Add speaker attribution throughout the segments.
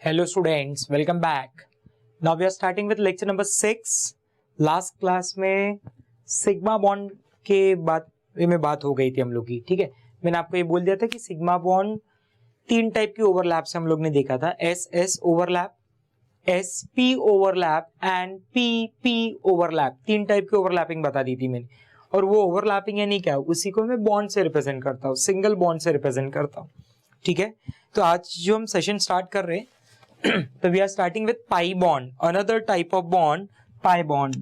Speaker 1: Hello students, welcome back. Now we are starting with lecture number 6. Last class में sigma bond के बात हो गई थी हम लोग की, ठीक है। मैंने आपको ये बोल दिया था कि सिग्मा बॉन्ड तीन टाइप के ओवरलैप से हम लोग ने देखा था, S S overlap, S P overlap and P P overlap. तीन टाइप की ओवरलैपिंग बता दी थी मैंने, और वो ओवरलैपिंग यानी क्या, उसी को मैं बॉन्ड से रिप्रेजेंट करता हूँ, सिंगल बॉन्ड से रिप्रेजेंट करता हूँ, ठीक है। तो आज जो हम सेशन स्टार्ट कर रहे हैं so we are starting with pi bond, another type of bond, pi bond,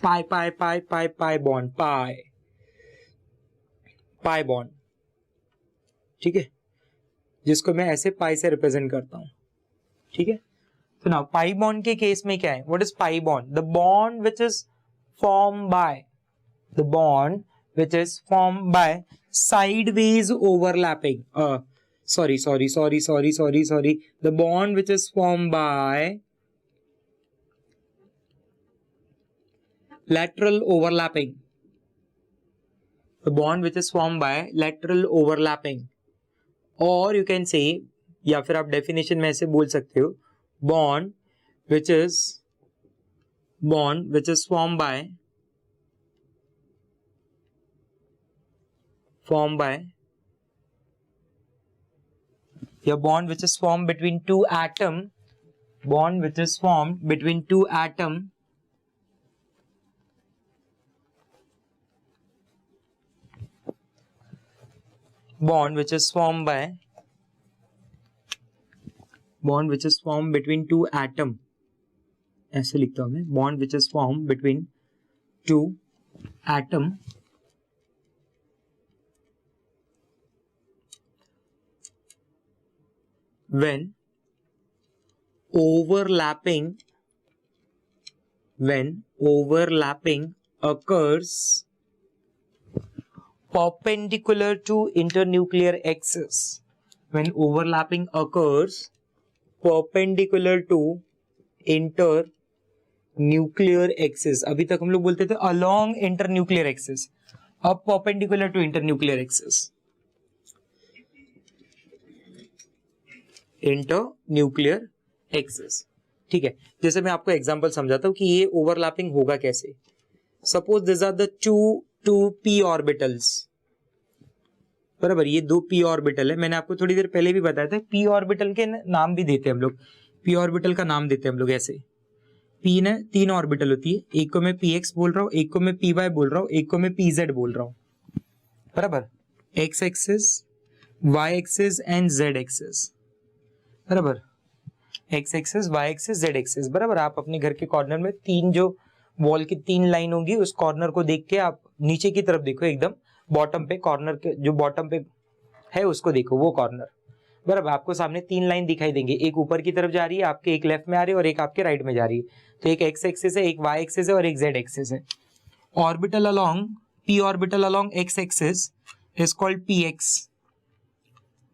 Speaker 1: pi bond, pi bond, ठीक है, जिसको मैं ऐसे पाई से रिप्रेजेंट करता हूं, ठीक है। तो नाउ पाई बॉन्ड के केस में क्या है, what is pi bond? The bond which is form by, the bond which is form by sideways overlapping, sorry, the bond which is formed by lateral overlapping, the bond which is formed by lateral overlapping, or you can say, या फिर आप definition में ऐसे बोल सकते हो, bond which is formed by your bond which is formed between two atom, bond which is formed between two atom bond which is formed by bond which is formed between two atom, ऐसे लिखता हूं मैं, bond which is formed between two atom when overlapping occurs perpendicular to internuclear axis, when overlapping occurs perpendicular to internuclear axis, अभी तक हम लोग बोलते थे along internuclear axis, अब perpendicular to internuclear axis, internuclear axis, ठीक है। जैसे मैं आपको एग्जांपल समझाता हूं कि ये ओवरलैपिंग होगा कैसे। Suppose this are the two p orbitals, बराबर, ये दो पी ऑर्बिटल है। मैंने आपको थोड़ी देर पहले भी बताया था, पी ऑर्बिटल के नाम भी देते हैं हम लोग, पी ऑर्बिटल का नाम देते हैं हम लोग ऐसे। पी ने तीन ऑर्बिटल होती है, एक को मैं पी एक्स बोल रहा हूँ, एक को मैं पी वाई बोल रहा हूँ, एक को मैं पी जेड बोल रहा हूँ, बराबर। X axis, y axis and z axis, बराबर, x axis, y axis, z axis, बराबर। आप अपने घर के कॉर्नर में तीन जो वॉल की तीन लाइन होगी, उस कॉर्नर को देख के आप नीचे की तरफ देखो, एकदम बॉटम पे, कॉर्नर के जो बॉटम पे है उसको देखो, वो कॉर्नर, बराबर। आपको सामने तीन लाइन दिखाई देंगे, एक ऊपर की तरफ जा रही है आपके, एक लेफ्ट में आ रही है और एक आपके राइट में जा रही है। तो एक एक्स एक्सिस है, एक वाई एक्सिस है और एक जेड एक्सिस है। Orbital along p orbital along x axis is called p x,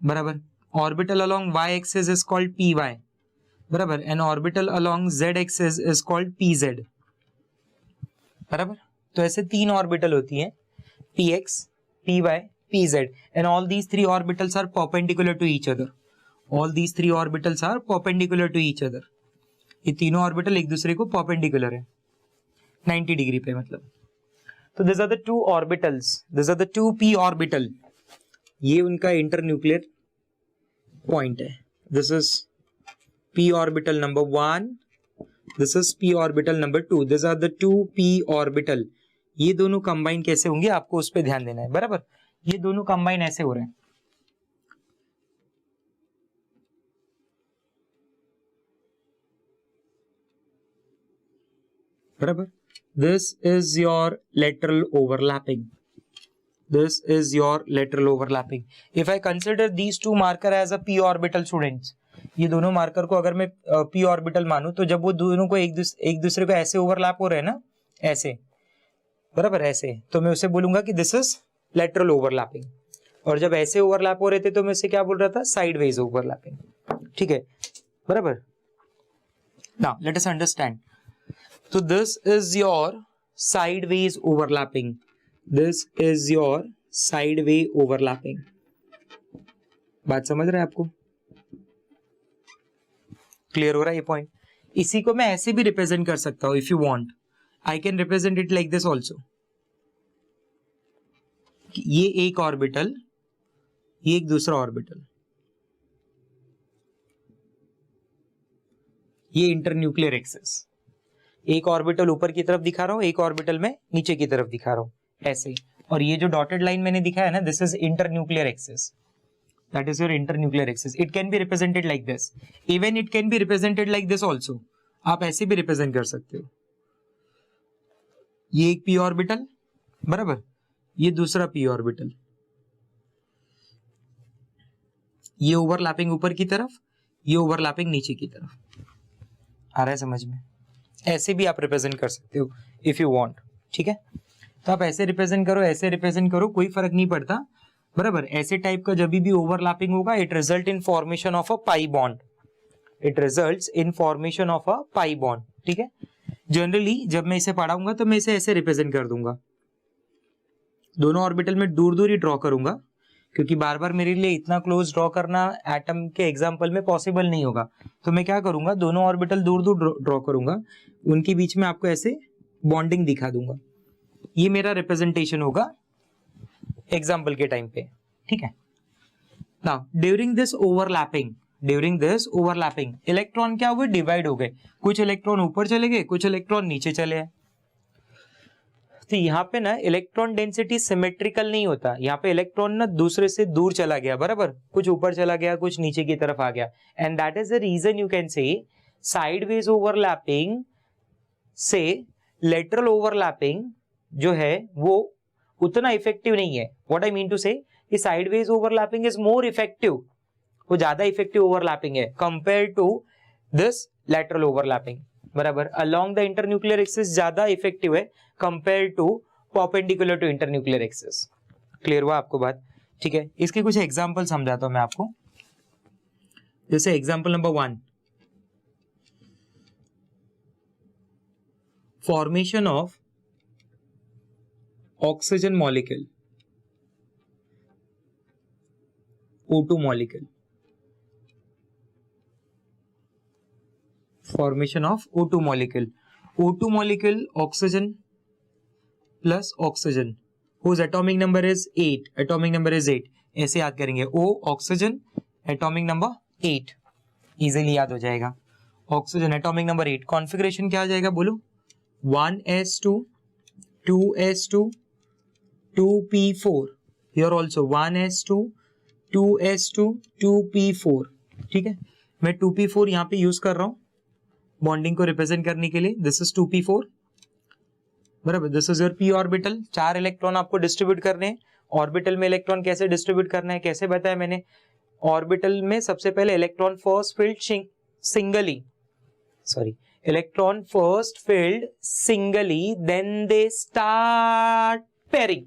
Speaker 1: बराबर। Orbital along y axis is called p y, बराबर। And orbital along z axis is called p z, बराबर। तो ऐसे तीन ऑर्बिटल होती हैं, p x, p y, p z, and all these three orbitals are perpendicular to each other, all these three orbitals are perpendicular to each other. ये तीनों orbital एक दूसरे को परपेंडिकुलर है 90 डिग्री पे, मतलब। तो this are the two orbitals, this are the two p orbital, ये उनका इंटरन्यूक्लियर पॉइंट है। This is p orbital number 1, this is p orbital number 2, these are the two p orbital। ये दोनों combine कैसे होंगे आपको उस पे ध्यान देना है, बराबर। ये दोनों कंबाइन ऐसे हो रहे हैं, बराबर। This is your lateral overlapping, this is your lateral overlapping. If I consider these two marker as a p orbital students, ये दोनों मार्कर को अगर मैं p ऑर्बिटल मानूं, तो जब वो दोनों को एक दूसरे को ऐसे ओवरलैप हो रहे हैं ना, ऐसे, बराबर, ऐसे, तो मैं उसे बोलूंगा कि दिस इज लेटरल ओवरलैपिंग। और जब ऐसे ओवरलैप हो रहे थे तो मैं उसे क्या बोल रहा था, साइडवेज ओवरलैपिंग, ठीक है, बराबर। Now let us understand. तो this is your sideways overlapping, this is your sideway overlapping. बात समझ रहे हैं आपको? क्लियर हो रहा है ये पॉइंट? इसी को मैं ऐसे भी रिप्रेजेंट कर सकता हूं, if you want I can represent it like this also. ये एक ऑर्बिटल, ये एक दूसरा ऑर्बिटल, ये इंटरन्यूक्लियर एक्सिस। एक ऑर्बिटल ऊपर की तरफ दिखा रहा हूं, एक ऑर्बिटल में नीचे की तरफ दिखा रहा हूं, ऐसे। और ये जो डॉटेड लाइन मैंने दिखाया है ना, this is internuclear axis, that is your internuclear axis. It can be represented like this, even it can be represented like this also. आप ऐसे भी रिप्रेजेंट कर सकते हो। ये एक पी ऑर्बिटल, बराबर, ये दूसरा पी ऑर्बिटल, ये ओवरलैपिंग ऊपर की तरफ, ये ओवरलैपिंग नीचे की तरफ। आ रहा है समझ में? ऐसे भी आप रिप्रेजेंट कर सकते हो इफ यू वांट, ठीक है? तो आप ऐसे रिप्रेजेंट करो, ऐसे रिप्रेजेंट करो, कोई फर्क नहीं पड़ता, बराबर। ऐसे टाइप का जब भी ओवरलैपिंग होगा, it result in formation of a pi bond, it results in formation of a pi bond, ठीक है? जनरली जब मैं इसे पढ़ाऊंगा तो मैं इसे ऐसे रिप्रेजेंट कर दूंगा, दोनों ऑर्बिटल में दूर दूर ही ड्रॉ करूंगा, क्योंकि बार बार मेरे लिए इतना क्लोज ड्रॉ करना एटम के एग्जांपल में पॉसिबल नहीं होगा। तो मैं क्या करूंगा, दोनों ऑर्बिटल दूर दूर ड्रॉ करूंगा, उनके बीच में आपको ऐसे बॉन्डिंग दिखा दूंगा। ये मेरा रिप्रेजेंटेशन होगा एग्जाम्पल के टाइम पे, ठीक है? Now during this overlapping electron क्या हुए, डिवाइड हो गए। कुछ इलेक्ट्रॉन ऊपर चले गए, कुछ इलेक्ट्रॉन नीचे चले आए। तो यहाँ पे ना इलेक्ट्रॉन डेंसिटी सिमेट्रिकल नहीं होता, यहाँ पे इलेक्ट्रॉन ना दूसरे से दूर चला गया, बराबर, कुछ ऊपर चला गया, कुछ नीचे की तरफ आ गया। And that is the reason you can say sideways overlapping से लेटरल ओवरलैपिंग जो है वो उतना इफेक्टिव नहीं है। What I mean to say, sideways overlapping is more effective, वो ज्यादा इफेक्टिव ओवरलैपिंग है compare to this lateral overlapping, बराबर। अलोंग द इंटरन्यूक्लियर एक्सिस ज्यादा इफेक्टिव है compare to perpendicular to internuclear axis. Clear हुआ आपको बात? ठीक है, इसके कुछ एग्जांपल समझाता हूं मैं आपको। जैसे example number 1, formation of oxygen molecule, O2 molecule, formation of O2 molecule. O2 molecule oxygen plus oxygen, whose atomic number is 8, atomic number is 8, ऐसे याद करेंगे। O oxygen, atomic number 8, easily याद हो जाएगा। ऑक्सीजन एटॉमिक नंबर 8, कॉन्फ़िगरेशन क्या आ जाएगा बोलो? 1s2 2s2 2p4, here also 1s2 2s2 2p4, ठीक है? मैं 2p4 यहाँ पे यूज कर रहा हूं बॉन्डिंग को रिप्रेजेंट करने के लिए। दिस इज 2p4, बराबर। This is your p orbital. 4 electron आपको डिस्ट्रीब्यूट करने हैं। ऑर्बिटल में इलेक्ट्रॉन कैसे डिस्ट्रीब्यूट करना है, कैसे बताया मैंने? ऑर्बिटल में सबसे पहले electron first filled singly, sorry, electron first filled singly, then they start pairing.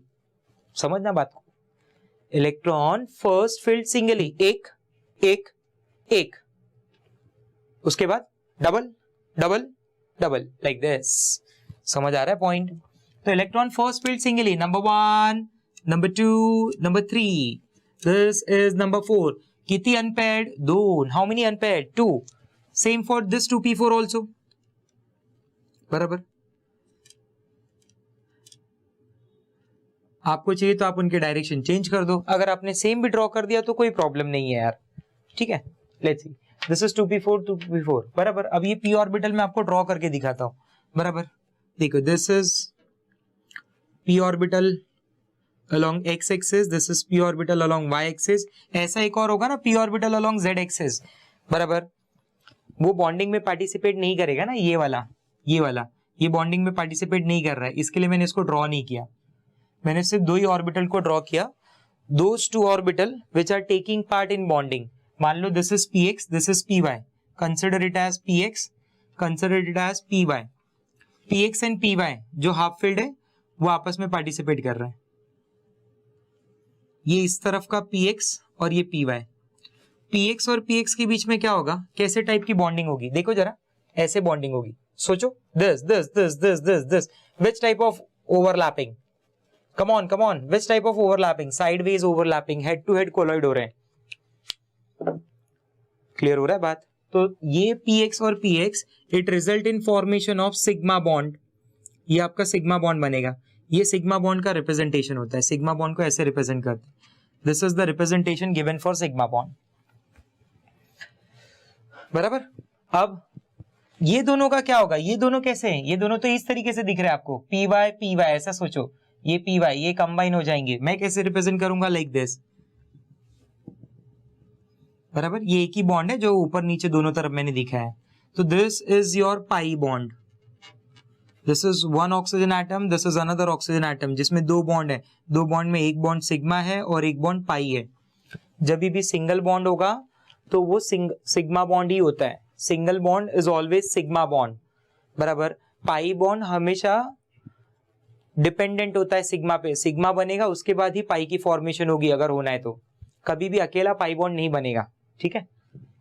Speaker 1: समझना बात को। इलेक्ट्रॉन फर्स्ट फील्ड सिंगली, एक एक एक, उसके बाद double double double, like this. समझ आ रहा है पॉइंट? तो electron first filled singly, number 1, number 2, number 3, this is number 4। कितनी unpaired? 2। How many unpaired? 2। Same for this 2p4 also, बराबर। आपको चाहिए तो आप उनके डायरेक्शन चेंज कर दो। अगर आपने सेम भी ड्रॉ कर दिया तो कोई प्रॉब्लम नहीं है यार, ठीक है? Let's see, this is 2p4 2p4, बराबर। अब ये p ऑर्बिटल में आपको ड्रॉ करके दिखाता हूं, बराबर। देखो, this is p orbital along x axis, this is p orbital along y axis। ऐसा एक और होगा ना, p orbital along z axis, बराबर। वो बॉन्डिंग में पार्टिसिपेट नहीं करेगा ना, ये वाला ये बॉन्डिंग में पार्टिसिपेट नहीं कर रहा है, इसके लिए मैंने इसको ड्रॉ नहीं किया। मैंने सिर्फ 2 ही ऑर्बिटल को ड्रॉ किया, those 2 orbital which are taking part in bonding. मान लो this is px, this is py, consider it as px, consider it as py। px and py जो हाफ फील्ड है वो आपस में पार्टिसिपेट कर रहे हैं। ये इस तरफ का px और ये py। px और px के बीच में क्या होगा, कैसे टाइप की बॉन्डिंग होगी? देखो जरा, ऐसे बॉन्डिंग होगी। सोचो, this this this this this this, which type of overlapping? Come on, which type of overlapping? Sideways overlapping, head to head collide हो रहे हैं। क्लियर हो रहा है बात? तो ये px और px it result in formation of sigma bond, ये आपका सिग्मा बॉन्ड बनेगा। ये सिग्मा बॉन्ड का रिप्रेजेंटेशन होता है, सिग्मा बॉन्ड को ऐसे रिप्रेजेंट करते हैं, this is the representation given for sigma bond, बराबर। अब ये दोनों का क्या होगा, ये दोनों कैसे हैं, ये दोनों तो इस तरीके से दिख रहे हैं आपको, पी वाई ऐसा सोचो, ये पी वाई ये कंबाइन हो जाएंगे, मैं कैसे रिप्रेजेंट करूंगा, लाइक दिस, बराबर। ये एक ही बॉन्ड है जो ऊपर नीचे दोनों तरफ मैंने दिखा है। तो this is your pi bond, this is one oxygen atom, this is another oxygen atom, जिसमें दो बॉन्ड है, दो बॉन्ड में एक बॉन्ड सिग्मा है और एक बॉन्ड पाई है। जब भी सिंगल बॉन्ड होगा तो वो सिग्मा बॉन्ड ही होता है, single bond is always sigma bond, बराबर। पाई बॉन्ड हमेशा डिपेंडेंट होता है सिग्मा पे, सिग्मा बनेगा उसके बाद ही पाई की फॉर्मेशन होगी अगर होना है तो, कभी भी अकेला पाई बॉन्ड नहीं बनेगा, ठीक है,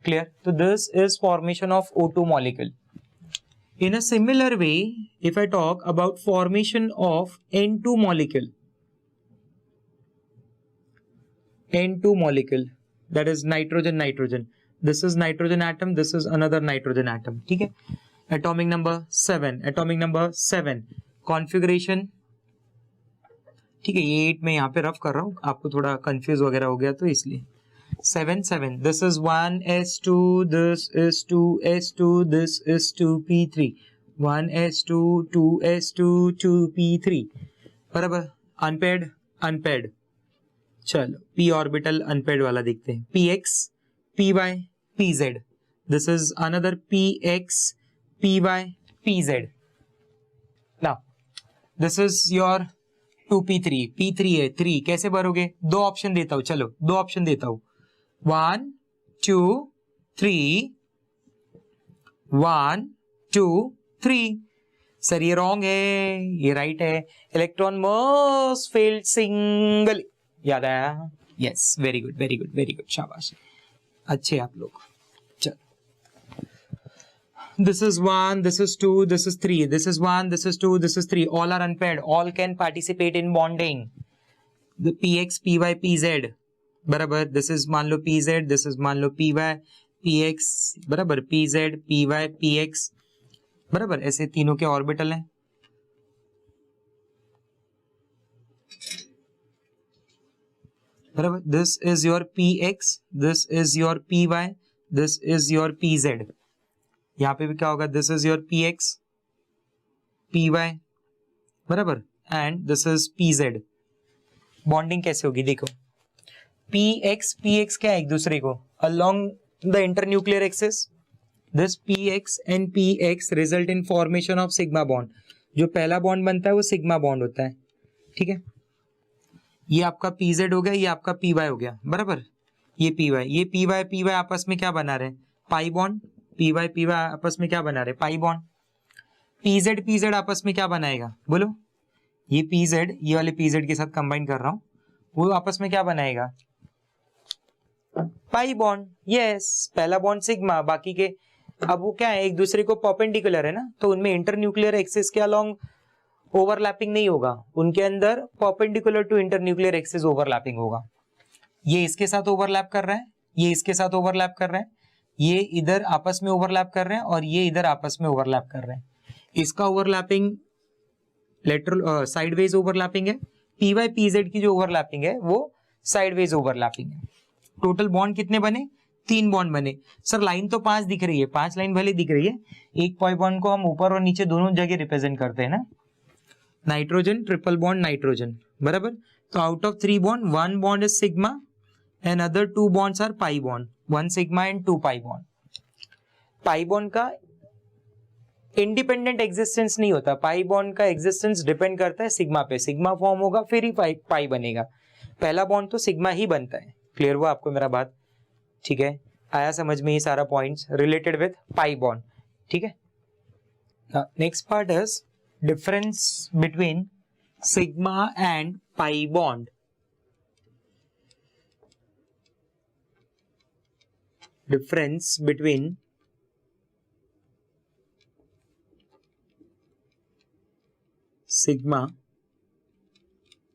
Speaker 1: क्लियर। तो this is formation of O2 molecule. In a similar way, if I talk about formation of N2 molecule, N2 molecule, that is nitrogen, nitrogen. This is nitrogen atom, this is another nitrogen atom, ठीक है। Atomic number 7, atomic number 7, configuration, ठीक है, ये 8 मैं यहाँ पे rough कर रहा हूँ, आपको थोड़ा कंफ्यूज वगैरह हो गया तो इसलिए। 7, this is 1s2, this is 2s2, this is 2p3, 1s2, 2s2, 2p3, बराबर। अनपेड अनपेड, चलो p ऑर्बिटल अनपेड वाला देखते हैं, px, py, pz, this is another px, py, pz। now this is your 2p3, p3 है 3, कैसे भरोगे, दो option देता हूं, चलो दो ऑप्शन देता हूं, 1 2 3, 1 2 3। सर ये रॉन्ग है, ये राइट है, इलेक्ट्रॉन मोस्ट फेल्ड सिंगल, याद आया, yes, very good very good very good, शाबाश, अच्छे आप लोग। चलो, this is 1, this is 2, this is 3, this is 1, this is 2, this is 3, all are unpaired, all can participate in bonding, the px, py, pz, बराबर। This is मान लो pz, this is मान लो py, px, बराबर, pz, py, px, बराबर, ऐसे तीनों के orbital हैं, बराबर। This is your px, this is your py, this is your pz, यहाँ पे भी क्या होगा, this is your px, py, बराबर, and this is pz। Bonding कैसे होगी देखो, px क्या है एक दूसरे को, along the internuclear axis, this px and px result in formation of sigma bond, जो पहला बॉन्ड बनता है वो सिग्मा बॉन्ड होता है, ठीक है। ये आपका pz हो गया, ये आपका py हो गया, बराबर, ये py, ये py आपस में क्या बना रहे हैं, पाई बॉन्ड, py आपस में क्या बना रहे हैं, पाई बॉन्ड। pz आपस में क्या बनाएगा बोलो, ये pz ये वाले pz के साथ कंबाइन कर रहा हूं, वो आपस में क्या बनाएगा, पाई बॉन्ड, यस, पहला बॉन्ड सिग्मा, बाकी के अब वो क्या है, एक दूसरे को परपेंडिकुलर है ना, तो उनमें इंटरन्यूक्लियर एक्सिस के अलोंग ओवरलैपिंग नहीं होगा, उनके अंदर perpendicular to internuclear axis overlapping होगा। ये इसके साथ ओवरलैप कर रहा है, ये इसके साथ ओवरलैप कर रहा है, ये इधर आपस में ओवरलैप कर रहे हैं और ये इधर आपस में ओवरलैप कर रहे हैं, इसका ओवरलैपिंग लेटरल साइडवेज ओवरलैपिंग है, py pz की जो ओवरलैपिंग है वो साइडवेज ओवरलैपिंग है। टोटल बॉन्ड कितने बने, 3 बॉन्ड बने। सर लाइन तो 5 दिख रही है, 5 लाइन भले दिख रही है, एक पाई बॉन्ड को हम ऊपर और नीचे दोनों जगह रिप्रेजेंट करते हैं ना, नाइट्रोजन ट्रिपल बॉन्ड नाइट्रोजन, बराबर। तो out of 3 bond 1 bond is sigma and other 2 bonds are pi bond, 1 sigma and 2 pi bond. Pi bond का इंडिपेंडेंट एग्जिस्टेंस नहीं होता, पाई बॉन्ड का एग्जिस्टेंस डिपेंड करता है सिग्मा पे, सिग्मा फॉर्म होगा फिर ही पाई बनेगा, पहला बॉन्ड तो सिग्मा ही बनता है। क्लियर हुआ आपको मेरा बात, ठीक है, आया समझ में ये सारा points related with pi bond, ठीक है। Next part is difference between sigma and pi bond. Difference between sigma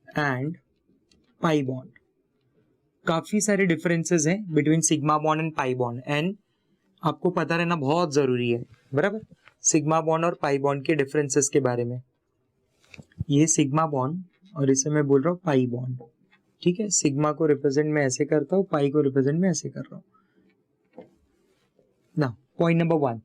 Speaker 1: and pi bond, काफी सारे डिफरेंसेस हैं between sigma bond and pi bond, and आपको पता रहना बहुत जरूरी है, बराबर। सिग्मा बॉन्ड और पाई बॉन्ड के डिफरेंसेस के बारे में। ये सिग्मा बॉन्ड और इसे मैं बोल रहा हूँ पाई बॉन्ड, ठीक है। सिग्मा को रिप्रेजेंट मैं ऐसे करता हूँ, पाई को रिप्रेजेंट मैं ऐसे कर रहा हूँ ना। पॉइंट नंबर 1,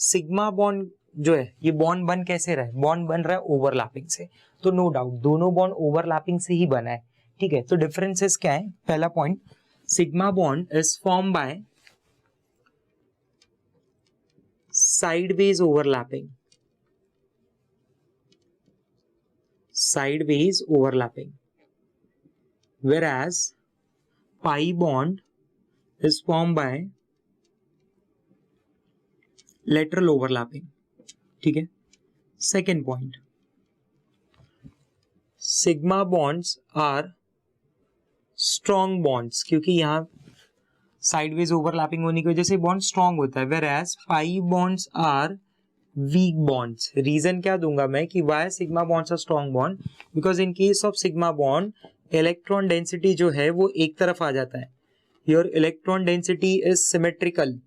Speaker 1: सिग्मा बॉन्ड जो है ये बॉन्ड बन कैसे रहा है? बॉन्ड बन रहा है ओवरलैपिंग से। तो नो डाउट दोनों बॉन्ड ओवरलैपिंग से ही बना है, ठीक है। तो डिफरेंसेस क्या है? पहला point, sigma bond is form by sideways overlapping, sideways overlapping, whereas pi bond is formed by lateral overlapping, ठीक है। Second point, sigma bonds are strong bonds, क्योंकि यहां साइडवेज ओवरलैपिंग होने की वजह से बॉन्ड स्ट्रॉन्ग होता है, whereas pi bonds are weak bonds. Reason क्या दूंगा मैं कि why sigma bonds are strong bond? Because in case of sigma bond electron density जो है वो एक तरफ आ जाता है। Your electron density is symmetrical,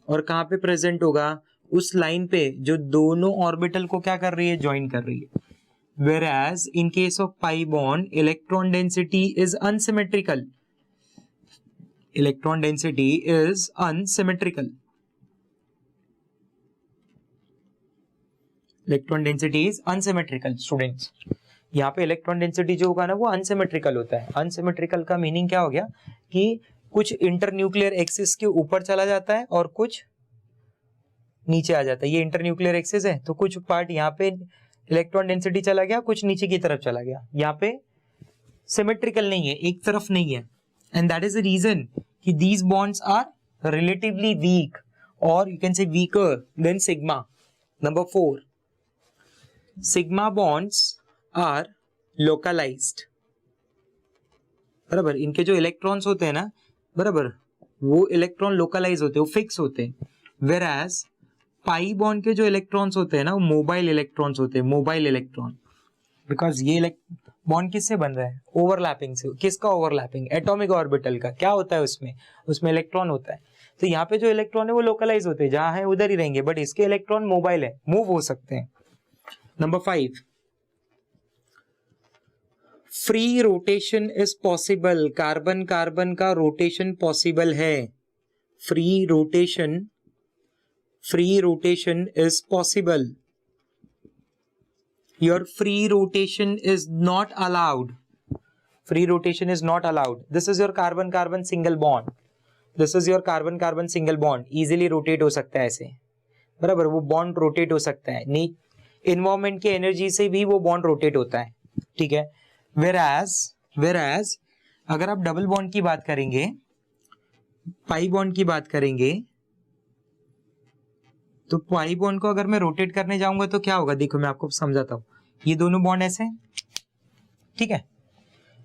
Speaker 1: और कहाँ पे प्रेजेंट होगा? उस लाइन पे जो दोनों ऑर्बिटल को क्या कर रही है? ज्वाइन कर रही है। whereas in case of pi bond electron density is unsymmetrical, electron density is unsymmetrical, electron density is unsymmetrical. Students यहाँ पे इलेक्ट्रॉन डेंसिटी जो होगा ना वो अनसिमेट्रिकल होता है। अनसिमेट्रिकल का मीनिंग क्या हो गया कि कुछ इंटरन्यूक्लियर एक्सिस के ऊपर चला जाता है और कुछ नीचे आ जाता है। ये इंटरन्यूक्लियर एक्सिस है तो कुछ पार्ट यहाँ पे इलेक्ट्रॉन डेंसिटी चला गया, कुछ नीचे की तरफ चला गया। यहाँ पे सिमेट्रिकल नहीं है, एक तरफ नहीं है, and that is the reason कि these bonds are relatively weak, और you can say weaker than sigma. Number 4, sigma bonds are localized, बराबर। इनके जो इलेक्ट्रॉन्स होते हैं ना, बराबर, वो इलेक्ट्रॉन लोकलाइज होते हैं, वो फिक्स होते हैं। वेराज पाई बॉन्ड के जो इलेक्ट्रॉन्स होते हैं ना वो मोबाइल इलेक्ट्रॉन्स होते हैं, मोबाइल इलेक्ट्रॉन। बिकॉज ये बॉन्ड किससे बन रहा है? ओवरलैपिंग से। किसका ओवरलैपिंग? एटॉमिक ऑर्बिटल का। क्या होता है उसमें इलेक्ट्रॉन होता है। तो यहाँ पे जो इलेक्ट्रॉन है वो लोकलाइज होते हैं, जहां है उधर ही रहेंगे, बट इसके इलेक्ट्रॉन मोबाइल है, मूव हो सकते हैं। Number 5, free rotation is possible. Carbon carbon का रोटेशन पॉसिबल है। Free rotation is possible. Your free rotation is not allowed. Free rotation is not allowed. This is your carbon-carbon single bond. This is your carbon-carbon single bond. Easily rotate हो सकता है ऐसे, बराबर। वो bond rotate हो सकता है, नहीं इन्वायरमेंट की एनर्जी से भी वो बॉन्ड रोटेट होता है, ठीक है। Whereas अगर आप डबल बॉन्ड की बात करेंगे, पाई बॉन्ड की बात करेंगे, तो पाई बॉन्ड को अगर मैं रोटेट करने जाऊंगा तो क्या होगा? देखो मैं आपको समझाता हूं। ये दोनों बॉन्ड ऐसे, ठीक है।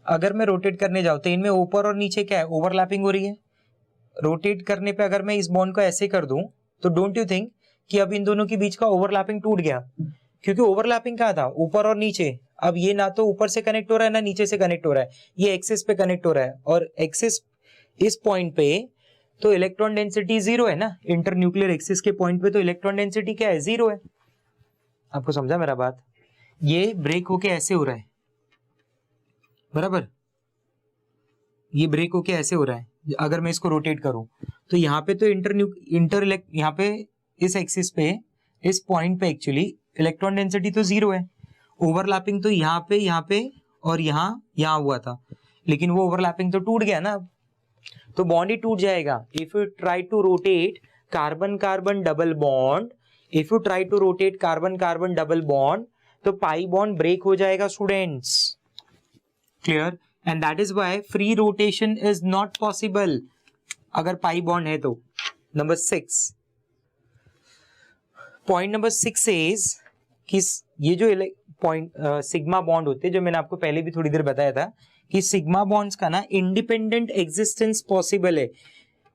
Speaker 1: अगर मैं रोटेट करने जाऊं तो इनमें ऊपर और नीचे क्या है? ओवरलैपिंग हो रही है। रोटेट करने पे अगर मैं इस बॉन्ड को ऐसे कर दूं तो डोंट यू थिंक कि अब इन दोनों के बीच का ओवरलैपिंग टूट गया? क्योंकि ओवरलैपिंग कहाँ था? ऊपर और नीचे। अब ये ना तो ऊपर से कनेक्ट हो रहा है ना नीचे से कनेक्ट हो रहा है, ये एक्सिस पे कनेक्ट हो रहा है, और एक्सिस इस पॉइंट पे तो इलेक्ट्रॉन डेंसिटी 0 है ना। इंटरन्यूक्लियर एक्सिस के पॉइंट पे तो इलेक्ट्रॉन डेंसिटी क्या है? 0 है। आपको समझा मेरा बात? ये ब्रेक होके ऐसे हो रहा है, बराबर। ये ब्रेक होके ऐसे हो रहा है। अगर मैं इसको रोटेट करूं तो यहाँ पे तो यहाँ पे इस एक्सिस पे, इस पॉइंट पे एक्चुअली इलेक्ट्रॉन डेंसिटी तो 0 है। ओवरलैपिंग तो यहाँ पे और यहाँ हुआ था, लेकिन वो ओवरलैपिंग तो टूट गया ना, तो बॉन्ड ही टूट जाएगा। If you try to rotate carbon carbon double bond, if you try to rotate carbon carbon double bond, तो पाई बॉन्ड ब्रेक हो जाएगा students. Clear? And that is why free rotation is not possible अगर pi bond है तो। Number 6, point number 6 is कि ये जो point sigma bond होते हैं, जो मैंने आपको पहले भी थोड़ी देर बताया था कि सिग्मा बॉन्ड्स का ना इंडिपेंडेंट एग्जिस्टेंस पॉसिबल है,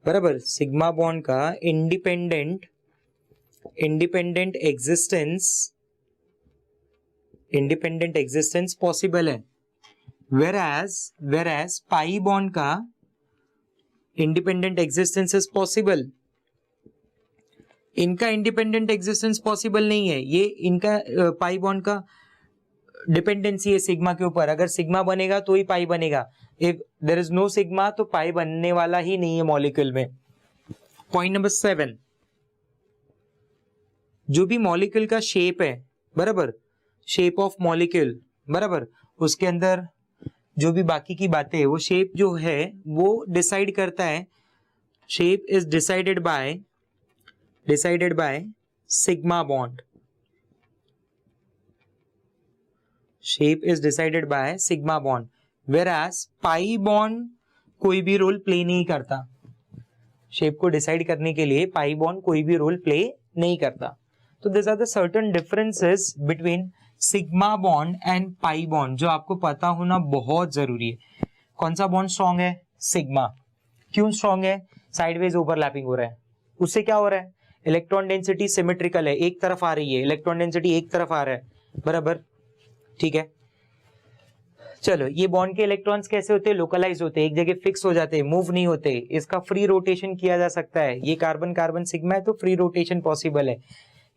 Speaker 1: बराबर। सिग्मा बॉन्ड का इंडिपेंडेंट एग्जिस्टेंस पॉसिबल है। वेराज पाई बॉन्ड का इंडिपेंडेंट एग्जिस्टेंस इज पॉसिबल, इनका इंडिपेंडेंट एग्जिस्टेंस पॉसिबल नहीं है, ये इनका पाई बॉन्ड का डिपेंडेंसी है सिग्मा के ऊपर। अगर सिग्मा बनेगा तो ही पाई बनेगा, if there is no sigma तो पाई बनने वाला ही नहीं है मॉलिक्यूल में। पॉइंट नंबर 7, जो भी मॉलिक्यूल का शेप है बराबर, शेप ऑफ मॉलिक्यूल बराबर, उसके अंदर जो भी बाकी की बातें है वो शेप जो है वो डिसाइड करता है, shape is decided by sigma bond, shape is decided by sigma bond, whereas pi bond कोई भी रोल प्ले नहीं करता। शेप को डिसाइड करने के लिए पाई बॉन्ड कोई भी रोल प्ले नहीं करता। तो this are the certain differences between sigma bond and pi bond, जो आपको पता होना बहुत जरूरी है। कौन सा बॉन्ड स्ट्रॉन्ग है? सिग्मा। क्यों स्ट्रॉन्ग है? साइडवेज ओवरलैपिंग हो रहा है, उससे क्या हो रहा है? इलेक्ट्रॉन डेंसिटी सिमेट्रिकल है, एक तरफ आ रही है, इलेक्ट्रॉन डेंसिटी एक तरफ आ रहा है बराबर, ठीक है। चलो, ये बॉन्ड के इलेक्ट्रॉन्स कैसे होते हैं? लोकलाइज होते हैं, एक जगह फिक्स हो जाते हैं, मूव नहीं होते। इसका फ्री रोटेशन किया जा सकता है। ये कार्बन कार्बन सिग्मा है तो फ्री रोटेशन पॉसिबल है,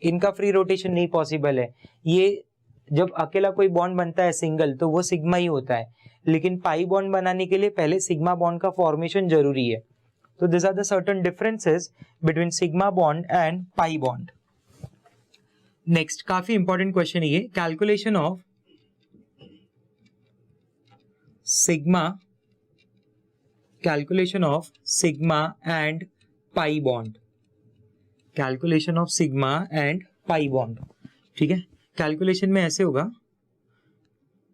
Speaker 1: इनका फ्री रोटेशन नहीं पॉसिबल है। ये जब अकेला कोई बॉन्ड बनता है सिंगल तो वो सिग्मा ही होता है, लेकिन पाई बॉन्ड बनाने के लिए पहले सिग्मा बॉन्ड का फॉर्मेशन जरूरी है। तो this are the certain differences between sigma bond and pi bond. Next काफी इंपॉर्टेंट क्वेश्चन है ये, calculation of sigma and pi bond, calculation of sigma and pi bond, ठीक है। कैलकुलेशन में ऐसे होगा,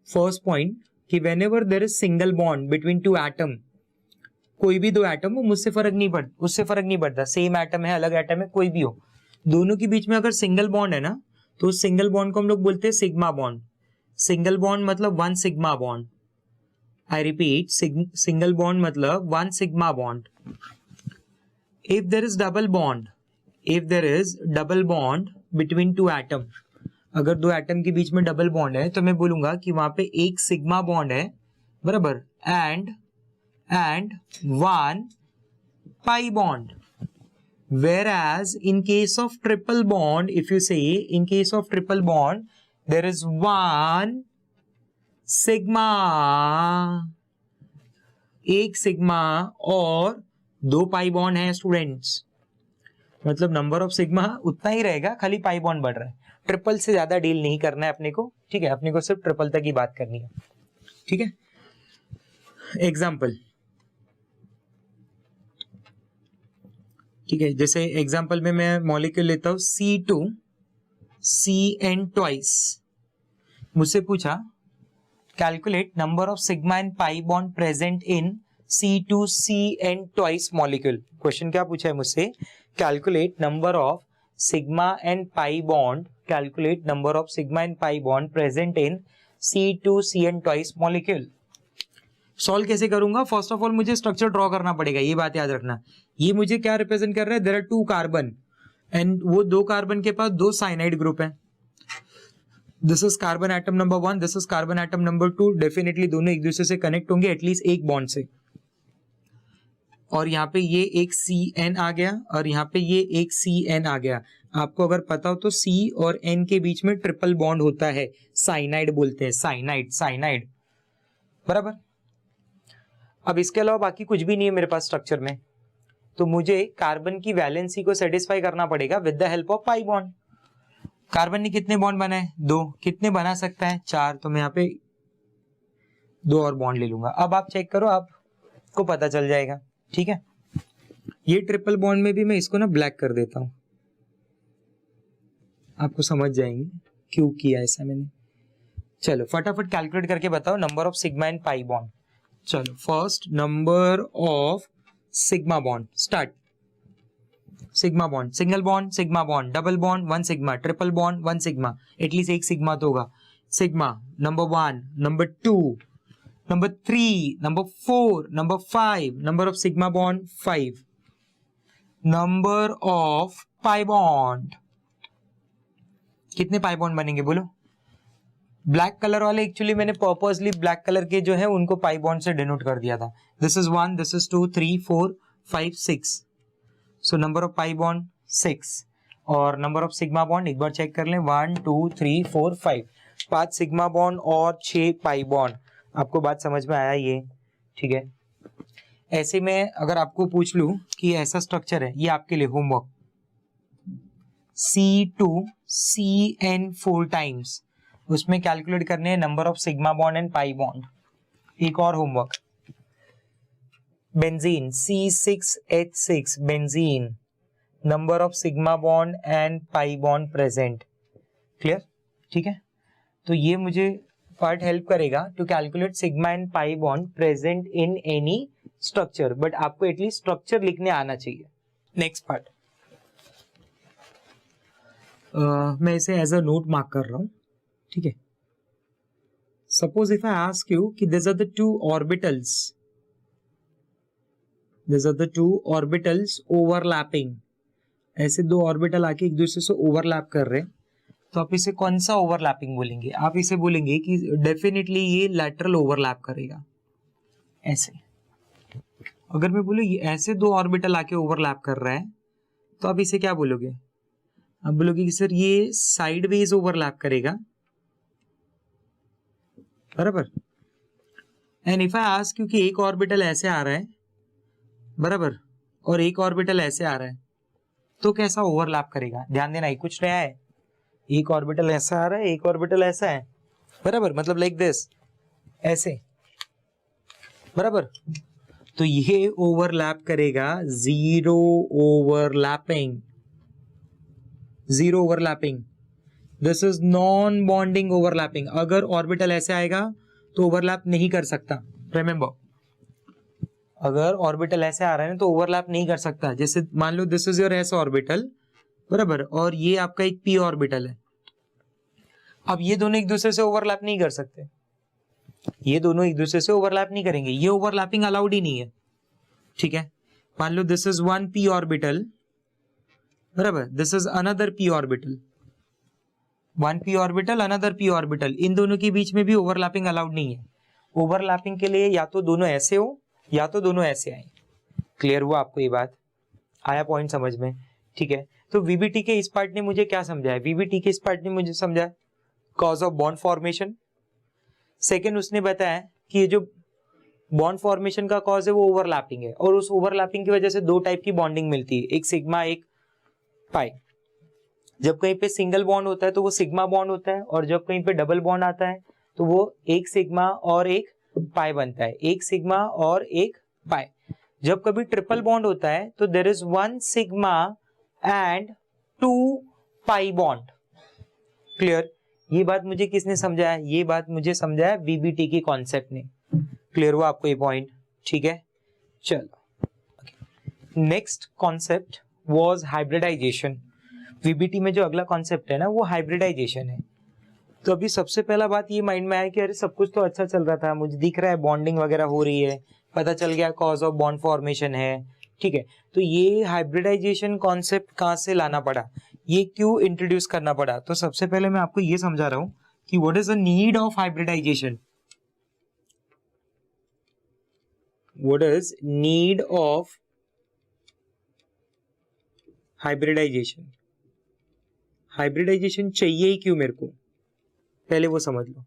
Speaker 1: फर्स्ट पॉइंट कि whenever there is single bond between two atom, कोई भी दो एटम हो, मुझसे फर्क नहीं पड़ता, उससे फर्क नहीं पड़ता, सेम एटम है अलग एटम है कोई भी हो, दोनों के बीच में अगर सिंगल बॉन्ड है ना तो उस सिंगल बॉन्ड को हम लोग बोलते हैं सिग्मा बॉन्ड। सिंगल बॉन्ड मतलब one sigma bond, I repeat, single bond मतलब one sigma bond. If there is double bond between two atom, अगर दो एटम के बीच में डबल बॉन्ड है तो मैं बोलूंगा कि वहां पे एक सिग्मा बॉन्ड है बराबर, and one pi bond. Whereas in case of triple bond, if you say in case of triple bond, there is one sigma, एक सिग्मा और दो पाई बॉन्ड है स्टूडेंट्स, मतलब नंबर ऑफ सिग्मा उतना ही रहेगा, खाली पाई बॉन्ड बढ़ रहा है। ट्रिपल से ज्यादा डील नहीं करना है अपने को, ठीक है, अपने को सिर्फ ट्रिपल तक ही बात करनी है, ठीक है। एग्जाम्पल, ठीक है, जैसे एग्जाम्पल में मैं मॉलिक्यूल लेता हूं C2CN ट्वाइस, मुझसे पूछा calculate number of sigma and pi bond present in C2CN twice molecule. Question क्या पूछा है मुझसे? Calculate number of sigma and pi bond, calculate number of sigma and pi bond present in C2CN twice molecule. Solve कैसे करूंगा? First of all मुझे structure draw करना पड़ेगा, ये बात याद रखना। ये मुझे क्या रिप्रेजेंट कर रहा है? There are two carbon and वो दो कार्बन के पास दो साइनाइड ग्रुप है। This is carbon atom number 1, this is carbon atom number 2। Definitely दोनों एक दूसरे से कनेक्ट होंगे एटलीस्ट एक बॉन्ड से, और यहाँ पे ये एक CN आ गया और यहाँ पे ये एक CN आ गया। आपको अगर पता हो तो C और N के बीच में ट्रिपल बॉन्ड होता है, साइनाइड बोलते हैं, साइनाइड बराबर। अब इसके अलावा बाकी कुछ भी नहीं है मेरे पास स्ट्रक्चर में, तो मुझे कार्बन की वैलेंसी को सेटिस्फाई करना पड़ेगा with the help of pi bond. Carbon ने कितने बॉन्ड बनाए? 2। कितने बना सकता है? 4। तो मैं यहाँ पे 2 और बॉन्ड ले लूंगा। अब आप चेक करो, आपको पता चल जाएगा, ठीक है। ये ट्रिपल बॉन्ड में भी मैं इसको ना ब्लैक कर देता हूं, आपको समझ जाएंगे क्यों किया ऐसा मैंने। चलो फटाफट कैलकुलेट करके बताओ number of sigma and pi bond. चलो first number of sigma bond, start. Sigma bond, single bond sigma bond, double bond 1 sigma, triple bond 1 sigma, at least एक सिग्मा तो होगा। Sigma number 1, number 2, number 3, number 4, number 5, number of sigma bond 5, number of pi bond, कितने pi bond बनेंगे बोलो? Black colour वाले actually मैंने purposely black colour के जो है उनको पाई बॉन्ड से डिनोट कर दिया था। This is 1, this is 2, 3, 4, 5, 6, so number of pi bond 6। और नंबर ऑफ सिग्मा बॉन्ड एक बार चेक कर लें, 1 2 3 4 5, 5 सिग्मा बॉन्ड और 6 पाई बॉन्ड। आपको बात समझ में आया ये? ठीक है। ऐसे में अगर आपको पूछ लूं कि ऐसा स्ट्रक्चर है, ये आपके लिए होमवर्क, C2CN 4 टाइम्स, उसमें कैलकुलेट करने हैं number of sigma bond and pi bond. एक और homework, benzene C6H6 benzene, number of sigma bond and pi bond present. Clear? ठीक है। तो ये मुझे पार्ट हेल्प करेगा to calculate sigma and pi bond present in any structure, but आपको at least structure लिखने आना चाहिए। नेक्स्ट पार्ट, मैं इसे एज अ नोट मार्क कर रहा हूं। ठीक है। Suppose if I ask you कि this are the two orbitals, this are the two orbitals overlapping, ऐसे दो ऑर्बिटल आके एक दूसरे से ओवरलैप कर रहे हैं, तो आप इसे कौन सा ओवरलैपिंग बोलेंगे? आप इसे बोलेंगे कि डेफिनेटली ये लैटरल ओवरलैप करेगा। ऐसे अगर मैं बोलूँ ऐसे दो ऑर्बिटल आके ओवरलैप कर रहा है, तो आप इसे क्या बोलोगे? आप बोलोगे कि सर ये साइडवेज ओवरलैप करेगा, बराबर। And if I ask you कि एक ऑर्बिटल ऐसे आ रहा है, बराबर, और एक ऑर्बिटल ऐसे आ रहा है, तो कैसा ओवरलैप करेगा? ध्यान देना, एक कुछ नया है, एक ऑर्बिटल ऐसा आ रहा है, एक ऑर्बिटल ऐसा है, बराबर, मतलब लाइक दिस, ऐसे, बराबर। तो ये ओवरलैप करेगा zero overlapping, zero overlapping. This is non bonding overlapping. अगर ऑर्बिटल ऐसे आएगा तो ओवरलैप नहीं कर सकता, रिमेंबर। अगर ऑर्बिटल ऐसे आ रहा है ना तो ओवरलैप नहीं कर सकता। जैसे मान लो this is your s orbital, बराबर, और ये आपका एक पी ऑर्बिटल है। अब ये दोनों एक दूसरे से ओवरलैप नहीं कर सकते, ये दोनों एक दूसरे से ओवरलैप नहीं करेंगे, ये ओवरलैपिंग अलाउड ही नहीं है। ठीक है। मान लो this is one p orbital, बराबर, this is another p orbital, one p orbital another p orbital, इन दोनों के बीच में भी ओवरलैपिंग अलाउड नहीं है। ओवरलैपिंग के लिए या तो दोनों ऐसे हो या तो दोनों ऐसे आए। क्लियर हुआ आपको ये बात? आया पॉइंट समझ में? ठीक है। तो वीबीटी के इस पार्ट ने मुझे क्या समझाया? वीबीटी के इस पार्ट ने मुझे समझाया cause of bond formation. Second, उसने बताया कि ये जो बॉन्ड फॉर्मेशन का कॉज है वो ओवरलैपिंग है, और उस ओवरलैपिंग की वजह से दो टाइप की बॉन्डिंग मिलती है, एक सिग्मा एक पाई। जब कहीं पे सिंगल बॉन्ड होता है तो वो सिग्मा बॉन्ड होता है, और जब कहीं पे डबल बॉन्ड आता है तो वो एक सिग्मा और एक पाई बनता है, एक सिग्मा और एक पाई। जब कभी ट्रिपल बॉन्ड होता है तो there is one sigma and two pi bond. Clear? ये बात मुझे किसने समझाया? ये बात मुझे समझाया वीबीटी की कॉन्सेप्ट ने। क्लियर हुआ आपको ये पॉइंट? ठीक है, चलो next concept was hybridization. VBT में जो अगला कॉन्सेप्ट है ना वो हाइब्रिडाइजेशन है। तो अभी सबसे पहला बात ये माइंड में आया कि अरे सब कुछ तो अच्छा चल रहा था, मुझे दिख रहा है बॉन्डिंग वगैरह हो रही है, पता चल गया कॉज ऑफ बॉन्ड फॉर्मेशन है, ठीक है। तो ये हाइब्रिडाइजेशन कॉन्सेप्ट कहाँ से लाना पड़ा, ये क्यों इंट्रोड्यूस करना पड़ा? तो सबसे पहले मैं आपको ये समझा रहा हूं कि what is the need of hybridization. What is need of hybridization? Hybridization चाहिए ही क्यों मेरे को, पहले वो समझ लो।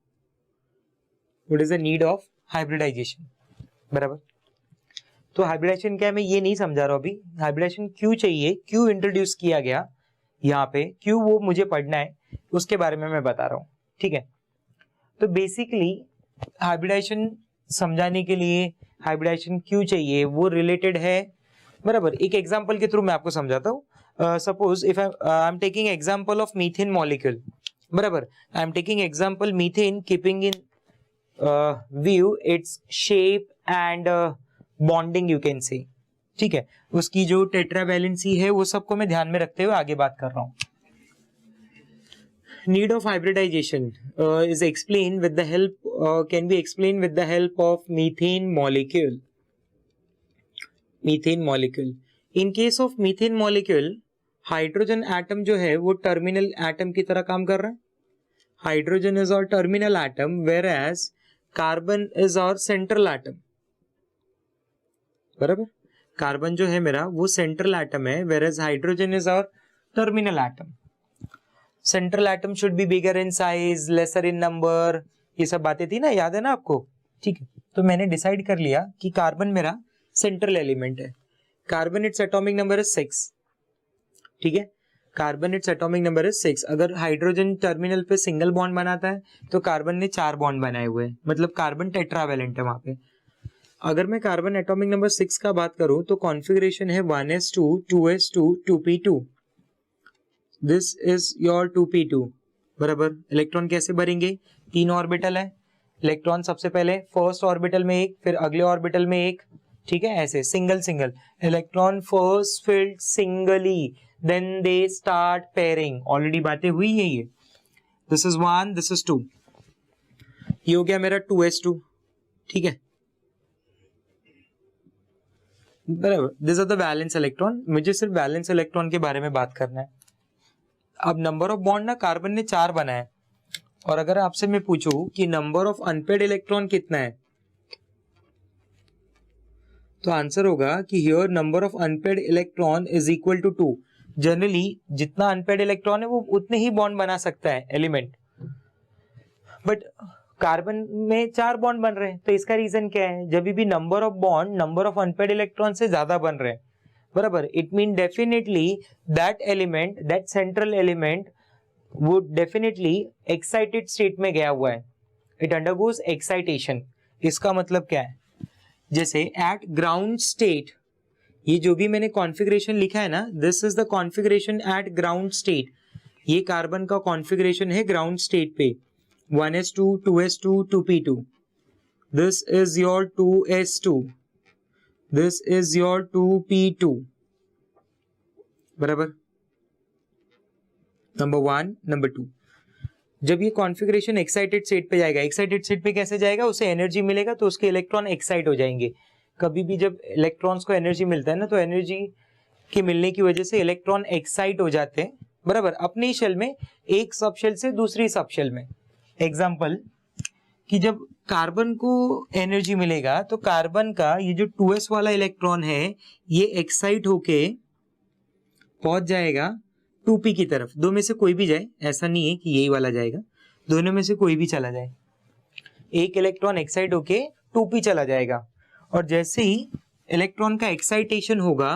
Speaker 1: What is the need of hybridization, बराबर। तो हाइब्रिडाइजेशन क्या है मैं ये नहीं समझा रहा हूं अभी। हाइब्रिडाइजेशन क्यों चाहिए, क्यों इंट्रोड्यूस किया गया यहाँ पे, क्यों वो मुझे पढ़ना है, उसके बारे में मैं बता रहा हूँ, ठीक है। तो बेसिकली हाइब्रिडाइजेशन समझाने के लिए हाइब्रिडाइजेशन क्यों चाहिए वो रिलेटेड है, बराबर। एक एग्जांपल के थ्रू मैं आपको समझाता हूँ। Suppose if I am taking example of methane molecule, बराबर। I am taking example methane keeping in view its shape and bonding you can say, ठीक है। उसकी जो टेट्रा वैलेंसी है वो सबको मैं ध्यान में रखते हुए आगे बात कर रहा हूँ। Need of hybridization is explained with the help can be explained with the help of methane molecule. Methane molecule. In case of methane molecule, hydrogen atom जो है वो terminal atom की तरह काम कर रहा है. Hydrogen is our terminal atom, whereas carbon is our central atom. बराबर? कार्बन जो है मेरा वो सेंट्रल एटम है, whereas hydrogen is our terminal atom. Central atom should be bigger in size, lesser in number. ये सब बातें थी ना, याद है ना आपको? ठीक है, तो मैंने डिसाइड कर लिया कि कार्बन मेरा सेंट्रल एलिमेंट है. Carbon its atomic number is 6. ठीक है, carbon its atomic number is 6. अगर हाइड्रोजन टर्मिनल पे सिंगल बॉन्ड बनाता है तो कार्बन ने 4 बॉन्ड बनाए हुए हैं, मतलब कार्बन टेट्रावेलेंट है वहां पे. अगर मैं कार्बन एटॉमिक नंबर 6 का बात करूं तो कॉन्फ़िगरेशन है 1s2 2s2 2p2. This is your 2p2. बराबर. इलेक्ट्रॉन कैसे भरेंगे? 3 ऑर्बिटल है. इलेक्ट्रॉन सबसे पहले फर्स्ट ऑर्बिटल में एक, फिर अगले ऑर्बिटल में एक. ठीक है, ऐसे single single. Electron first filled singly, then they start pairing. Already बातें हुई है ये. This is 1, this is 2. ये हो गया मेरा 2s2. ठीक है, बराबर. This are the valence electron. मुझे सिर्फ वैलेंस इलेक्ट्रॉन के बारे में बात करना है. अब नंबर ऑफ बॉन्ड ना कार्बन ने 4 बनाए, और अगर आपसे मैं पूछूं कि नंबर ऑफ अनपेड इलेक्ट्रॉन कितना है, तो आंसर होगा कि here number of unpaired electron is equal to 2. Generally जितना अनपेड इलेक्ट्रॉन है वो उतने ही बॉन्ड बना सकता है एलिमेंट, बट कार्बन में 4 बॉन्ड बन रहे हैं. तो इसका रीजन क्या है? जब भी number of bond number of unpaired electron से ज्यादा बन रहे हैं, बराबर, it mean definitely that element, that central element would definitely excited state में गया हुआ है. It undergoes excitation. इसका मतलब क्या है? जैसे एट ग्राउंड स्टेट, ये जो भी मैंने कॉन्फ़िगरेशन लिखा है ना, this is the configuration eight ground state. ये कार्बन का कॉन्फ़िगरेशन है ग्राउंड स्टेट पे. 1s2 2s2 2p2. This is your 2s2. This is your 2p2. बराबर. Number 1, number 2. जब ये कॉन्फ़िगरेशन एक्साइटेड स्टेट पे जाएगा, एक्साइटेड स्टेट पे कैसे जाएगा? उसे एनर्जी मिलेगा तो उसके इलेक्ट्रॉन एक्साइट हो जाएंगे. कभी भी जब इलेक्ट्रॉन्स को एनर्जी मिलता है ना, तो एनर्जी के मिलने की वजह से इलेक्ट्रॉन एक्साइट हो जाते हैं, बराबर, अपने ही शेल में, एक सब शेल से दूसरी सब शेल में. एग्जाम्पल कि जब कार्बन को एनर्जी मिलेगा तो कार्बन का ये जो 2s वाला इलेक्ट्रॉन है ये एक्साइट होके पहुंच जाएगा 2p की तरफ. दो में से कोई भी जाए, ऐसा नहीं है कि यही वाला जाएगा, दोनों में से कोई भी चला जाए. एक इलेक्ट्रॉन एक्साइट होके 2p चला जाएगा, और जैसे ही इलेक्ट्रॉन का एक्साइटेशन होगा,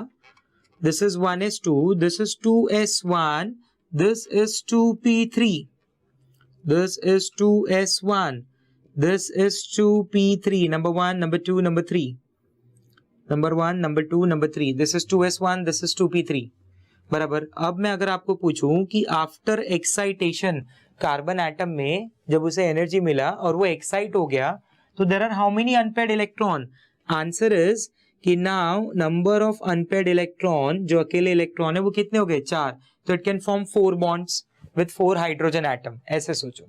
Speaker 1: this is 1s2, this is 2s1, this is 2p3, this is 2s1, this is 2p3. number 1, number 2, number 3. number 1, number 2, number 3. this is 2s1, this is 2p3. बराबर. अब मैं अगर आपको पूछूं कि आफ्टर एक्साइटेशन कार्बन एटम में जब उसे एनर्जी मिला और वो एक्साइट हो गया, तो there are how many unpaired electron? Answer is कि now number of unpaired electron, जो अकेले इलेक्ट्रॉन है, वो कितने हो गए? 4. तो it can form 4 bonds with 4 hydrogen atom. ऐसे सोचो,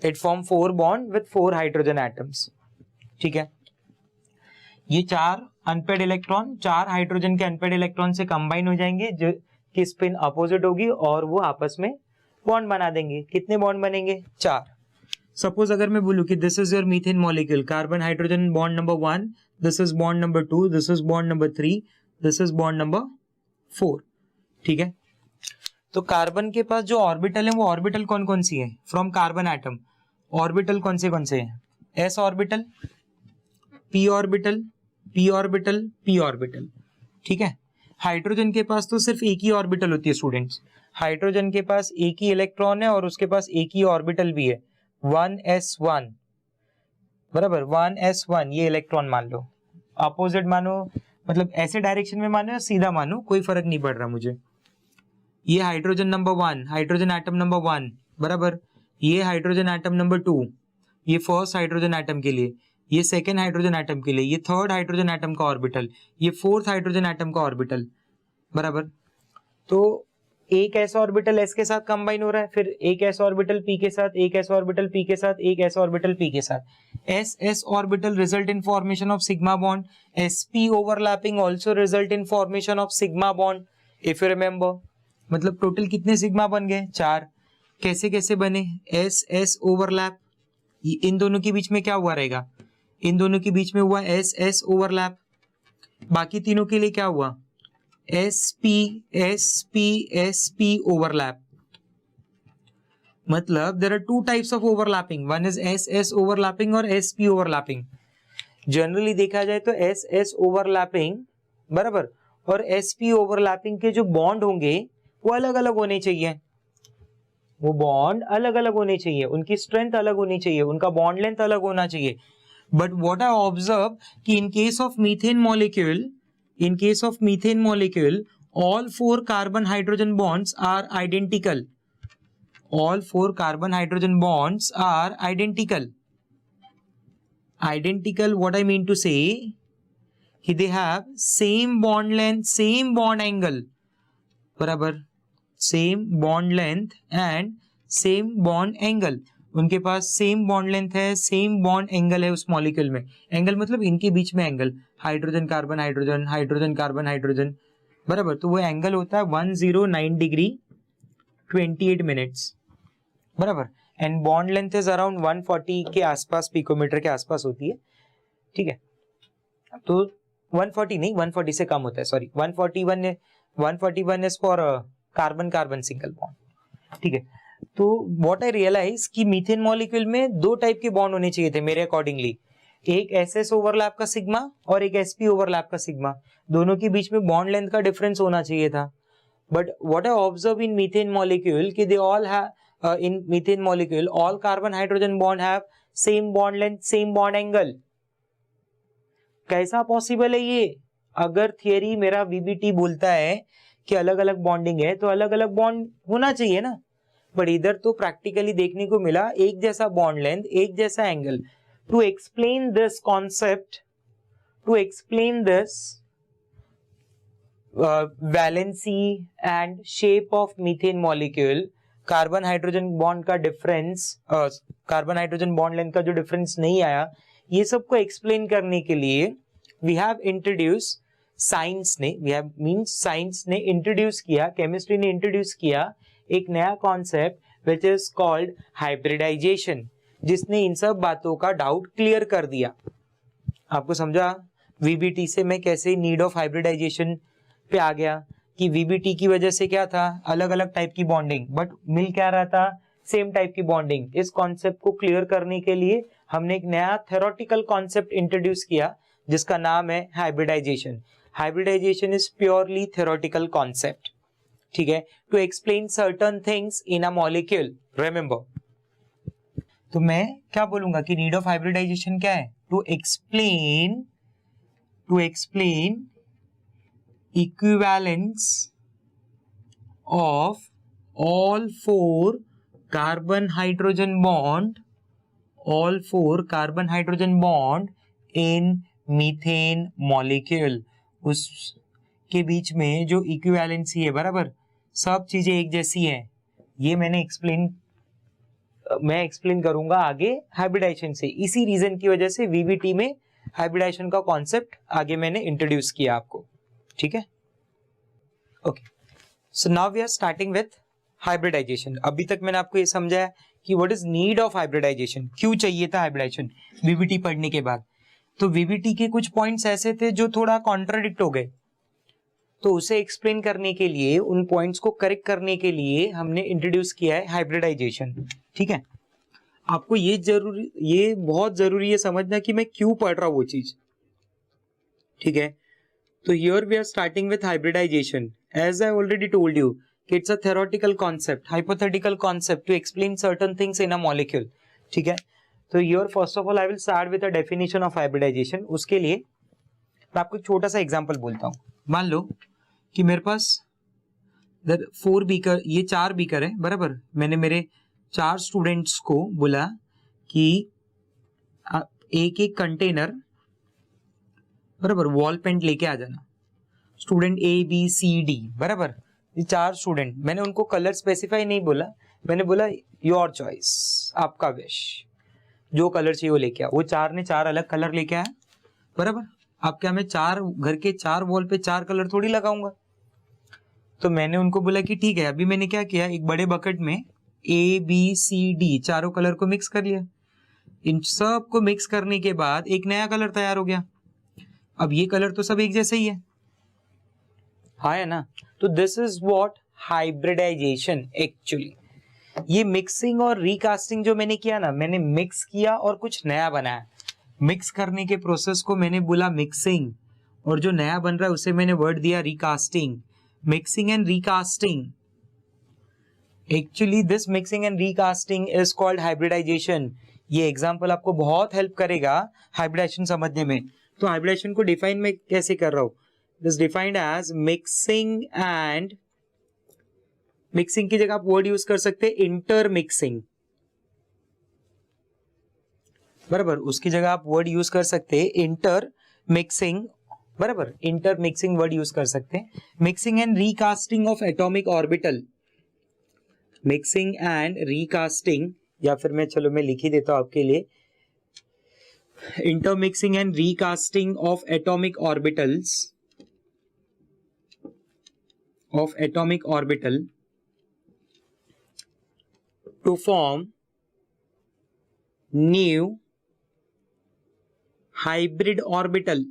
Speaker 1: it form 4 bond with 4 hydrogen atoms. ठीक है, ये 4 अनपेड इलेक्ट्रॉन 4 हाइड्रोजन के अनपेड इलेक्ट्रॉन से कंबाइन हो जाएंगे, जो की स्पिन अपोजिट होगी, और वो आपस में बॉन्ड बना देंगे. कितने बॉन्ड बनेंगे? 4. सपोज अगर मैं बोलूं कि this is your methane molecule, carbon hydrogen bond number 1, this is bond number 2, this is bond number 3, this is bond number 4. ठीक है, तो कार्बन के पास जो ऑर्बिटल है वो ऑर्बिटल कौन कौन सी है? फ्रॉम कार्बन एटम ऑर्बिटल कौन से हैं? s orbital, p orbital, p orbital, p orbital. ठीक है, हाइड्रोजन के पास तो सिर्फ एक ही ऑर्बिटल होती है स्टूडेंट्स. हाइड्रोजन के पास एक ही इलेक्ट्रॉन है और उसके पास एक ही ऑर्बिटल भी है, 1s1. बराबर, 1s1 ये इलेक्ट्रॉन मान लो, अपोजिट मानो, मतलब ऐसे डायरेक्शन में मानो या सीधा मानो, कोई फर्क नहीं पड़ रहा मुझे. ये hydrogen number 1, hydrogen atom number 1, बराबर. ये हाइड्रोजन एटम नंबर 2, ये फर्स्ट हाइड्रोजन एटम के लिए, ये सेकेंड हाइड्रोजन एटम के लिए, ये थर्ड हाइड्रोजन एटम का ऑर्बिटल, ये फोर्थ हाइड्रोजन एटम का ऑर्बिटल. बराबर. तो एक ऐसा ऑर्बिटल s के साथ कंबाइन हो रहा है, फिर एक ऐसा ऑर्बिटल p के साथ, एक ऐसा ऑर्बिटल p के साथ, एक ऐसा ऑर्बिटल p के साथ. s orbital result in formation of sigma bond. sp overlapping also result in formation of sigma bond, if you remember. मतलब टोटल कितने सिग्मा बन गए? 4. कैसे कैसे बने? s ओवरलैप, इन दोनों के बीच में क्या हुआ रहेगा? इन दोनों के बीच में हुआ s ओवरलैप. बाकी तीनों के लिए क्या हुआ? sp overlap. मतलब there are two types of overlapping. One is ss overlapping और sp overlapping. जनरली देखा जाए तो ss overlapping बराबर और sp overlapping के जो बॉन्ड होंगे वो अलग अलग होने चाहिए. वो बॉन्ड अलग अलग होने चाहिए, उनकी स्ट्रेंथ अलग होनी चाहिए, उनका बॉन्ड लेंथ अलग होना चाहिए. बट व्हाट आई ऑब्जर्व कि in case of methane molecule all four carbon hydrogen bonds are identical. All four carbon hydrogen bonds are identical. Identical, what I mean to say, कि they have same bond length, same bond angle. बराबर, same bond length and same bond angle. उनके पास same bond length है, same bond angle है उस molecule में. Angle मतलब इनके बीच में angle, hydrogen carbon hydrogen, hydrogen carbon hydrogen, बराबर. तो वो एंगल होता है 109 डिग्री 28 मिनट्स, बराबर. And bond length is around 140 के आसपास, पिकोमीटर के आसपास होती है. ठीक है, तो 140 नहीं, 140 से कम होता है, sorry. 141 is for carbon carbon single bond. ठीक है, तो व्हाट आई रियलाइज कि मीथेन मॉलिक्यूल में दो टाइप के बॉन्ड होने चाहिए थे मेरे अकॉर्डिंगली. एक एसएस ओवरलैप का सिग्मा और एक एसपी ओवरलैप का सिग्मा. दोनों के बीच में बॉन्ड लेंथ का डिफरेंस होना चाहिए था. But what I observe in methane molecule कि they all have in methane molecule all carbon hydrogen bond have same bond length, same bond angle. कैसा पॉसिबल है ये? अगर थियरी मेरा वीबीटी बोलता है कि अलग अलग बॉन्डिंग है तो अलग अलग बॉन्ड होना चाहिए ना. बट इधर तो प्रैक्टिकली देखने को मिला एक जैसा बॉन्ड लेंथ, एक जैसा angle. To explain this concept, to explain this valency and shape of methane molecule, carbon hydrogen bond का difference, carbon hydrogen bond length का जो डिफरेंस नहीं आया, ये सबको एक्सप्लेन करने के लिए वी हैव इंट्रोड्यूस, साइंस ने इंट्रोड्यूस किया, केमिस्ट्री ने इंट्रोड्यूस किया एक नया concept which is called hybridization, जिसने इन सब बातों का डाउट क्लियर कर दिया. आपको समझा वीबीटी से मैं कैसे नीड ऑफ हाइब्रिडाइजेशन पे आ गया कि वीबीटी की वजह से क्या था, अलग अलग टाइप की बॉन्डिंग, बट मिल क्या रहा था, सेम टाइप की बॉन्डिंग. इस कॉन्सेप्ट को क्लियर करने के लिए हमने एक नया थ्योरेटिकल कॉन्सेप्ट इंट्रोड्यूस किया जिसका नाम है hybridization. Hybridization is purely theoretical concept. ठीक है, to explain certain things in a molecule. Remember, तो मैं क्या बोलूंगा कि नीड ऑफ हाइब्रिडाइजेशन क्या है? To explain equivalence of all four carbon hydrogen bond in methane molecule. उसके बीच में जो इक्विवेलेंसी है, बराबर, सब चीजें एक जैसी हैं. ये मैं एक्सप्लेन करूंगा आगे हाइब्रिडाइजेशन से. इसी रीजन की वजह से वीबीटी में हाइब्रिडाइजेशन का कॉन्सेप्ट आगे मैंने इंट्रोड्यूस किया आपको. ठीक है, okay. So now we are starting with hybridization. अभी तक मैंने आपको ये समझाया कि what is need of hybridization, क्यों चाहिए था हाइब्रिडाइजेशन वीबीटी पढ़ने के बाद. तो वीबीटी के कुछ पॉइंट्स ऐसे थे जो थोड़ा कॉन्ट्राडिक्ट हो गए, तो उसे एक्सप्लेन करने के लिए, उन पॉइंट्स को करेक्ट करने के लिए हमने इंट्रोड्यूस किया है हाइब्रिडाइजेशन. ठीक है, आपको ये बहुत जरूरी है समझना कि मैं क्यों पढ़ रहा हूं वो चीज. ठीक है, तो here we are starting with hybridization. As I already told you कि it's a theoretical concept, hypothetical concept to explain certain things in a molecule. ठीक है, तो here first of all I will start with a definition of hybridization. उसके लिए मैं आपको एक छोटा सा एग्जांपल बोलता हूं. मान लो कि मेरे पास 4 बीकर, ये 4 बीकर है, बराबर. मैंने मेरे 4 स्टूडेंट्स को बोला कि एक एक कंटेनर, बराबर, वॉल पेंट लेके आ जाना. Student A B C D, बराबर, ये 4 स्टूडेंट. मैंने उनको कलर स्पेसिफाई नहीं बोला, मैंने बोला योर चॉइस, आपका विश, जो कलर चाहिए वो लेके आओ. वो 4 ने 4 अलग कलर लेके आया, बराबर. अब क्या मैं 4 घर के 4 वॉल पे 4 कलर थोड़ी लगाऊंगा. तो मैंने उनको बोला कि ठीक है. अभी मैंने क्या किया, एक बड़े बकेट में ए बी सी डी चारों कलर को मिक्स कर लिया. इन सब को मिक्स करने के बाद एक नया कलर तैयार हो गया. अब ये कलर तो सब एक जैसे ही है, हाँ है ना। तो this is what hybridization actually. ये मिक्सिंग और रिकास्टिंग जो मैंने किया ना, मैंने मिक्स किया और कुछ नया बनाया। मिक्स करने के प्रोसेस को मैंने बोला मिक्सिंग, और जो नया बन रहा है उसे मैंने वर्ड दिया recasting. Mixing and recasting, actually this mixing and recasting is called hybridization. ये एग्जांपल आपको बहुत हेल्प करेगा हाइब्रिडाइजेशन समझने में। तो हाइब्रिडाइजेशन को डिफाइन मैं कैसे कर रहा हूं, this defined as mixing and, mixing की जगह आप वर्ड यूज कर सकते हैं इंटर मिक्सिंग, बराबर। उसकी जगह आप वर्ड यूज कर सकते हैं इंटर मिक्सिंग, बराबर। इंटर मिक्सिंग वर्ड यूज कर सकते हैं। Mixing and recasting of atomic orbital, mixing and recasting, या फिर मैं लिख ही देता हूं आपके लिए, intermixing and recasting of atomic orbitals, of atomic orbital to form new hybrid orbital,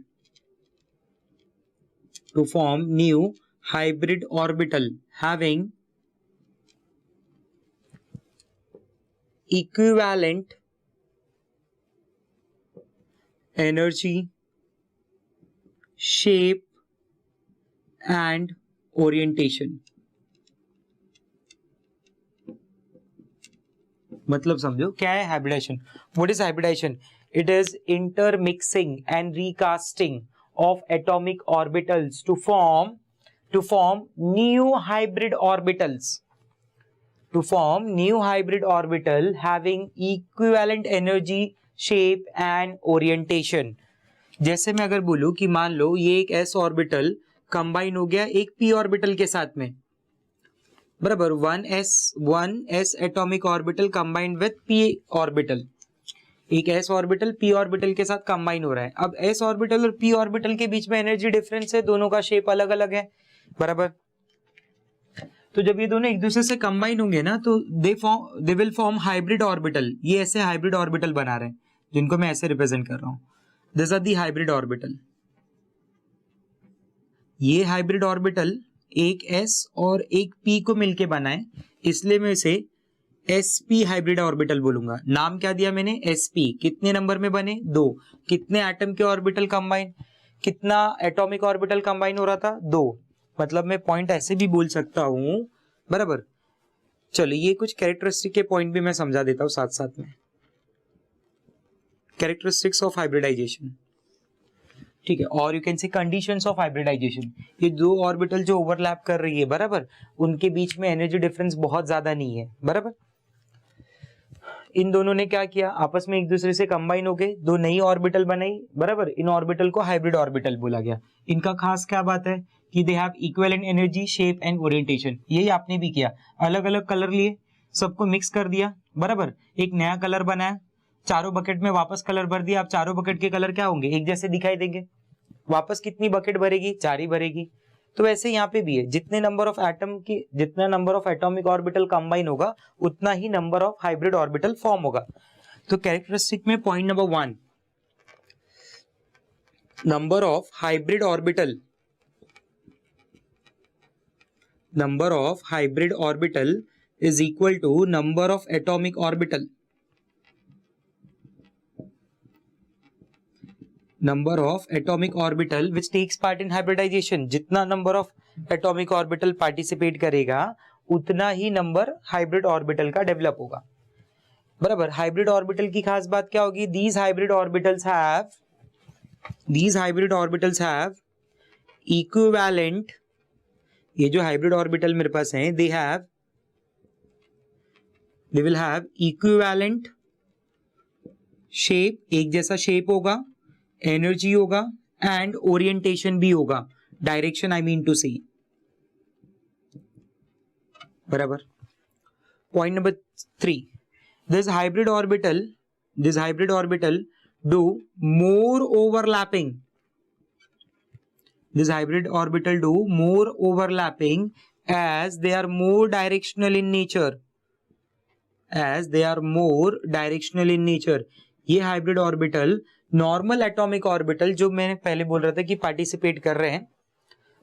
Speaker 1: to form new hybrid orbital having equivalent energy, shape and orientation। मतलब समझो क्या है hybridization. What is hybridization? It is intermixing and recasting of atomic orbitals to form new hybrid orbitals, to form new hybrid orbital having equivalent energy, shape and orientation. जैसे मैं अगर बोलूं कि मान लो ये एक s ऑर्बिटल कंबाइन हो गया एक p ऑर्बिटल के साथ में, बराबर। 1s atomic orbital combined with p orbital, एक s ऑर्बिटल p ऑर्बिटल के साथ कंबाइन हो रहा है। अब s ऑर्बिटल और p ऑर्बिटल के बीच में एनर्जी डिफरेंस है, दोनों का शेप अलग अलग है, बराबर। तो जब ये दोनों एक दूसरे से कंबाइन होंगे ना, तो they will form hybrid orbital. ये ऐसे हाइब्रिड ऑर्बिटल बना रहे हैं जिनको मैं ऐसे रिप्रेजेंट कर रहा हूं, this are the hybrid orbital. ये हाइब्रिड ऑर्बिटल एक s और एक p को मिलके बना है, इसलिए मैं इसे sp हाइब्रिड ऑर्बिटल बोलूंगा। नाम क्या दिया मैंने? sp। कितने नंबर में बने? 2। कितने एटम के ऑर्बिटल कंबाइन, कितना एटॉमिक ऑर्बिटल कंबाइन हो रहा था? 2। मतलब मैं पॉइंट ऐसे भी बोल सकता हूं, बराबर। चलो ये कुछ कैरेक्टरिस्टिक के पॉइंट भी मैं समझा देता हूं साथ साथ में। कैरेक्टरिस्टिक्स ऑफ हाइब्रिडाइजेशन, ठीक है, और you can see conditions of hybridization. ये दो ऑर्बिटल जो ओवरलैप कर रही है, बराबर, उनके बीच में एनर्जी डिफरेंस बहुत ज्यादा नहीं है, बराबर। इन दोनों ने क्या किया, आपस में एक दूसरे से कंबाइन हो गए, दो नई ऑर्बिटल बनाई, बराबर। इन ऑर्बिटल को हाइब्रिड ऑर्बिटल बोला गया। इनका खास क्या बात है कि they have equivalent energy, shape and orientation. यही आपने भी किया, अलग अलग कलर लिए, सबको मिक्स कर दिया, बराबर। एक नया कलर बनाया, चारों बकेट में वापस कलर भर दिया। अब चारों बकेट के कलर क्या होंगे? एक जैसे दिखाई देंगे। वापस कितनी बकेट भरेगी? 4 ही भरेगी। तो वैसे यहाँ पे भी है, जितने नंबर ऑफ एटम की, जितना number of atomic orbital combine होगा, उतना ही number of hybrid orbital form होगा। तो कैरेक्टरिस्टिक में point number 1, number of hybrid orbital, number of hybrid orbital is equal to number of atomic orbital, number of atomic orbital which takes part in hybridization. जितना number of atomic orbital participate करेगा, उतना ही number hybrid orbital का develop होगा, बराबर। Hybrid orbital की खास बात क्या होगी? These hybrid orbitals have equivalent, ये जो हाइब्रिड ऑर्बिटल मेरे पास हैं, they will have equivalent shape, एक जैसा शेप होगा, एनर्जी होगा एंड ओरिएंटेशन भी होगा, डायरेक्शन आई मीन टू से, बराबर। Point number 3, this hybrid orbital do more overlapping, this hybrid orbital do more overlapping as they are more directional in nature, as they are more directional in nature। ये hybrid orbital normal atomic orbital जो मैंने पहले बोल रहा था कि participate कर रहे हैं,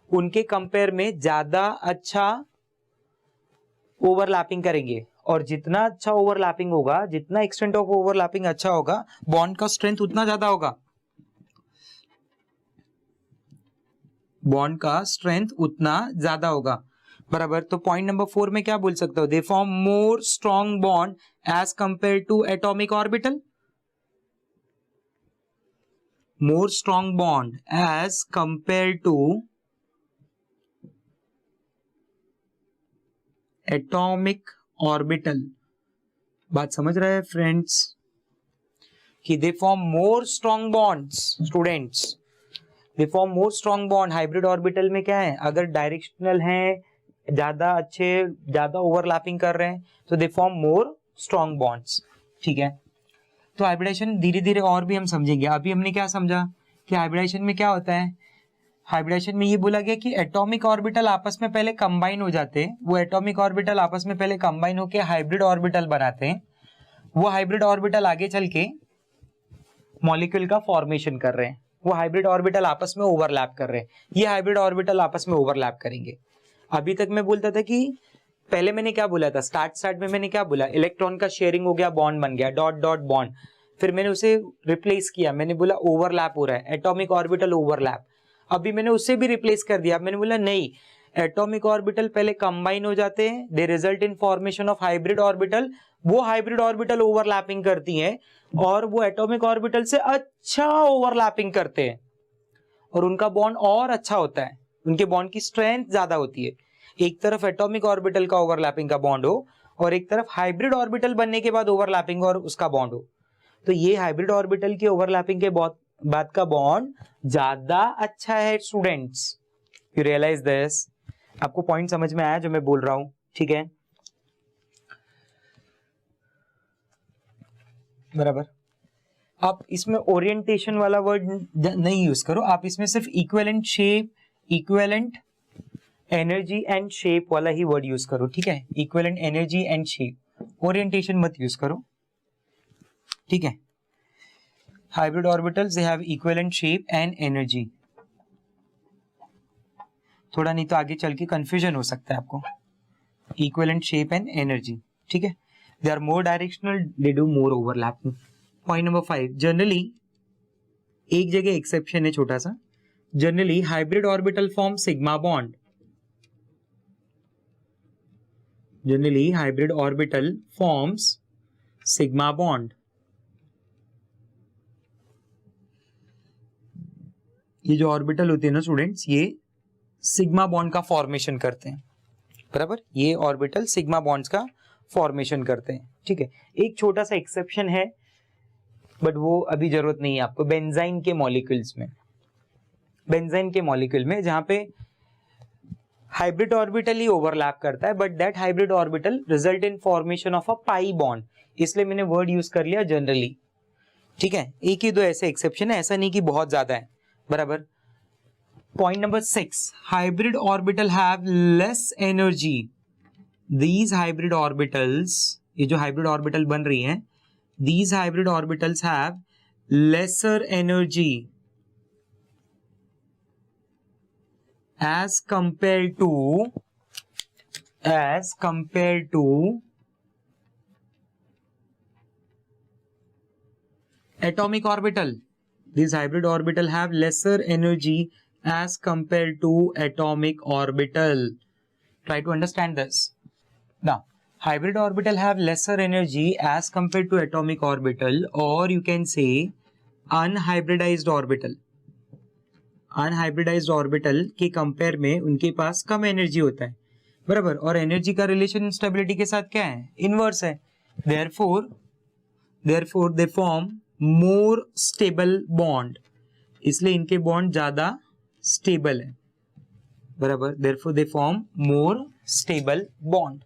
Speaker 1: उनके कंपेयर में ज्यादा अच्छा ओवरलैपिंग करेंगे, और जितना अच्छा ओवरलैपिंग होगा, जितना एक्सटेंट ऑफ ओवरलैपिंग अच्छा होगा, बॉन्ड का स्ट्रेंथ उतना ज्यादा होगा, बॉन्ड का स्ट्रेंथ उतना ज्यादा होगा, बराबर। तो पॉइंट नंबर 4 में क्या बोल सकते हो, they form more strong bond as compare to atomic orbital, more strong bond as compare to atomic orbital. बात समझ रहे हैं फ्रेंड्स, कि they form more strong bonds, students, they form more strong bond. Hybrid orbital में क्या है, अगर directional है, ज्यादा अच्छे, ज्यादा ओवरलैपिंग कर रहे हैं, तो दे फॉर्म मोर स्ट्रॉन्ग बॉन्ड्स, ठीक है। तो हाइब्रिडेशन धीरे धीरे और भी हम समझेंगे। अभी हमने क्या समझा कि हाइब्रिडेशन में क्या होता है, हाइब्रिडेशन में ये बोला गया कि एटॉमिक ऑर्बिटल आपस में पहले कंबाइन हो जाते हैं, वो एटॉमिक ऑर्बिटल आपस में पहले कंबाइन होकर हाइब्रिड ऑर्बिटल बनाते हैं, वो हाइब्रिड ऑर्बिटल आगे चल के मॉलिक्यूल का फॉर्मेशन कर रहे हैं, वो हाइब्रिड ऑर्बिटल आपस में ओवरलैप कर रहे हैं, ये हाइब्रिड ऑर्बिटल आपस में ओवरलैप करेंगे। अभी तक मैं बोलता था कि पहले मैंने क्या बोला था, स्टार्ट में मैंने क्या बोला, इलेक्ट्रॉन का शेयरिंग हो गया, बॉन्ड बन गया, डॉट डॉट बॉन्ड, फिर मैंने उसे रिप्लेस किया, मैंने बोला ओवरलैप हो रहा है, एटॉमिक ऑर्बिटल ओवरलैप। अभी मैंने उससे भी रिप्लेस कर दिया, मैंने बोला नहीं, एटॉमिक ऑर्बिटल पहले कंबाइन हो जाते हैं, they result in formation of hybrid orbital, वो हाइब्रिड ऑर्बिटल ओवरलैपिंग करती हैं और वो एटॉमिक ऑर्बिटल से अच्छा ओवरलैपिंग करते हैं और उनका बॉन्ड और अच्छा होता है, उनके बॉन्ड की स्ट्रेंथ ज्यादा होती है। एक तरफ एटॉमिक ऑर्बिटल का ओवरलैपिंग का बॉन्ड हो और एक तरफ हाइब्रिड ऑर्बिटल बनने के बाद ओवरलैपिंग और उसका बॉन्ड हो, तो ये हाइब्रिड ऑर्बिटल के ओवरलैपिंग के बाद का बॉन्ड ज्यादा अच्छा है स्टूडेंट्स। यू रियलाइज दिस, आपको पॉइंट समझ में आया जो मैं बोल रहा हूं, ठीक है, बराबर। आप इसमें ओरिएंटेशन वाला वर्ड नहीं यूज करो, आप इसमें सिर्फ equivalent shape, equivalent energy and shape वाला ही वर्ड यूज करो, ठीक है, equivalent energy and shape, orientation मत यूज करो, ठीक है। Hybrid orbitals they have equivalent shape and energy, थोड़ा नहीं तो आगे चल के कंफ्यूजन हो सकता है आपको, इक्विवेलेंट शेप एंड एनर्जी, ठीक है। They are more directional, they do more overlapping. Point number 5, generally एक जगह एक्सेप्शन है छोटा सा, generally hybrid orbital form sigma bond, generally hybrid orbital forms sigma bond. ये जो ऑर्बिटल होते हैं ना स्टूडेंट्स, ये सिग्मा बॉन्ड का फॉर्मेशन करते हैं, बराबर, ये ऑर्बिटल सिग्मा बॉन्ड्स का फॉर्मेशन करते हैं, ठीक है। एक छोटा सा एक्सेप्शन है बट वो अभी जरूरत नहीं है आपको, बेंजाइन के मॉलिक्यूल्स में, बेंजाइन के मॉलिक्यूल में जहां पे हाइब्रिड ऑर्बिटल ही ओवरलैप करता है, but that hybrid orbital result in formation of a pi bond, इसलिए मैंने वर्ड यूज कर लिया जनरली, ठीक है। एक ही दो ऐसे एक्सेप्शन है, ऐसा नहीं कि बहुत ज्यादा है, बराबर। Point number 6, hybrid orbital have less energy, these hybrid orbitals, ये जो हाइब्रिड ऑर्बिटल बन रही हैं, these hybrid orbitals have lesser energy as compared to atomic orbital. These hybrid orbital have lesser energy as compared to atomic orbital. Try to understand this. Now, hybrid orbital have lesser energy as compared to atomic orbital, or you can say unhybridized orbital. Unhybridized orbital के compare में उनके पास कम energy होता है, बराबर, और energy का relation stability के साथ क्या है, इनवर्स है, therefore they form more stable bond, इसलिए इनके बॉन्ड ज्यादा स्टेबल है, बराबर, therefore they form more stable bond।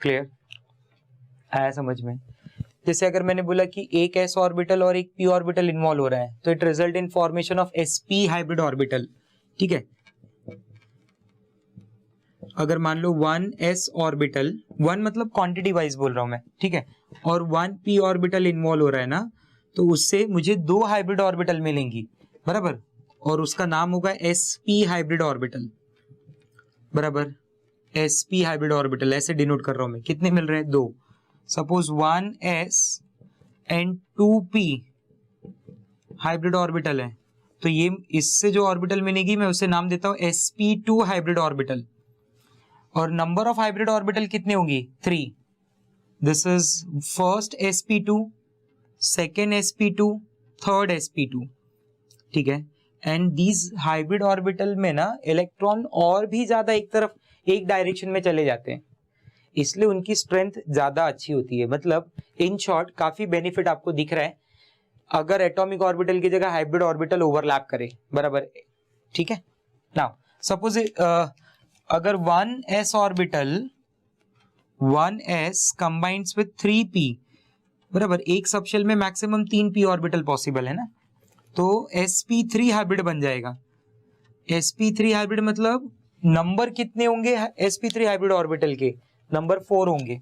Speaker 1: Clear आया समझ में? जैसे अगर मैंने बोला कि एक s ऑर्बिटल और एक p ऑर्बिटल इन्वॉल्व हो रहा है, तो it result in formation of sp hybrid orbital, ठीक है। अगर मान लो 1s ऑर्बिटल, 1 मतलब क्वांटिटी वाइज बोल रहा हूं मैं, ठीक है, और 1p ऑर्बिटल इन्वॉल्व हो रहा है ना, तो उससे मुझे 2 हाइब्रिड ऑर्बिटल मिलेंगी, बराबर, और उसका नाम होगा sp हाइब्रिड ऑर्बिटल, बराबर sp हाइब्रिड ऑर्बिटल, ऐसे डिनोट कर रहा हूं मैं। कितने मिल रहे हैं? 2। Suppose 1s and 2p hybrid orbital है, तो ये इससे जो ऑर्बिटल मिलेगी मैं उसे नाम देता हूं sp2 हाइब्रिड ऑर्बिटल। और नंबर ऑफ हाइब्रिड ऑर्बिटल कितने होंगी? 3। This is first sp2, second sp2, third sp2, ठीक है। एंड दीज हाइब्रिड ऑर्बिटल में ना इलेक्ट्रॉन और भी ज्यादा एक डायरेक्शन में चले जाते हैं, इसलिए उनकी स्ट्रेंथ ज्यादा अच्छी होती है। मतलब इन शॉर्ट काफी बेनिफिट आपको दिख रहा है अगर एटॉमिक ऑर्बिटल की जगह हाइब्रिड ऑर्बिटल ओवरलैप करे, बराबर, ठीक है। नाउ सपोज अगर 1s orbital 1s combines with 3p, बराबर, एक सबशेल में मैक्सिमम 3p ऑर्बिटल पॉसिबल है ना, तो sp3 हाइब्रिड बन जाएगा। sp3 हाइब्रिड मतलब नंबर कितने होंगे sp3 हाइब्रिड ऑर्बिटल के? नंबर 4 होंगे।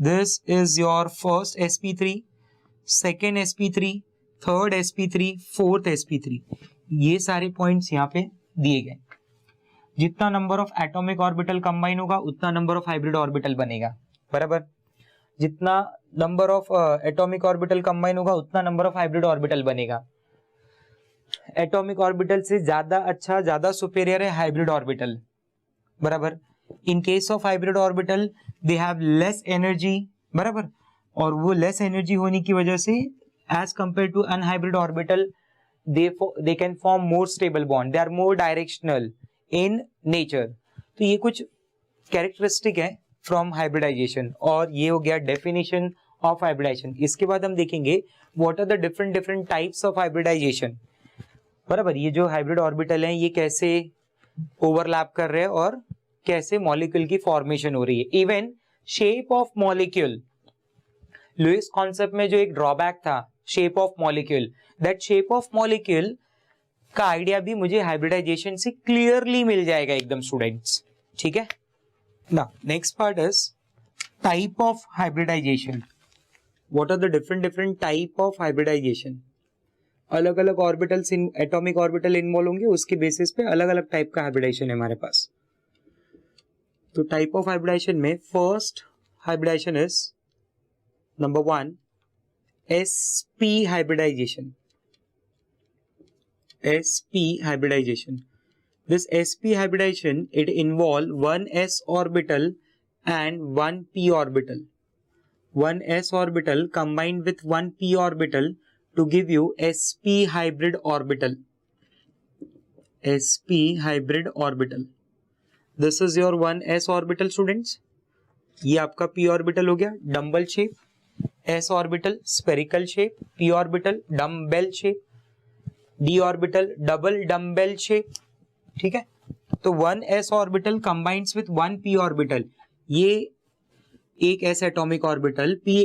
Speaker 1: This is your first sp3, second sp3, third sp3, fourth sp3। ये सारे पॉइंट्स यहाँ पे दिए गए। जितना number of atomic orbital combine होगा उतना नंबर ऑफ हाइब्रिड ऑर्बिटल बनेगा, बराबर। जितना number of atomic orbital combine होगा उतना नंबर ऑफ हाइब्रिड ऑर्बिटल बनेगा। एटॉमिक ऑर्बिटल से ज्यादा अच्छा, ज्यादा सुपेरियर है हाइब्रिड ऑर्बिटल, बराबर। इन case of hybrid orbital they have less energy, बराबर, और वो लेस एनर्जी होने की वजह से as compare to unhybrid orbital they can form more stable bond, they are more directional in nature। तो ये कुछ कैरेक्टरिस्टिक है फ्रॉम हाइब्रिडाइजेशन, और ये हो गया डेफिनेशन ऑफ हाइब्रिडाइजेशन। इसके बाद हम देखेंगे what are the different types of hybridization, बराबर। ये जो हाइब्रिड ऑर्बिटल हैं ये कैसे ओवरलैप कर रहे हैं और कैसे मॉलिक्यूल की फॉर्मेशन हो रही है। Even shape of molecule, Lewis concept में जो एक ड्रॉबैक था shape of molecule, that shape of molecule का आइडिया भी मुझे हाइब्रिडाइजेशन से क्लियरली मिल जाएगा एकदम स्टूडेंट्स, ठीक है ना। Next part is type of hybridization. What are the different type of hybridization. अलग अलग ऑर्बिटल्स, एटॉमिक ऑर्बिटल इन्वॉल्व होंगे, उसके बेसिस पे अलग अलग टाइप का हाइब्रिडाइजेशन है हमारे पास। तो टाइप ऑफ हाइब्रिडाइजेशन में first hybridization is number 1 sp hybridization। sp hybridization, this sp hybridization it involve one s orbital and one p orbital, one s orbital combined with one p orbital to give you sp hybrid orbital, sp hybrid orbital। this is your one s orbital students। ये आपका p orbital हो गया dumbbell shape, s orbital spherical shape, p orbital dumbbell shape, d orbital double dumbbell shape, ठीक है। तो 1s orbital combines with 1p orbital, ये एक s atomic orbital p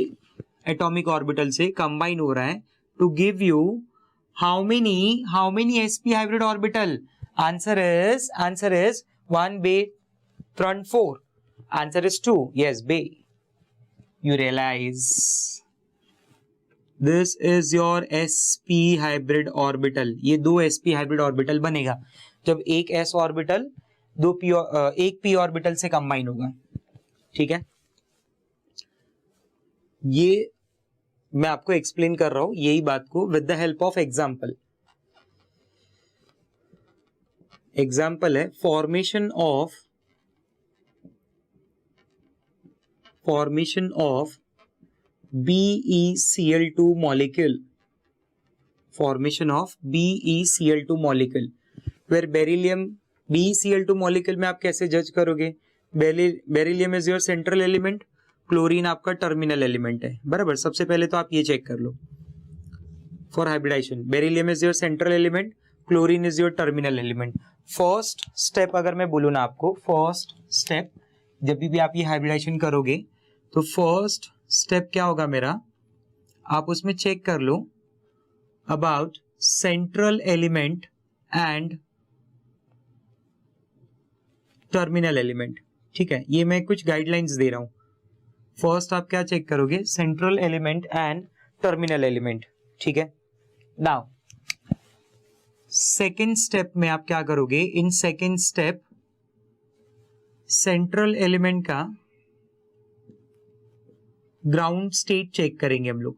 Speaker 1: atomic orbital से कंबाइन हो रहा है to give you how many sp hybrid orbital. Answer is 1 बे 3 4। आंसर इज 2, यस बे। You realize this is your sp hybrid orbital। ये 2 sp hybrid orbital बनेगा जब एक s ऑर्बिटल एक p ऑर्बिटल से कंबाइन होगा, ठीक है। ये मैं आपको एक्सप्लेन कर रहा हूं यही बात को with the help of example. Example है formation of BeCl2 molecule, formation of BeCl2 molecule, where beryllium, BeCl2 molecule में आप कैसे जज करोगे? Beryllium is your central element, chlorine आपका टर्मिनल एलिमेंट है, बराबर। सबसे पहले तो आप ये चेक कर लो for hybridization, beryllium is your central element, chlorine is your terminal element. First step अगर मैं बोलूँ ना आपको, फर्स्ट स्टेप जब भी आप ये हाइब्रिडाइजेशन करोगे तो फर्स्ट स्टेप क्या होगा मेरा, आप उसमें चेक कर लो about central element and terminal element, ठीक है। ये मैं कुछ गाइडलाइंस दे रहा हूं। फर्स्ट आप क्या चेक करोगे? Central element and terminal element, ठीक है। नाउ सेकेंड स्टेप में आप क्या करोगे, in second step central element का ग्राउंड स्टेट चेक करेंगे हम लोग,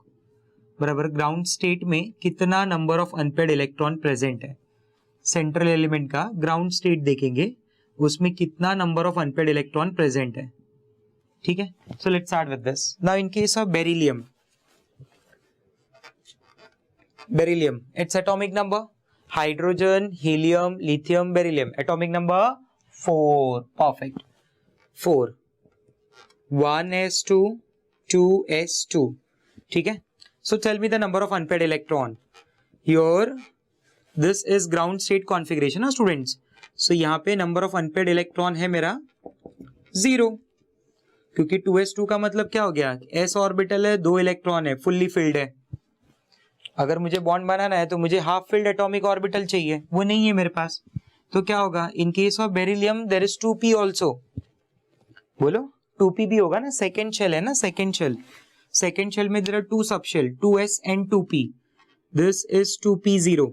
Speaker 1: बराबर। ग्राउंड स्टेट में कितना number of unpaired electron present है, सेंट्रल एलिमेंट का ग्राउंड स्टेट देखेंगे, उसमें कितना number of unpaired electron present है, ठीक है। So let's start with this. Now in case of beryllium, beryllium its atomic number, hydrogen, helium, lithium, beryllium, atomic number 4, perfect, 4, 1s2 2s2, ठीक है। So tell me the number of unpaired electron here, this is ground state configuration ना students. So यहाँ पे number of unpaired electron है मेरा 0, क्योंकि 2s2 का मतलब क्या हो गया, s ऑर्बिटल है, 2 इलेक्ट्रॉन है, फुल्ली फिल्ड है। अगर मुझे बॉन्ड बनाना है तो मुझे हाफ फिल्ड एटॉमिक ऑर्बिटल चाहिए, वो नहीं है मेरे पास, तो क्या होगा, in case of beryllium there is 2p also, बोलो 2p भी होगा ना, सेकेंड शेल है ना, सेकेंड शेल, सेकेंड शेल में there are 2 sub shell, 2s and 2p, this is 2p0,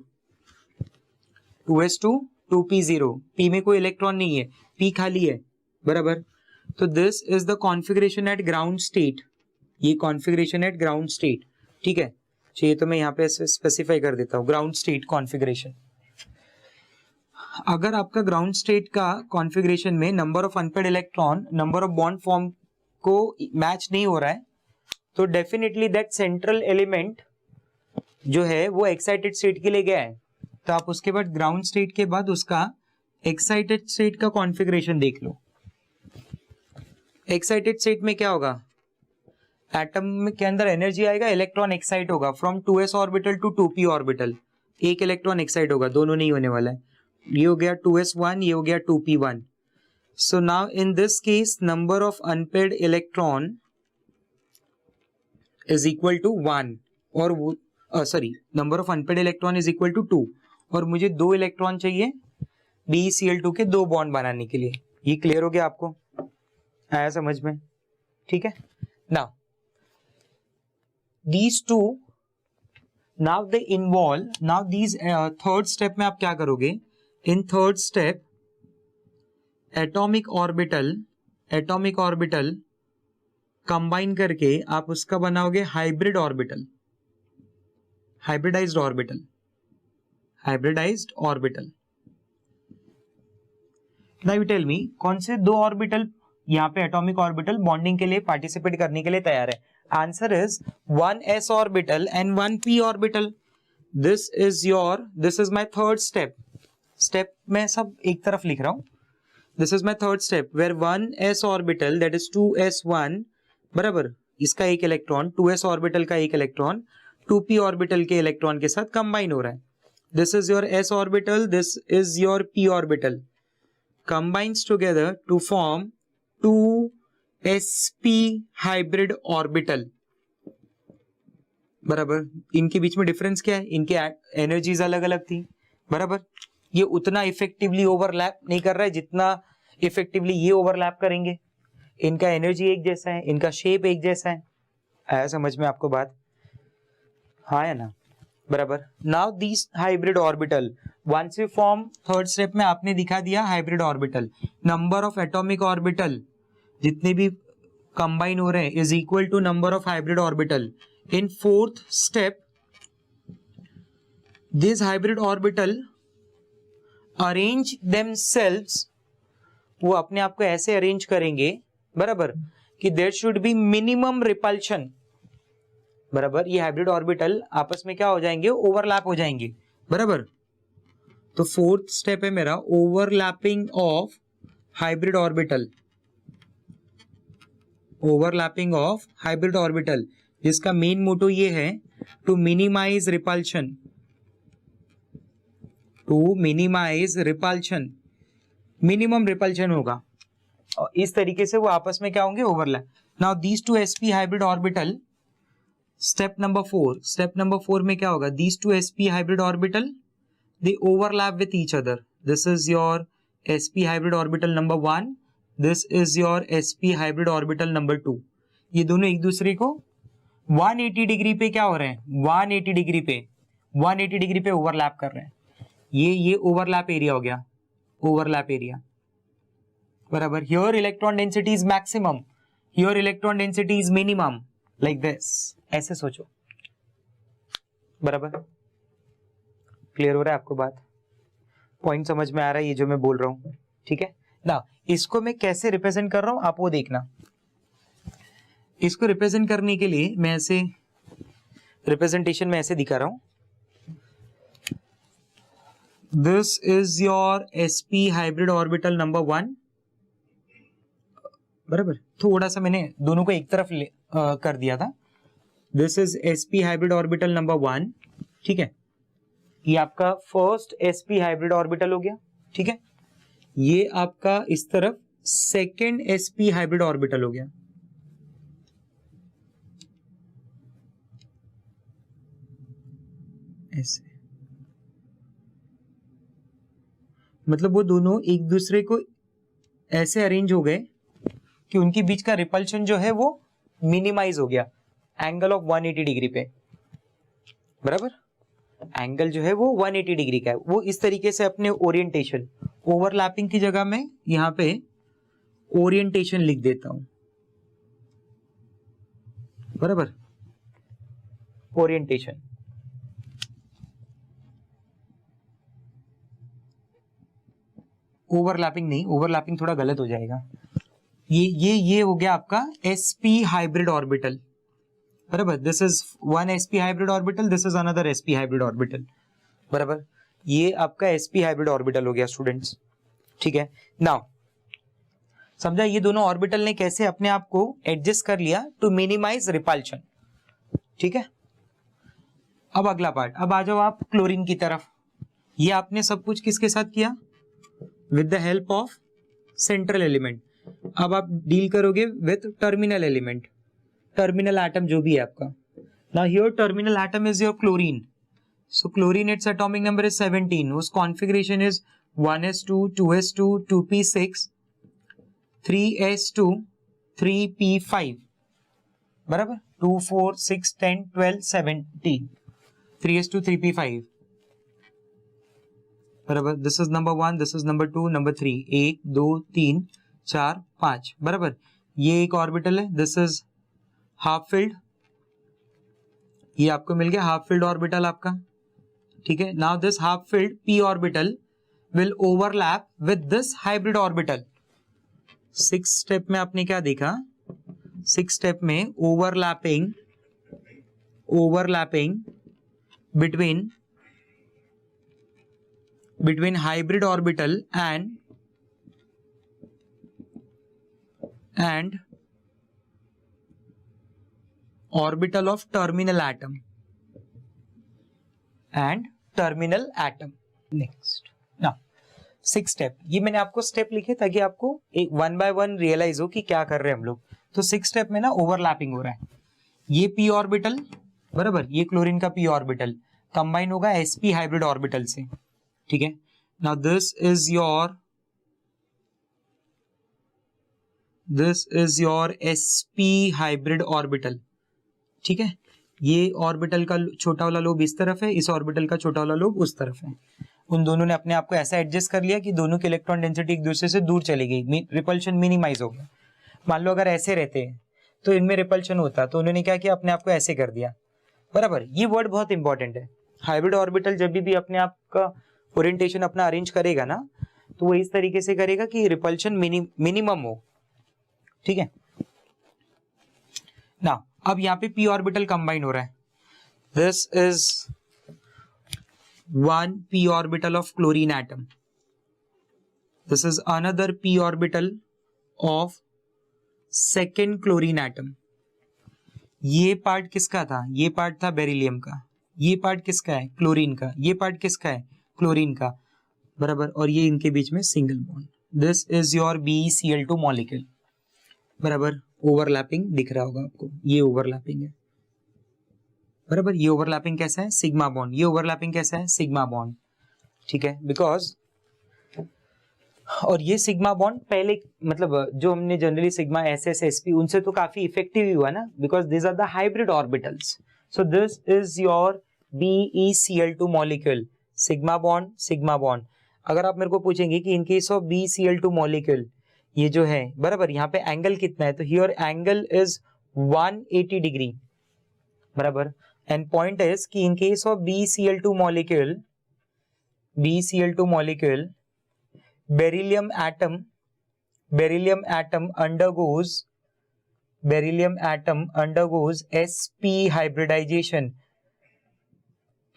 Speaker 1: 2s2 2p0, p में कोई इलेक्ट्रॉन नहीं है, p खाली है, बराबर। तो this is the configuration eight ground state, ये कॉन्फ़िगरेशन एट ग्राउंड स्टेट, ठीक है। चाहिए तो मैं यहाँ पे स्पेसिफाई कर देता हूँ ग्राउंड स्टेट कॉन्फ़िगरेशन। अगर आपका ग्राउंड स्टेट का कॉन्फ़िगरेशन में number of unpaired electron number of bond form को मैच नहीं हो रहा है, तो डेफिनेटली दैट सेंट्रल एलिमेंट जो है वो एक्साइटेड स्टेट के लिए गया है। तो आप उसके बाद ग्राउंड स्टेट के बाद उसका एक्साइटेड स्टेट का कॉन्फ़िगरेशन देख लो। एक्साइटेड स्टेट में क्या होगा, एटम के अंदर एनर्जी आएगा, इलेक्ट्रॉन एक्साइट होगा from 2s orbital to 2p orbital, एक इलेक्ट्रॉन एक्साइट होगा, दोनों नहीं होने वाला है, ये हो गया 2s1, ये हो गया 2p1। So now in this case number of unpaired electron is equal to 1, और sorry number of unpaired electron is equal to 2, और मुझे 2 इलेक्ट्रॉन चाहिए BeCl2 के 2 बॉन्ड बनाने के लिए। ये क्लियर हो गया, आपको आया समझ में, ठीक है। Now these two, now they involve, now these third step में आप क्या करोगे, in third step atomic orbital combine करके आप उसका बनाओगे hybrid orbital, hybridized orbital। now you tell me कौन से 2 ऑर्बिटल यहाँ पे एटॉमिक ऑर्बिटल बॉन्डिंग के लिए पार्टिसिपेट करने के लिए तैयार है। Answer is 1s orbital and 1p orbital. This is my third step, step में सब एक तरफ लिख रहा हूं। This is my third step where 1s orbital that is 2s1, बराबर, इसका एक इलेक्ट्रॉन 2s ऑर्बिटल का एक इलेक्ट्रॉन 2p ऑर्बिटल के इलेक्ट्रॉन के साथ कंबाइन हो रहा है। This is your s orbital, this is your p orbital, combines together to form 2sp hybrid orbital, बराबर। इनके बीच में डिफरेंस क्या है, इनके एनर्जीज अलग अलग थी, बराबर। ये उतना इफेक्टिवली ओवरलैप नहीं कर रहा है जितना इफेक्टिवली ये ओवरलैप करेंगे। इनका एनर्जी एक जैसा है, इनका शेप एक जैसा है। आया समझ में आपको बात, हाँ है ना, बराबर। Now this hybrid orbital once we form, third step में आपने दिखा दिया hybrid orbital, number of atomic orbital जितने भी कंबाइन हो रहे हैं is equal to number of hybrid orbital. In fourth step this hybrid orbital arrange themselves, वो अपने आप को ऐसे अरेंज करेंगे, बराबर, कि there should be minimum repulsion, बराबर। ये हाइब्रिड ऑर्बिटल आपस में क्या हो जाएंगे, ओवरलैप हो जाएंगे, बराबर। तो फोर्थ स्टेप है मेरा overlapping of hybrid orbital, overlapping of hybrid orbital, जिसका मेन मोटो ये है to minimize repulsion, to minimize repulsion, minimum repulsion होगा, और इस तरीके से वो आपस में क्या होंगे, overlap. Now these two sp hybrid orbital, step number 4, step number 4 में क्या होगा, these two sp hybrid orbital they overlap with each other. This is your sp hybrid orbital number 1, this is your sp hybrid orbital number 2। ये दोनों एक दूसरे को 180 degree पे क्या हो रहे हैं, 180 डिग्री पे ओवरलैप कर रहे हैं। ये ओवरलैप एरिया हो गया, ओवरलैप एरिया, बराबर। Here electron density is maximum, here electron density is minimum, like this, ऐसे सोचो, बराबर। क्लियर हो रहा है आपको बात? पॉइंट समझ में आ रहा है ये जो मैं बोल रहा हूं? ठीक है ना। इसको मैं कैसे रिप्रेजेंट कर रहा हूं आप वो देखना। इसको रिप्रेजेंट करने के लिए मैं ऐसे रिप्रेजेंटेशन में ऐसे दिखा रहा हूं, this is your sp hybrid orbital number 1, बराबर। थोड़ा सा मैंने दोनों को एक तरफ कर दिया था। This is sp hybrid orbital number 1, ठीक है। ये आपका फर्स्ट sp हाइब्रिड ऑर्बिटल हो गया, ठीक है। ये आपका इस तरफ सेकेंड sp हाइब्रिड ऑर्बिटल हो गया, ऐसे। मतलब वो दोनों एक दूसरे को ऐसे अरेंज हो गए कि उनके बीच का रिपल्शन जो है वो मिनिमाइज हो गया एंगल ऑफ 180 डिग्री पे, बराबर। एंगल जो है वो 180 डिग्री का है। वो इस तरीके से अपने ओरिएंटेशन, ओवरलैपिंग की जगह में यहां पे ओरिएंटेशन लिख देता हूं, बराबर, ओरिएंटेशन। ओवरलैपिंग नहीं, ओवरलैपिंग थोड़ा गलत हो जाएगा। ये हो गया आपका sp हाइब्रिड ऑर्बिटल, बराबर। This is one sp hybrid orbital, this is another sp hybrid orbital, बराबर। ये आपका sp हाइब्रिड ऑर्बिटल हो गया स्टूडेंट्स, ठीक है। नाउ समझा ये दोनों ऑर्बिटल ने कैसे अपने आप को एडजस्ट कर लिया टू मिनिमाइज रिपल्शन, ठीक है। अब अगला पार्ट, अब आ जाओ आप क्लोरीन की तरफ। ये आपने सब कुछ किसके साथ किया? With the help of central element. अब आप डील करोगे with terminal element, terminal atom जो भी है आपका। Now here terminal atom is your chlorine, so chlorine its atomic number is 17, उस configuration is 1s2 2s2 2p6 3s2 3p5, बराबर। 2 4 6 10 12 17 3s2 3p5, बराबर। This is number 1, this is number 2, number 3, 1 2 3 4 5, बराबर। ये एक ऑर्बिटल है, दिस इज हाफ फिल्ड, ये आपको मिल गया हाफ फिल्ड ऑर्बिटल आपका, ठीक है। Now this half filled p orbital will overlap with this hybrid orbital. 6 step में आपने क्या देखा? 6 स्टेप में overlapping between hybrid orbital and orbital of terminal atom next। now 6 step, ये मैंने आपको स्टेप लिखे ताकि आपको एक 1 बाय 1 रियलाइज हो कि क्या कर रहे हैं हम लोग। तो 6 स्टेप में ना ओवरलैपिंग हो रहा है। ये p ऑर्बिटल, बराबर, ये क्लोरीन का p ऑर्बिटल कंबाइन होगा sp हाइब्रिड ऑर्बिटल से, ठीक है। Now this is your sp hybrid orbital, ठीक है। ये ऑर्बिटल का छोटा वाला लोब इस तरफ है, इस ऑर्बिटल का छोटा वाला लोब उस तरफ है। उन दोनों ने अपने आप को ऐसा एडजस्ट कर लिया कि दोनों की इलेक्ट्रॉन डेंसिटी एक दूसरे से दूर चली गई, रिपल्शन मिनिमाइज हो गया। मान लो अगर ऐसे रहते हैं तो इनमें रिपल्शन होता, तो उन्होंने क्या किया, अपने आप को ऐसे कर दिया, बराबर। ये वर्ड बहुत इंपॉर्टेंट है। हाइब्रिड ऑर्बिटल जब भी अपने आप का ओरिएंटेशन अपना अरेंज करेगा ना, तो वो इस तरीके से करेगा कि रिपल्शन मिनिमम हो, ठीक है ना। अब यहाँ पे p ऑर्बिटल कंबाइन हो रहा है। This is one p orbital of chlorine atom, this is another p orbital of second chlorine atom। ये पार्ट किसका था? ये पार्ट था बेरिलियम का। ये पार्ट किसका है? क्लोरीन का। ये पार्ट किसका है? क्लोरीन का, बराबर। और ये इनके बीच में single bond, this is your BeCl2 molecule, बराबर। ओवरलैपिंग दिख रहा होगा आपको, ये ओवरलैपिंग है, बराबर। ये ओवरलैपिंग कैसा है? Sigma bond. ये ओवरलैपिंग कैसा है? सिग्मा बॉन्ड, ठीक है। बिकॉज और ये सिग्मा बॉन्ड पहले, मतलब जो हमने जनरली सिग्मा SSSP उनसे तो काफी इफेक्टिव हुआ ना, because this are the hybrid orbitals. So this is your BeCl2 molecule, sigma bond sigma bond. अगर आप मेरे को पूछेंगे कि in case of BCl2 molecule ये जो है बराबर, यहाँ पे एंगल कितना है, तो हियर एंगल इज 180 डिग्री बराबर। एंड पॉइंट इज कि in case of BCl2 molecule beryllium atom undergoes sp hybridization,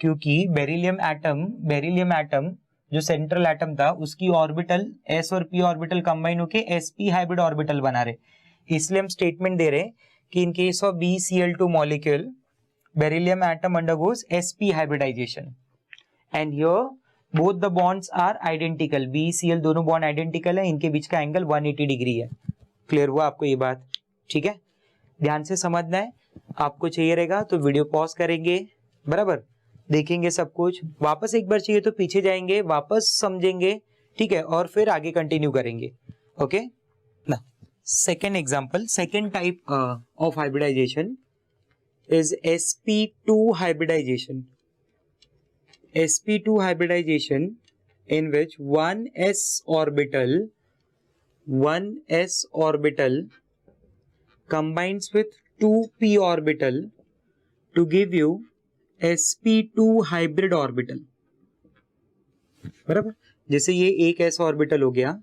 Speaker 1: क्योंकि बेरिलियम एटम जो सेंट्रल एटम था उसकी ऑर्बिटल s और p ऑर्बिटल कंबाइन होके sp हाइब्रिड ऑर्बिटल बना रहे, इसलिए हम स्टेटमेंट दे रहे कि in case of BCl2 molecule beryllium atom undergoes sp hybridization and here both the bonds are identical, BCl दोनों बॉन्ड आइडेंटिकल है, इनके बीच का एंगल 180 डिग्री है। क्लियर हुआ आपको ये बात? ठीक है, ध्यान से समझना है। आपको चाहिए रहेगा तो वीडियो पॉज करेंगे बराबर, देखेंगे सब कुछ, वापस एक बार चाहिए तो पीछे जाएंगे, वापस समझेंगे, ठीक है, और फिर आगे कंटिन्यू करेंगे। ओके ना, second example, second type of hybridization is sp2 hybridization. sp2 hybridization in which 1s orbital combines with 2p orbital to give you sp2 hybrid orbital बराबर। जैसे ये एक s ऑर्बिटल हो गया,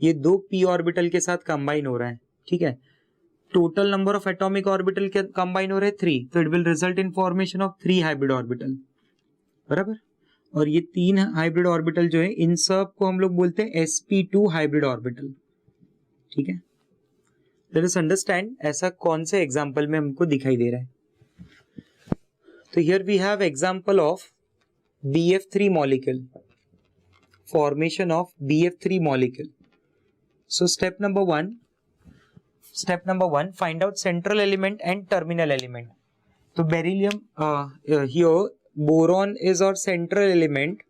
Speaker 1: ये दो p ऑर्बिटल के साथ कंबाइन हो रहा है, ठीक है, total number of atomic orbital के कंबाइन हो रहे हैं 3, तो it will result in formation of 3 hybrid orbital बराबर। और ये 3 हाइब्रिड ऑर्बिटल जो है इन सब को हम लोग बोलते हैं sp2 हाइब्रिड ऑर्बिटल, ठीक है। लेट अस अंडरस्टैंड ऐसा कौन से एग्जांपल में हमको दिखाई दे रहा है। तो here we have example of BF3 molecule, formation of BF3 molecule. So step number one find out central element and terminal element. तो बेरिलियम हियर बोरॉन इज और सेंट्रल एलिमेंट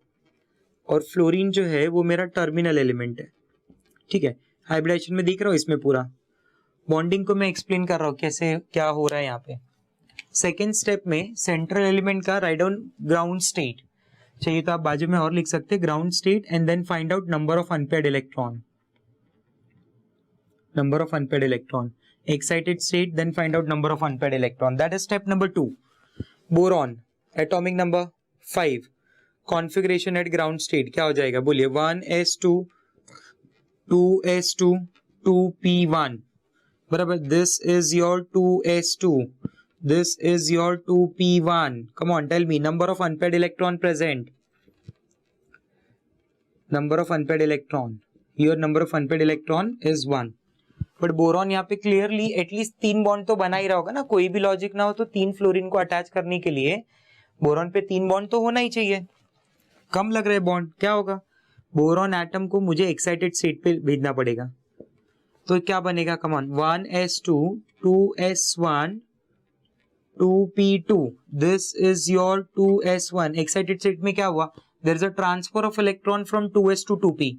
Speaker 1: और फ्लोरीन जो है वो मेरा टर्मिनल एलिमेंट है, ठीक है। हाइब्रिडाइजेशन में दिख रहा हो, इसमें पूरा बॉन्डिंग को मैं एक्सप्लेन कर रहा हूँ कैसे क्या हो रहा है यहाँ पे। सेकेंड स्टेप में सेंट्रल एलिमेंट का राइट डाउन ग्राउंड स्टेट, चाहिए तो आप बाजू में और लिख सकते हैं ground state, and then find out number of unpaired electron, excited state, then find out number of unpaired electron. That is step number 2. Boron, atomic number 5, configuration at ground state क्या हो जाएगा बोलिए, 1s2 2s2 2p1 बराबर। This is your 2s2, this is your 2p1. Come on, tell me number of unpaired electron present. Number of unpaired electron, your number of unpaired electron is 1. But boron यहाँ पे clearly at least 3 bond तो बना ही रहा होगा ना, कोई भी logic ना हो तो 3 फ्लोरीन को अटैच करने के लिए बोरॉन पे 3 बॉन्ड तो होना ही चाहिए। कम लग रहा है बॉन्ड, क्या होगा, बोरॉन एटम को मुझे एक्साइटेड स्टेट पे भेजना पड़ेगा, तो क्या बनेगा, come on, 1s2 2s1 2p2, this is your 2s1। Excited state में क्या हुआ, there is a transfer of electron from 2s to 2p,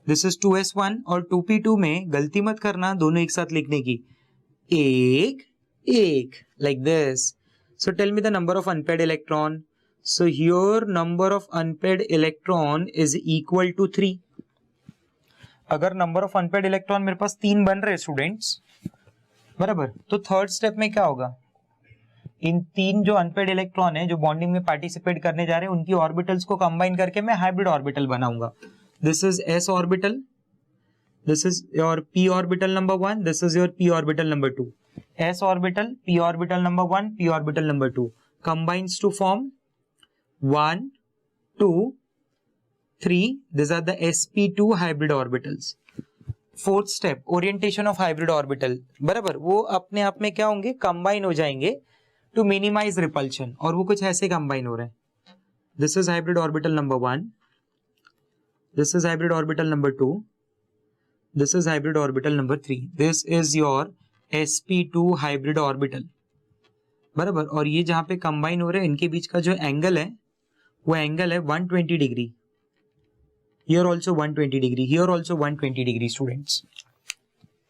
Speaker 1: this is 2s1 और 2p2 में गलती मत करना दोनों एक साथ लिखने की, एक like this. So tell me the number of unpaired electron. So here number of unpaired electron is equal to 3। अगर नंबर ऑफ अनपेयर्ड इलेक्ट्रॉन मेरे पास 3 बन रहे स्टूडेंट्स बराबर, तो थर्ड स्टेप में क्या होगा, इन 3 जो अनपेयर्ड इलेक्ट्रॉन है जो बॉन्डिंग में पार्टिसिपेट करने जा रहे हैं उनकी ऑर्बिटल्स को कंबाइन करके मैं हाइब्रिड ऑर्बिटल बनाऊंगा। This is s orbital, this is your p orbital number 1, this is your p orbital number 2. S orbital, p orbital number 1, p orbital number 2 combines to form 1 2 3. These are the sp2 hybrid orbitals. Fourth step, orientation of hybrid orbital बराबर, वो अपने आप में क्या होंगे, combine हो जाएंगे to minimize repulsion, और वो कुछ ऐसे कंबाइन हो रहे हैं। This is hybrid orbital number 1, this is hybrid orbital number 2, this is hybrid orbital number 3, this is your sp2 hybrid orbital बराबर। और ये जहां पे कंबाइन हो रहे हैं इनके बीच का जो एंगल है वो एंगल है 120 degree, here also 120 degree, here also 120 degree students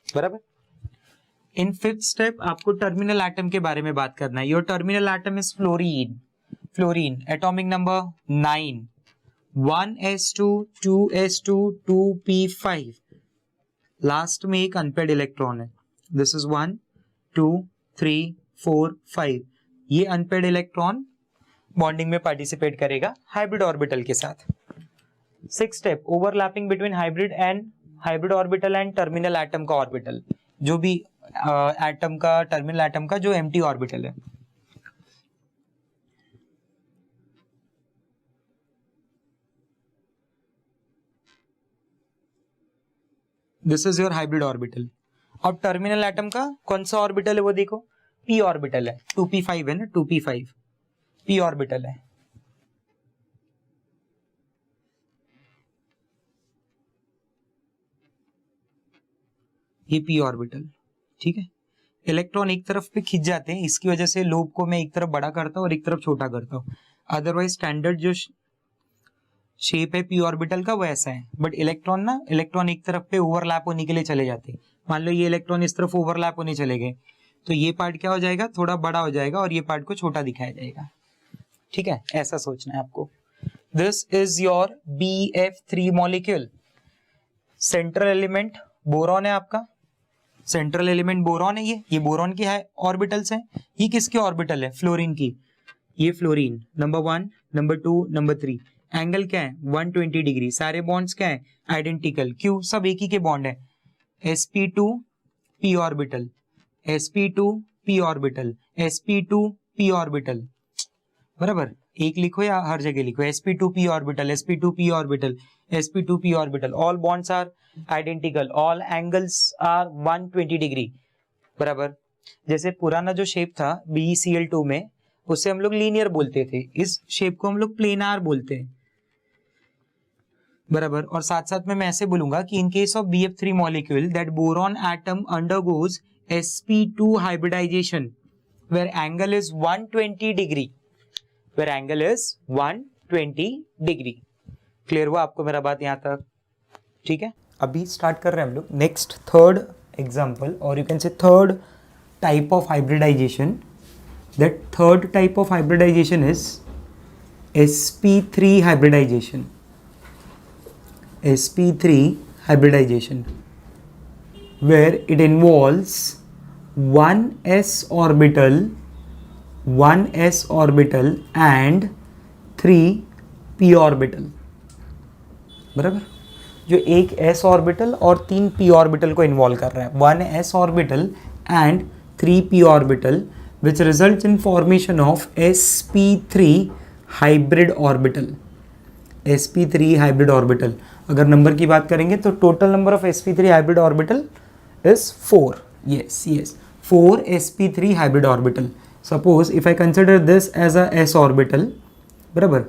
Speaker 1: बराबर। इन फिफ्थ स्टेप आपको टर्मिनल एटम के बारे में बात करना है। Your terminal atom is fluorine, fluorine atomic number 9, 1s2 2s2 2p5, last में एक अनपेड इलेक्ट्रॉन है, दिस इज 1 2 3 4 5, ये अनपेड इलेक्ट्रॉन बॉन्डिंग में पार्टिसिपेट करेगा हाइब्रिड ऑर्बिटल के साथ। 6 step, overlapping between hybrid orbital and terminal atom का ऑर्बिटल, जो भी एटम का टर्मिनल एटम का जो एम्प्टी ऑर्बिटल है। This is your hybrid orbital. अब टर्मिनल एटम का कौन सा ऑर्बिटल है वो देखो, p ऑर्बिटल है, 2p5 है ना, 2p5 p ऑर्बिटल है। ये p ऑर्बिटल, ठीक है। इलेक्ट्रॉन एक तरफ पे खिंच जाते हैं, इसकी वजह से लोब को मैं एक तरफ बड़ा करता हूँ और एक तरफ छोटा करता हूँ। अदरवाइज स्टैंडर्ड जो शेप है p ऑर्बिटल का वो ऐसा है, बट इलेक्ट्रॉन एक तरफ पे ओवरलैप होने के लिए चले जाते हैं। मान लो ये इलेक्ट्रॉन इस तरफ ओवरलैप होने चले गए, तो ये पार्ट क्या हो जाएगा, थोड़ा बड़ा हो जाएगा और ये पार्ट को छोटा दिखाया जाएगा, ठीक है, ऐसा सोचना है आपको। This is your BF3 molecule. Central element boron है आपका, सेंट्रल एलिमेंट बोरॉन है, ये बोरॉन की है ऑर्बिटल्स हैं। ये किसके ऑर्बिटल है, फ्लोरीन की, ये fluorine number 1 number 2 number 3। Angle क्या है 120 डिग्री, सारे बॉन्ड्स क्या है आइडेंटिकल, क्यों, सब एक ही के बॉन्ड है। sp2 p orbital, sp2 p orbital, sp2 p orbital, बराबर, एक लिखो या हर जगह लिखो, sp2 p orbital, sp2 p orbital, sp2 p orbital, all bonds are identical, all angles are 120 degree, बराबर। जैसे पुराना जो शेप था BeCl2 में, उससे हम लोग लीनियर बोलते थे, इस शेप को हम लोग प्लेनार बोलते हैं, बराबर। और साथ साथ में मैं ऐसे बोलूंगा कि in case of BF3 molecule that boron atom undergoes sp2 hybridization where angle is 120 degree, where angle is 120 degree. Clear हुआ आपको मेरा बात यहाँ तक, ठीक है। अभी स्टार्ट कर रहे हैं हम लोग नेक्स्ट थर्ड एग्जांपल, और you can say third type of hybridization. That third type of hybridization is sp3 hybridization, sp3 hybridization, where it involves 1s orbital and 3p orbital, बराबर। जो एक s ऑर्बिटल और 3 p ऑर्बिटल को involve कर रहा है, 1s orbital and 3p orbital, which results in formation of sp3 hybrid orbital, sp3 hybrid orbital। अगर number की बात करेंगे तो total number of sp3 hybrid orbital is 4, yes 4 sp3 hybrid orbital। Suppose if I consider this as a s orbital, बराबर,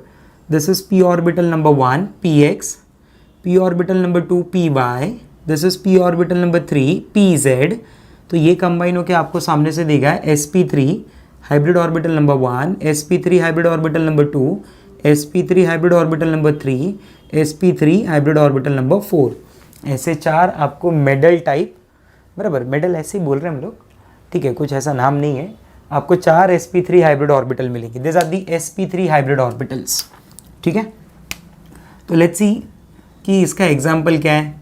Speaker 1: this is p orbital number 1 px, p orbital number 2 py, this is p orbital number 3 pz। तो ये combine होकर आपको सामने से देगा sp3 hybrid orbital number 1, sp3 hybrid orbital number 2, sp3 hybrid orbital number 3, sp3 hybrid orbital number 4। ऐसे 4 आपको medal type, बराबर, मेडल ऐसे ही बोल रहे हैं हम लोग, ठीक है, कुछ ऐसा नाम नहीं है, आपको 4 sp3 हाइब्रिड ऑर्बिटल मिलेंगे। This are the sp3 hybrid orbitals, ठीक है। तो लेट्स सी कि इसका एग्जाम्पल क्या है,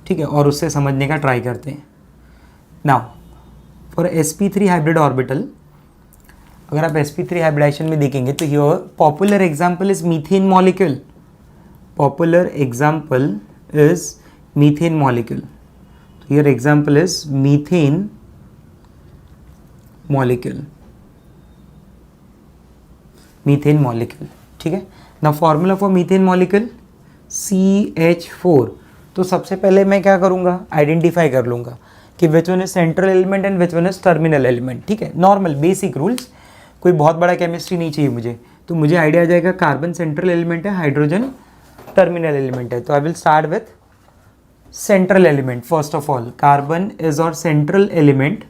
Speaker 1: ठीक है, और उससे समझने का ट्राई करते हैं। Now for sp3 hybrid orbital, अगर आप sp3 हाइब्रिडाइजेशन में देखेंगे तो your popular example is methane molecule, popular example is methane molecule. तो your example is methane molecule, methane molecule, ठीक है ना। Formula for methane molecule CH4। तो सबसे पहले मैं क्या करूंगा, आइडेंटिफाई कर लूंगा कि which one is central element and which one is terminal element, ठीक है, नॉर्मल बेसिक रूल्स, कोई बहुत बड़ा केमिस्ट्री नहीं चाहिए मुझे। तो मुझे आइडिया आ जाएगा कार्बन सेंट्रल एलिमेंट है, हाइड्रोजन टर्मिनल एलिमेंट है। तो I will start with central element first of all. Carbon is और central element,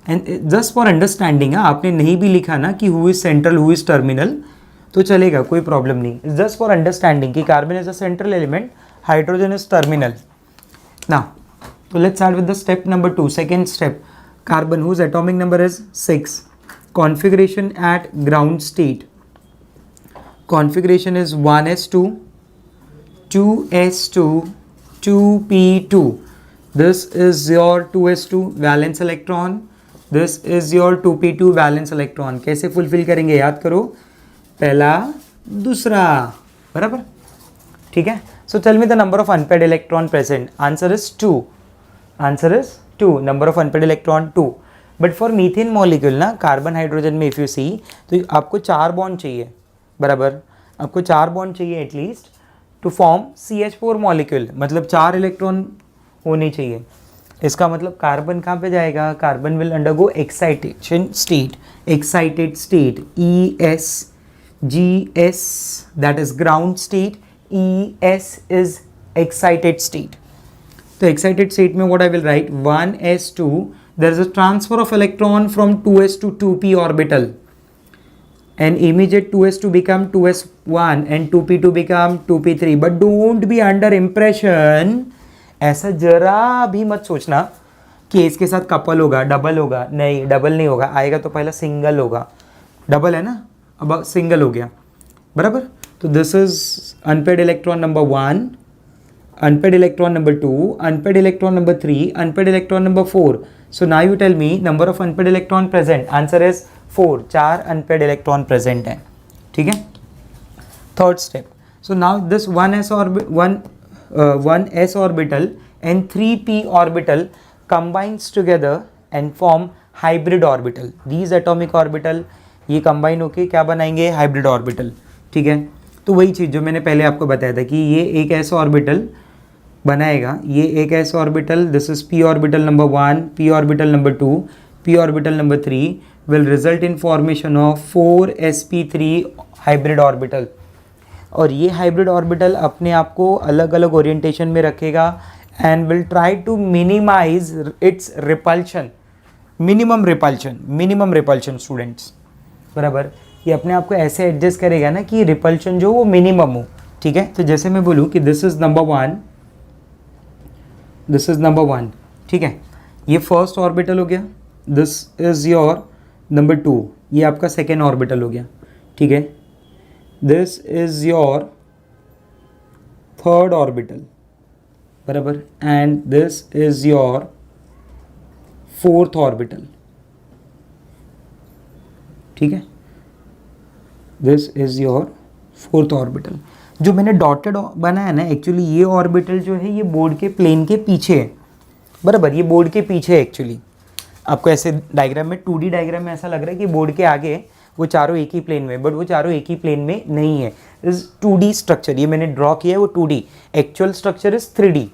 Speaker 1: and just for understanding, आपने नहीं भी लिखा ना कि who is central who is terminal तो चलेगा, कोई प्रॉब्लम नहीं, जस्ट फॉर अंडरस्टैंडिंग कि carbon is a central element, hydrogen is terminal. ना तो let's start with the step number 2, second step. Carbon whose atomic number is 6, configuration at ground state, configuration is 1s2, 2s2, 2p2. This is your 2s2 valence electron, this is your 2p2 valence electron. कैसे fulfil करेंगे याद करो, पहला दूसरा, बराबर, ठीक है. So tell me the number of unpaired electron present. Answer is 2. Answer is 2. Number of unpaired electron 2. But for methane molecule ना, कार्बन हाइड्रोजन में if you see, तो आपको 4 बॉन्ड चाहिए, बराबर, आपको 4 बॉन्ड चाहिए at least to form CH4 molecule, मतलब 4 electron होने चाहिए. इसका मतलब कार्बन कहाँ पे जाएगा, carbon will undergo excitation state, excited state ESGS, that is ground state, ES is excited state. तो excited state में what I will write, 1s2, there is a transfer of electron from 2s to 2p orbital, and immediate 2s2 become 2s1 and 2p2 become 2p3. But don't be under impression, ऐसा जरा भी मत सोचना कि इसके साथ couple होगा, double होगा. नहीं, डबल नहीं होगा, आएगा तो पहला सिंगल होगा. डबल है ना, अब सिंगल हो गया, बराबर. So this is unpaired electron number 1, unpaired electron number 2, unpaired electron number 3, unpaired electron number 4. So now you tell me number of unpaired electron present. Answer is 4. 4 unpaired electron present है, ठीक है. Third step. So now this 1s orbital and 3p orbital combines together and form hybrid orbital. These atomic orbital ये combine होके क्या बनाएंगे, hybrid orbital, ठीक है. तो वही चीज़ जो मैंने पहले आपको बताया था कि ये एक ऐसा ऑर्बिटल बनाएगा, ये एक ऐसा orbital, this is p orbital number 1, p orbital number 2, p orbital number 3 will result in formation of 4sp3 hybrid orbital. और ये हाइब्रिड ऑर्बिटल अपने आप को अलग अलग ओरिएंटेशन में रखेगा and will try to minimize its repulsion, minimum repulsion students, बराबर. ये अपने आप को ऐसे एडजस्ट करेगा ना कि रिपल्शन जो वो मिनिमम हो, ठीक है. तो जैसे मैं बोलूँ कि this is number 1, this is number 1, ठीक है, ये फर्स्ट ऑर्बिटल हो गया, दिस इज योर नंबर 2, ये आपका सेकेंड ऑर्बिटल हो गया, ठीक है. This is your third orbital, बराबर, and this is your fourth orbital, ठीक है. This is your fourth orbital. जो मैंने डॉटेड बनाया ना, एक्चुअली ये ऑर्बिटल जो है ये बोर्ड के प्लेन के पीछे है, बराबर, ये बोर्ड के पीछे है एक्चुअली. आपको ऐसे डायग्राम में 2D डायग्राम में ऐसा लग रहा है कि बोर्ड के आगे वो चारों एक ही प्लेन में, बट वो चारों एक ही प्लेन में नहीं है. इस 2D स्ट्रक्चर ये मैंने ड्रॉ किया है वो 2D, actual structure is 3D.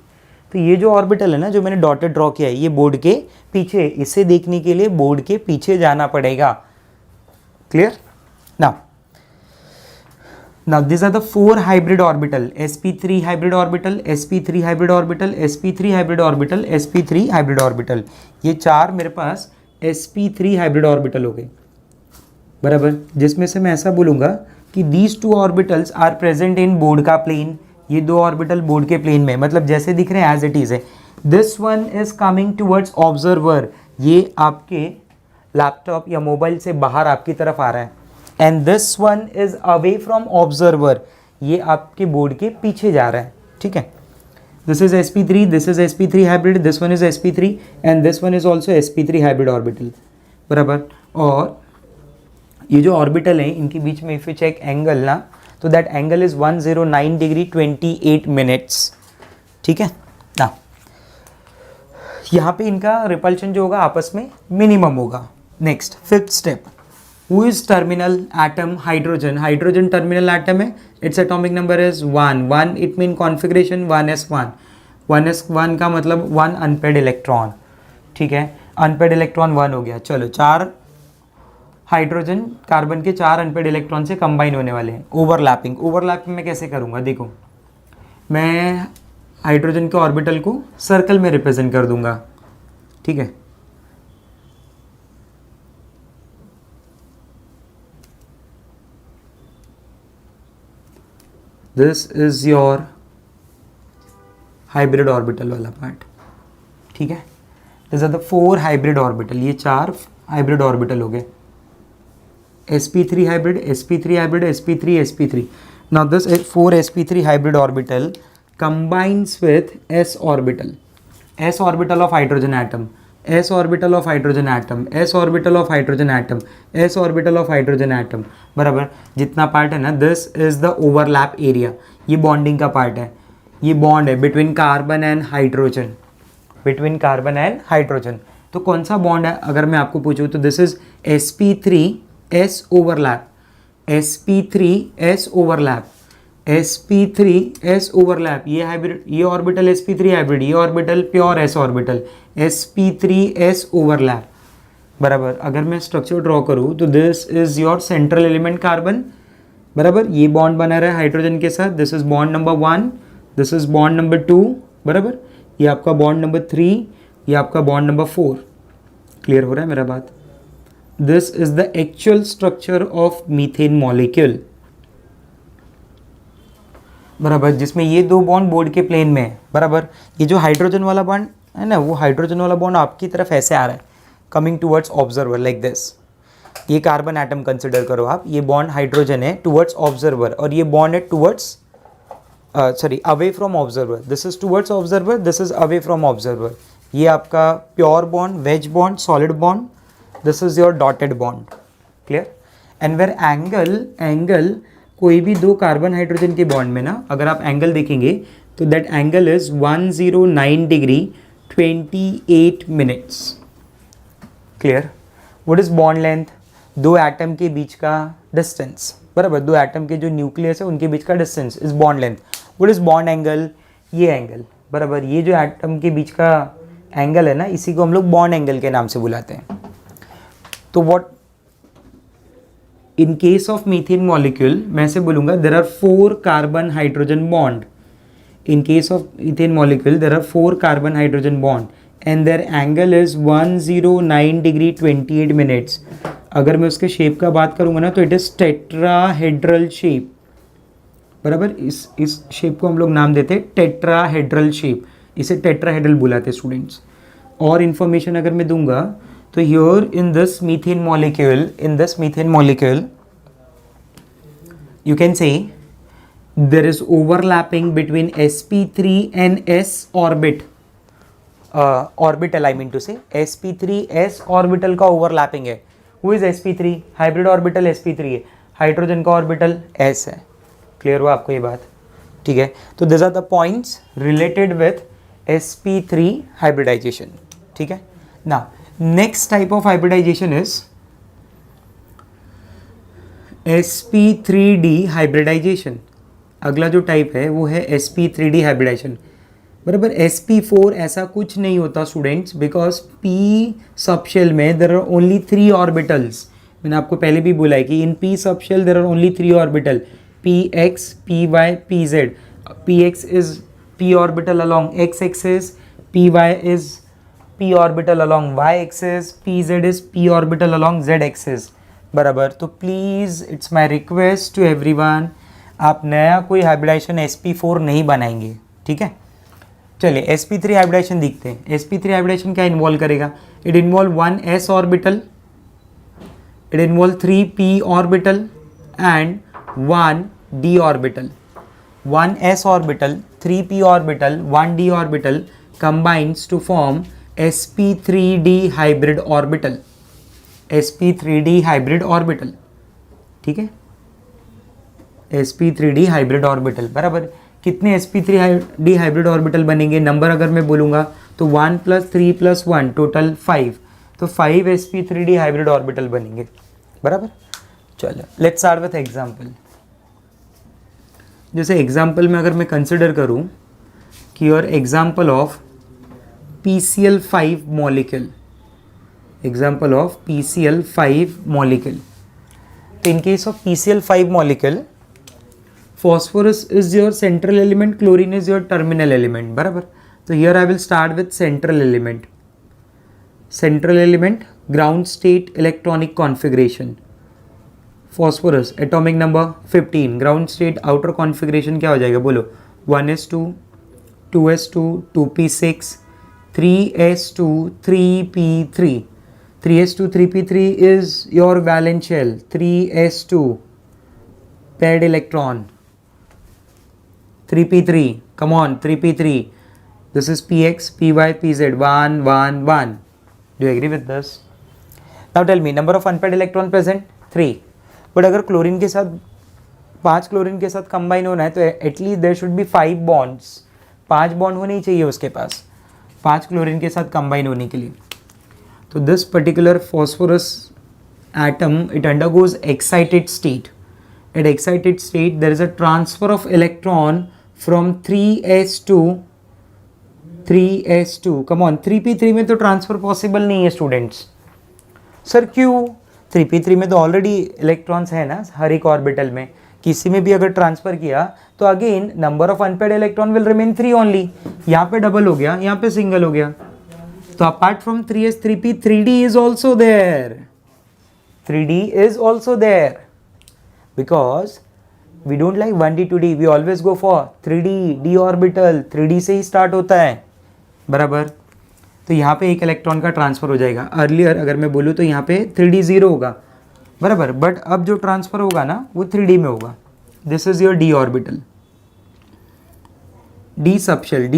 Speaker 1: तो ये जो ऑर्बिटल है ना जो मैंने डॉटेड ड्रॉ किया है ये बोर्ड के पीछे, इसे देखने के लिए बोर्ड के पीछे जाना पड़ेगा. Clear. Now these are the 4 hybrid orbital, sp3 hybrid orbital, sp3 hybrid orbital, sp3 hybrid orbital, sp3 hybrid orbital. ये 4 मेरे पास sp3 hybrid orbital हो गए, बराबर. जिसमें से मैं ऐसा बोलूँगा कि these 2 orbitals are present in board का प्लेन. ये 2 ऑर्बिटल बोर्ड के प्लेन में, मतलब जैसे दिख रहे हैं एज इट इज़ है. This one is coming towards observer, ये आपके लैपटॉप या मोबाइल से बाहर आपकी तरफ आ रहा है. And this one is away from observer, ये आपके बोर्ड के पीछे जा रहा है, ठीक है. This is sp3, this is sp3 hybrid, this one is sp3 and this one is also sp3 hybrid orbital, बराबर. और ये जो ऑर्बिटल है इनके बीच में इफ यू चेक एंगल ना, तो that angle is 109 degree 28 minutes, ठीक है ना. यहाँ पे इनका रिपल्शन जो होगा आपस में मिनिमम होगा. Next 5th step, who is terminal atom, hydrogen. Hydrogen terminal atom है, its atomic number is 1 it mean configuration 1s1 का मतलब 1 unpaired electron, ठीक है. unpaired electron 1 हो गया. चलो 4 हाइड्रोजन कार्बन के 4 अनपेड इलेक्ट्रॉन से कंबाइन होने वाले हैं. ओवरलैपिंग मैं कैसे करूँगा, देखो मैं हाइड्रोजन के ऑर्बिटल को सर्कल में रिप्रेजेंट कर दूंगा, ठीक है. This is your hybrid orbital वाला पार्ट, ठीक है. This are the 4 hybrid orbital, ये 4 हाइब्रिड ऑर्बिटल हो गए, sp3 hybrid, sp3 hybrid, sp3, sp3. Now this 4 sp3 hybrid orbital combines with s orbital of hydrogen atom, s orbital of hydrogen atom, s orbital of hydrogen atom, s orbital of hydrogen atom. बराबर, जितना part है ना, this is the overlap area. ये bonding का part है, ये bond है between carbon and hydrogen, between carbon and hydrogen. तो कौन सा बॉन्ड है अगर मैं आपको पूछूं तो this is sp3s overlap, sp3s overlap, sp3s overlap. ये हाइब्रिड, ये ऑर्बिटल sp3 हाइब्रिड, ये orbital pure s orbital, sp3s overlap. बराबर, अगर मैं स्ट्रक्चर ड्रॉ करूँ तो this is your central element carbon. बराबर, ये बॉन्ड बना रहा है हाइड्रोजन के साथ, this is bond number 1, this is bond number 2. बराबर, ये आपका बॉन्ड नंबर 3, ये आपका बॉन्ड नंबर 4. क्लियर हो रहा है मेरा बात? This is the actual structure of methane molecule. बराबर, जिसमें ये दो बॉन्ड बोर्ड के प्लेन में है. बराबर, ये जो हाइड्रोजन वाला बॉन्ड है ना, वो हाइड्रोजन वाला बॉन्ड आपकी तरफ ऐसे आ रहा है, coming towards observer like this. ये कार्बन एटम कंसिडर करो आप, ये बॉन्ड हाइड्रोजन है टूवर्ड्स ऑब्जर्वर, और ये बॉन्ड है towards away from observer. This is towards observer, this is away from observer. ये आपका pure bond, wedge bond, solid bond, this is your dotted bond. Clear? And where angle कोई भी दो carbon hydrogen के bond में ना, अगर आप एंगल देखेंगे तो that angle is 109 degree 28 minutes. Clear? What is bond length? दो एटम के बीच का डिस्टेंस. बराबर, दो एटम के जो न्यूक्लियस है उनके बीच का distance is bond length. What is bond angle? ये एंगल. बराबर, ये जो एटम के बीच का एंगल है ना, इसी को हम लोग बॉन्ड एंगल के नाम से बुलाते हैं. तो what in case of methane molecule, मैं से बोलूंगा there are 4 carbon hydrogen bond. In case of methane molecule there are 4 carbon hydrogen bond and their angle is 109 degree 28 minutes. अगर मैं उसके शेप का बात करूंगा ना तो इट इज टेट्राहेड्रल शेप. बराबर, इस शेप को हम लोग नाम देते हैं टेट्राहेड्रल शेप. इसे टेट्राहेड्रल बुलाते हैं स्टूडेंट्स. और इन्फॉर्मेशन अगर मैं दूंगा तो here in this methane molecule you can say there is overlapping between sp3 and s orbital. I mean to say sp3s orbital का overlapping है. Who is sp3? Hybrid orbital sp3 है, hydrogen का orbital s है. Clear हुआ आपको ये बात? ठीक है, तो this are the points related with sp3 hybridization. ठीक है ना. Next type of hybridization is sp3d hybridization. अगला जो टाइप है वो है sp3d हाइब्रिडाइजेशन. बराबर, sp4 ऐसा कुछ नहीं होता स्टूडेंट्स, बिकॉज p सबशेल में देयर आर ओनली 3 ऑर्बिटल्स. मैंने आपको पहले भी बोला है कि in p subshell there are only 3 orbital, px, py, pz. px is p orbital along x axis, py is p orbital along y axis, pz is p orbital along z axis. बराबर, तो please it's my request to everyone, आप नया कोई hybridisation sp4 नहीं बनाएंगे. ठीक है, चलिए sp3 हाइब्रिडाइजेशन देखते हैं. sp3 हाइब्रिडाइजेशन क्या इन्वॉल्व करेगा? It involve 1 s orbital, it involve 3 p orbital and 1 d orbital. 1 s orbital, 3 p orbital, 1 d orbital combines to form sp3d hybrid orbital. sp3d hybrid orbital. ठीक है, sp3d hybrid orbital. बराबर, कितने sp3d hybrid orbital बनेंगे? Number अगर मैं बोलूँगा तो 1 + 3 + 1 total 5. तो 5 sp3d hybrid orbital बनेंगे. बराबर, चलो लेट्स स्टार्ट विथ एग्जाम्पल. जैसे एग्जाम्पल में अगर मैं कंसिडर करूँ कि your example of PCl5 molecule, example of PCl5 molecule. In case of PCl5 molecule, phosphorus is your central element, chlorine is your terminal element. बराबर, तो here I will start with central element. Central element, ground state electronic configuration. Phosphorus atomic number 15, ground state outer configuration क्या हो जाएगा बोलो? 1s2, 2s2, 2p6, 3s2, 3p3. 3s2 3p3 is your valence shell. 3s2 paired electron. 3p3, come on, 3p3. This is px, py, pz. 1 1 1. Do you agree with this? Now tell me, number of unpaired electron present 3. But अगर chlorine के साथ 5 chlorine के साथ combine होना है तो at least there should be 5 bonds. 5 bond होने ही चाहिए उसके पास 5 क्लोरीन के साथ कंबाइन होने के लिए. तो this particular phosphorus atom, it undergoes excited state. At excited state there is a transfer of electron from 3s2 come on, 3p3 में तो ट्रांसफर पॉसिबल नहीं है स्टूडेंट्स. सर क्यों? 3p3 में तो ऑलरेडी इलेक्ट्रॉन्स है ना हर एक ऑर्बिटल में. किसी में भी अगर ट्रांसफर किया तो again number of unpaired electron will remain 3 only. यहाँ पे डबल हो गया, यहाँ पे सिंगल हो गया. तो apart from 3s 3p 3d is also there. 3d is also there because we don't like 1d 2d, we always go for 3d. d orbital 3d से ही स्टार्ट होता है बराबर. तो यहाँ पे एक इलेक्ट्रॉन का ट्रांसफर हो जाएगा. अर्लियर अगर मैं बोलूँ तो यहाँ पे 3d 0 होगा बराबर. बट अब जो ट्रांसफर होगा ना वो 3d में होगा. This is your d orbital. d subshell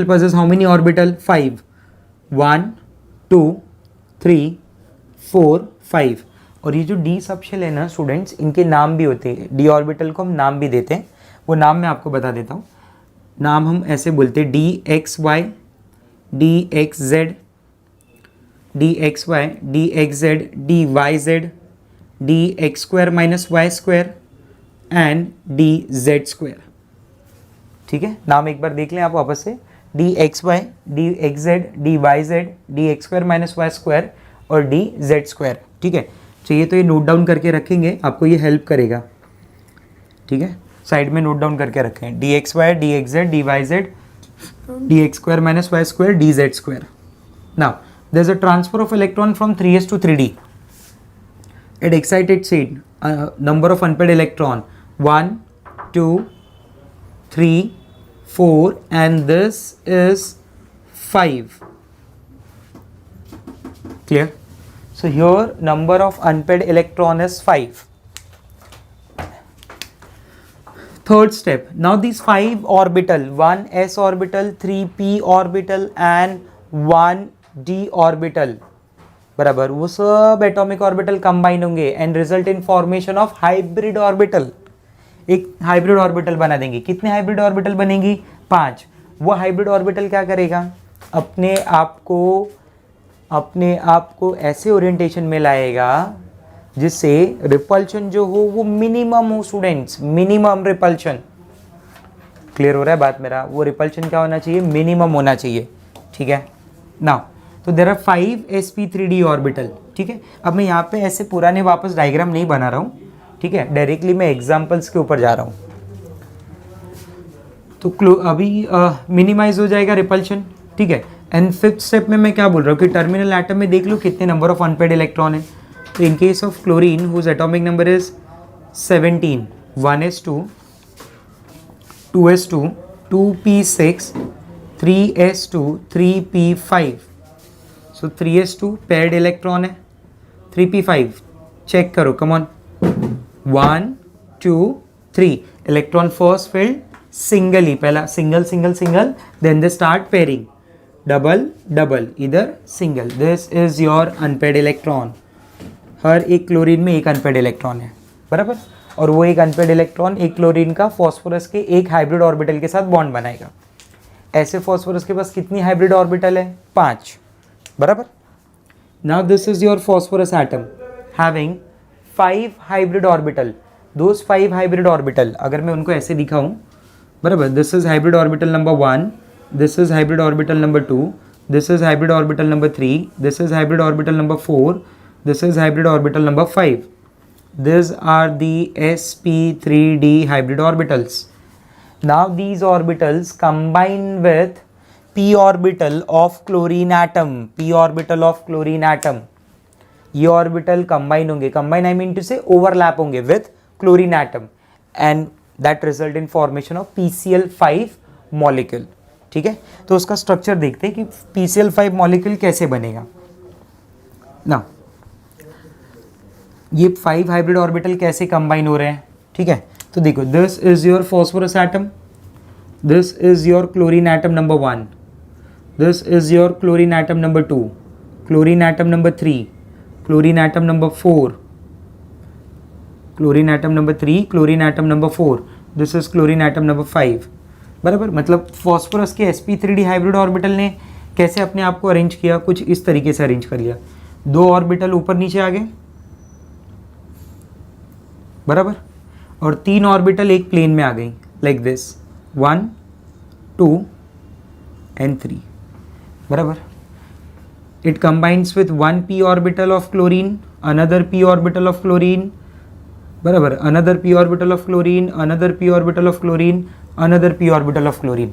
Speaker 1: possesses how many orbital? 5. 1 2 3 4 5. और ये जो d सबशेल है ना स्टूडेंट्स, इनके नाम भी होते हैं. d ऑर्बिटल को हम नाम भी देते हैं. वो नाम मैं आपको बता देता हूँ. नाम हम ऐसे बोलते हैं dxy, dxz, dxy, dxz, dyz, dx square minus y square and dz square. ठीक है, नाम एक बार देख लें आप वापस से. dxy, dxz, dyz, dx square minus y square और dz square. ठीक है, चाहिए तो ये नोट डाउन करके रखेंगे, आपको ये हेल्प करेगा. ठीक है, साइड में नोट डाउन करके रखें. dxy, dxz, dyz, dx square minus y square, dz square. Now there is a transfer of electron from 3s to 3d. At excited state, number of unpaired electron 1 2 3 4 and this is 5. Clear? So here number of unpaired electron is 5. Third step. Now these 5 orbital, 1 s orbital, 3 p orbital and 1 d orbital बराबर, वो सब atomic orbital combine होंगे and result in formation of hybrid orbital. एक hybrid orbital बना देंगे. कितने hybrid orbital बनेंगी? 5. वो हाइब्रिड ऑर्बिटल क्या करेगा? अपने आप को ऐसे ओरिएंटेशन में लाएगा जिससे रिपल्शन जो हो वो मिनिमम हो स्टूडेंट्स. Minimum repulsion. क्लियर हो रहा है बात मेरा? वो रिपल्शन क्या होना चाहिए? मिनिमम होना चाहिए. ठीक है. नाउ तो देयर आर 5 sp3d ऑर्बिटल. ठीक है, अब मैं यहाँ पे ऐसे पुराने वापस डायग्राम नहीं बना रहा हूँ. ठीक है, डायरेक्टली मैं एग्जांपल्स के ऊपर जा रहा हूँ. तो अभी मिनिमाइज हो जाएगा रिपल्शन. ठीक है, एंड फिफ्थ स्टेप में मैं क्या बोल रहा हूँ कि टर्मिनल एटम में देख लो कितने नंबर ऑफ अनपेयर्ड इलेक्ट्रॉन है. तो in case of chlorine whose atomic number is 17, 1s2, 2s2, 2p6, 3s2, 3p5. So 3s2 paired electron है. 3p5 चेक करो, come on. 1 2 3 electron first filled singly, पहला single single single, then they start pairing. Double double, इधर single. This is your unpaired electron. हर एक chlorine में एक unpaired electron है बराबर. और वो एक अनपेयर्ड इलेक्ट्रॉन एक क्लोरीन का फॉस्फोरस के एक हाइब्रिड ऑर्बिटल के साथ बॉन्ड बनाएगा. ऐसे फॉस्फोरस के पास कितनी हाइब्रिड ऑर्बिटल है? 5 बराबर. Now this is your phosphorus atom having 5 hybrid orbital. Those 5 hybrid orbital अगर मैं उनको ऐसे दिखाऊं बराबर, this is hybrid orbital number 1, this is hybrid orbital number 2, this is hybrid orbital number 3, this is hybrid orbital number 4, this is hybrid orbital number 5. These are the sp3d hybrid orbitals. Now these orbitals combine with p orbital of chlorine atom. p orbital of chlorine atom. ये orbital combine होंगे. Combine I mean to से overlap होंगे with chlorine atom and that result in formation of PCl5 molecule. ठीक है, तो उसका structure देखते हैं कि PCl5 मॉलिक्यूल कैसे बनेगा. नाउ ये 5 हाइब्रिड ऑर्बिटल कैसे कंबाइन हो रहे हैं, ठीक है। तो देखो, this is your phosphorus atom, this is your chlorine atom number 1, this is your chlorine atom number 2, chlorine atom number 3, chlorine atom number 4, chlorine atom number 3, chlorine atom number 4, this is chlorine atom number 5, बराबर। मतलब phosphorus के sp3d hybrid orbital ने कैसे अपने आप को arrange किया, कुछ इस तरीके से अरेंज कर लिया। 2 ऑर्बिटल ऊपर नीचे आ गए, बराबर, और 3 ऑर्बिटल एक प्लेन में आ गई, लाइक दिस, 1 2 and 3, बराबर। It combines with 1 p orbital of chlorine, another p orbital of chlorine, बराबर, another p orbital of chlorine, another p orbital of chlorine, another p orbital of chlorine।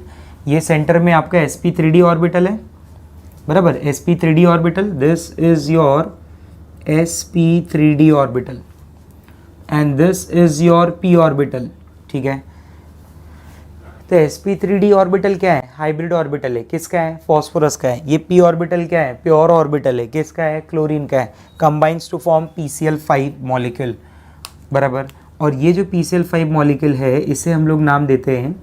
Speaker 1: ये centre में आपका sp3d orbital है, बराबर, sp3d orbital, this is your sp3d orbital and this is your p orbital, ठीक है। तो sp3d orbital क्या है, हाइब्रिड ऑर्बिटल है, किसका है, फॉस्फोरस का है। ये p ऑर्बिटल क्या है, प्योर ऑर्बिटल है, किसका है, क्लोरीन का है, combines to form PCl5 molecule, बराबर। और ये जो PCl5 मॉलिक्यूल है, इसे हम लोग नाम देते हैं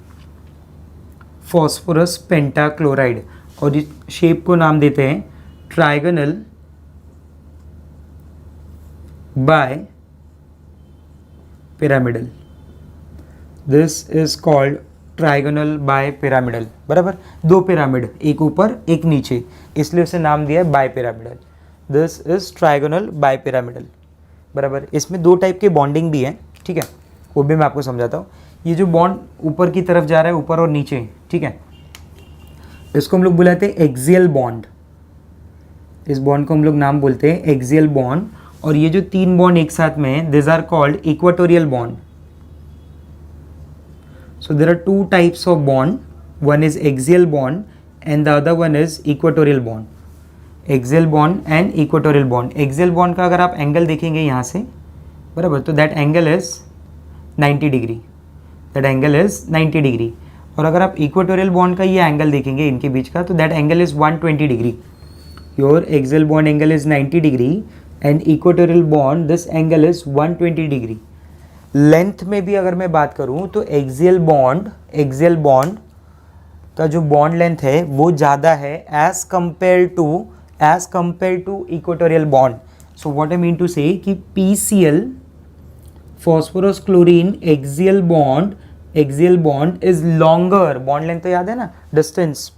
Speaker 1: फॉस्फोरस पेंटाक्लोराइड, और इस शेप को नाम देते हैं trigonal bipyramidal. This is called trigonal bipyramidal, बराबर। 2 पिरामिड, एक ऊपर एक नीचे, इसलिए उसे नाम दिया है bipyramidal. This is trigonal bipyramidal, बराबर। इसमें 2 टाइप के बॉन्डिंग भी हैं, ठीक है, वो भी मैं आपको समझाता हूँ। ये जो बॉन्ड ऊपर की तरफ जा रहा है, ऊपर और नीचे, ठीक है, इसको हम लोग बुलाते हैं एक्सियल बॉन्ड। इस बॉन्ड को हम लोग नाम बोलते हैं एक्सियल बॉन्ड। और ये जो 3 बॉन्ड एक साथ में हैं, this are called equatorial bond. So there are 2 types of bond. One is axial bond and the other one is equatorial bond. Axial bond and equatorial bond. Axial bond का अगर आप एंगल देखेंगे यहाँ से, बराबर, तो that angle is 90 degree, that angle is 90 degree. और अगर आप इक्वेटोरियल बॉन्ड का ये एंगल देखेंगे इनके बीच का, तो that angle is 120 degree. Your axial bond angle is 90 degree and equatorial bond this angle is 120 degree. Length में भी अगर मैं बात करूं तो एक्सियल बॉन्ड का जो बॉन्ड लेंथ है वो ज़्यादा है as compare to equatorial bond. So what I mean to say कि PCl phosphorus chlorine axial bond is longer. Bond length तो याद है ना, डिस्टेंस,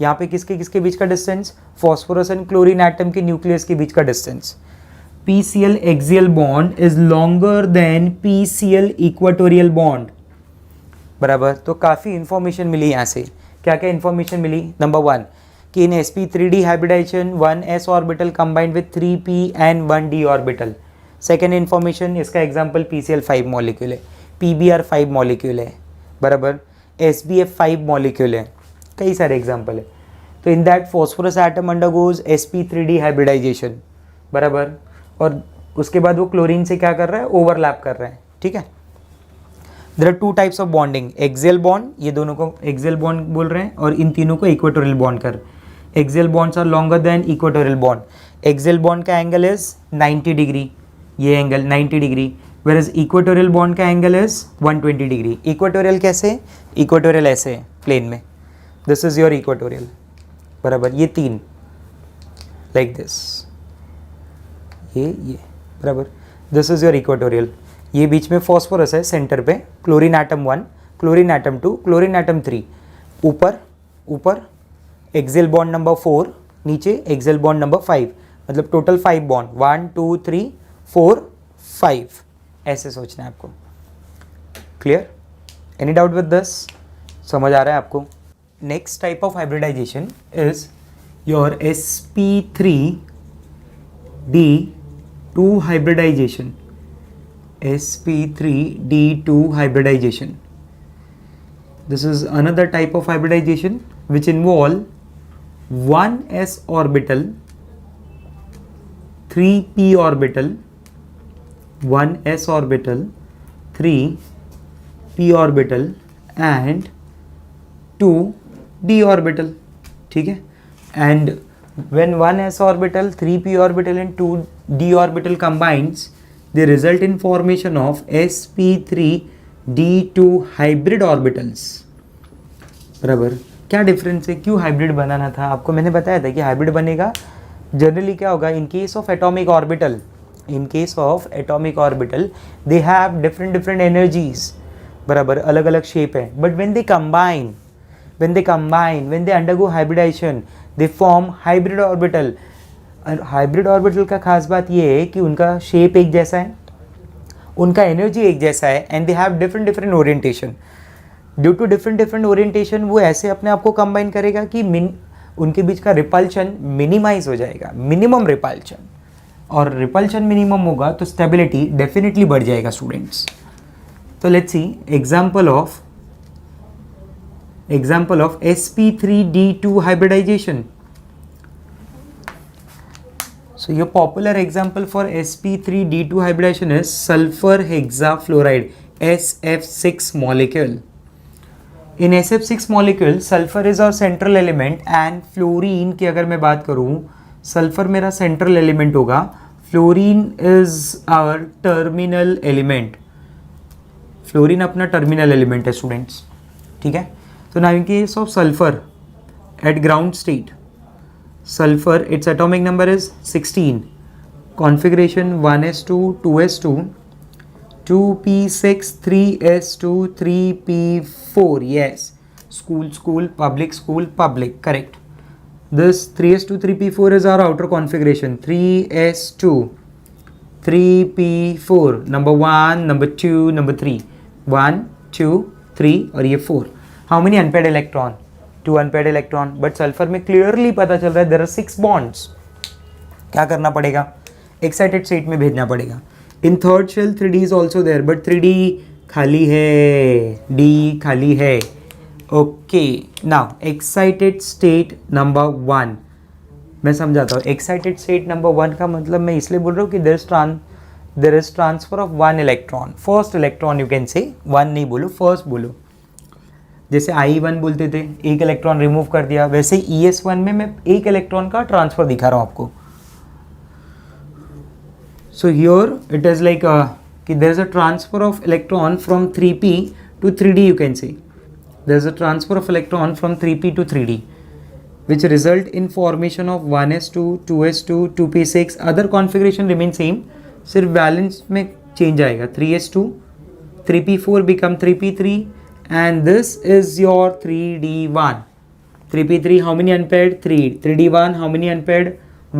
Speaker 1: यहाँ पे किसके किसके बीच का distance, phosphorus and chlorine atom के न्यूक्लियस के बीच का distance. PCl axial bond is longer than PCl equatorial bond, बराबर। तो काफ़ी इंफॉर्मेशन मिली यहाँ से। क्या क्या इंफॉर्मेशन मिली, नंबर 1 कि in sp3d hybridization 1s orbital combined with 3p and 1d orbital. Second information, इसका एग्जाम्पल PCl5 मॉलिक्यूल है, PBr5 मॉलिक्यूल है, बराबर, SBF5 मॉलिक्यूल है, कई सारे एग्जाम्पल है। तो in that phosphorus atom undergoes sp3d hybridization, बराबर, और उसके बाद वो क्लोरीन से क्या कर रहा है, ओवरलैप कर रहा है, ठीक है। There are 2 types of bonding, axial bond, ये दोनों को एक्सियल बॉन्ड बोल रहे हैं, और इन तीनों को इक्वेटोरियल बॉन्ड कर। Axial bonds are longer than equatorial bond. Axial bond का एंगल इज 90 डिग्री, ये angle 90 degree, where equatorial bond का एंगल इज 120 डिग्री। इक्वेटोरियल कैसे, इक्वेटोरियल ऐसे है प्लेन में, दिस इज योर इक्वेटोरियल, बराबर। ये 3 लाइक दिस, ये बराबर, दिस इज योर इक्वेटोरियल। ये बीच में फॉस्फोरस है सेंटर पे, chlorine atom 1, chlorine atom 2, chlorine atom 3, ऊपर एक्सियल बॉन्ड नंबर 4, नीचे एक्सियल बॉन्ड नंबर 5, मतलब टोटल 5 बॉन्ड, 1 2 3 4 5, ऐसे सोचना है आपको। Clear, any doubt with this, समझ आ रहा है आपको। Next type of hybridization is your sp3d2 hybridization, sp3d2 hybridization. This is another type of hybridization which involve 1s orbital, 3p orbital, 1s orbital, 3p orbital and 2d orbital, ठीक है। And when 1s orbital, 3p orbital and 2d orbital combines, they result in formation of sp3d2 hybrid orbitals. बराबर, क्या difference है, क्यों hybrid बनाना था? आपको मैंने बताया था कि हाइब्रिड बनेगा जनरली क्या होगा, in case of atomic orbital, in case of atomic orbital they have different energies, बराबर, अलग अलग शेप है, but when they combine, when they undergo hybridization, they form hybrid orbital. Hybrid orbital का खास बात ये है कि उनका शेप एक जैसा है, उनका एनर्जी एक जैसा है, and they have different orientation. Due to different orientation वो ऐसे अपने आप को कंबाइन करेगा कि उनके बीच का रिपल्शन मिनिमाइज हो जाएगा, मिनिमम रिपल्शन, और रिपल्शन मिनिमम होगा तो स्टेबिलिटी डेफिनेटली बढ़ जाएगा स्टूडेंट्स. तो let's see example of sp3d2 hybridization. So your popular example for sp3d2 hybridization is sulfur hexafluoride, SF6 molecule. In SF6 molecule sulfur is our central element and fluorine की अगर मैं बात करूँ, sulfur मेरा central element होगा, fluorine is our terminal element. fluorine अपना terminal element है students, ठीक है. So now in case of sulfur at ground state, sulfur its atomic number is 16, configuration 1s2 2s2 2p6 3s2 3p4. yes, school public, correct. This 3s2 3p4 is our outer configuration, 3s2 3p4, number 1 number 2 number 3, 1 2 3 और ये 4. How many unpaired electron? 2 unpaired electron. But sulfur में clearly पता चल रहा है there are 6 bonds. क्या करना पड़ेगा? Excited state में भेजना पड़ेगा. In third shell 3D is also there, but 3D खाली है, D खाली है. Okay. Now excited state number 1. मैं समझाता हूँ. Excited state number 1 का मतलब मैं इसलिए बोल रहा हूँ कि there is transfer of 1 electron. First electron you can say, 1 नहीं बोलो, first बोलो. जैसे I1 बोलते थे, एक इलेक्ट्रॉन रिमूव कर दिया, वैसे ES1 में मैं एक इलेक्ट्रॉन का ट्रांसफर दिखा रहा हूँ आपको. So here it is like कि there is a transfer of electron from 3p to 3d. You can say there is a transfer of electron from 3p to 3d which result in formation of 1s2 2s2 2p6. Other configuration remain same, सिर्फ balance में change आएगा. 3s2 3p4 become 3p3 and this is your 3d1. 3p3 how many unpaired? 3. 3d1 how many unpaired?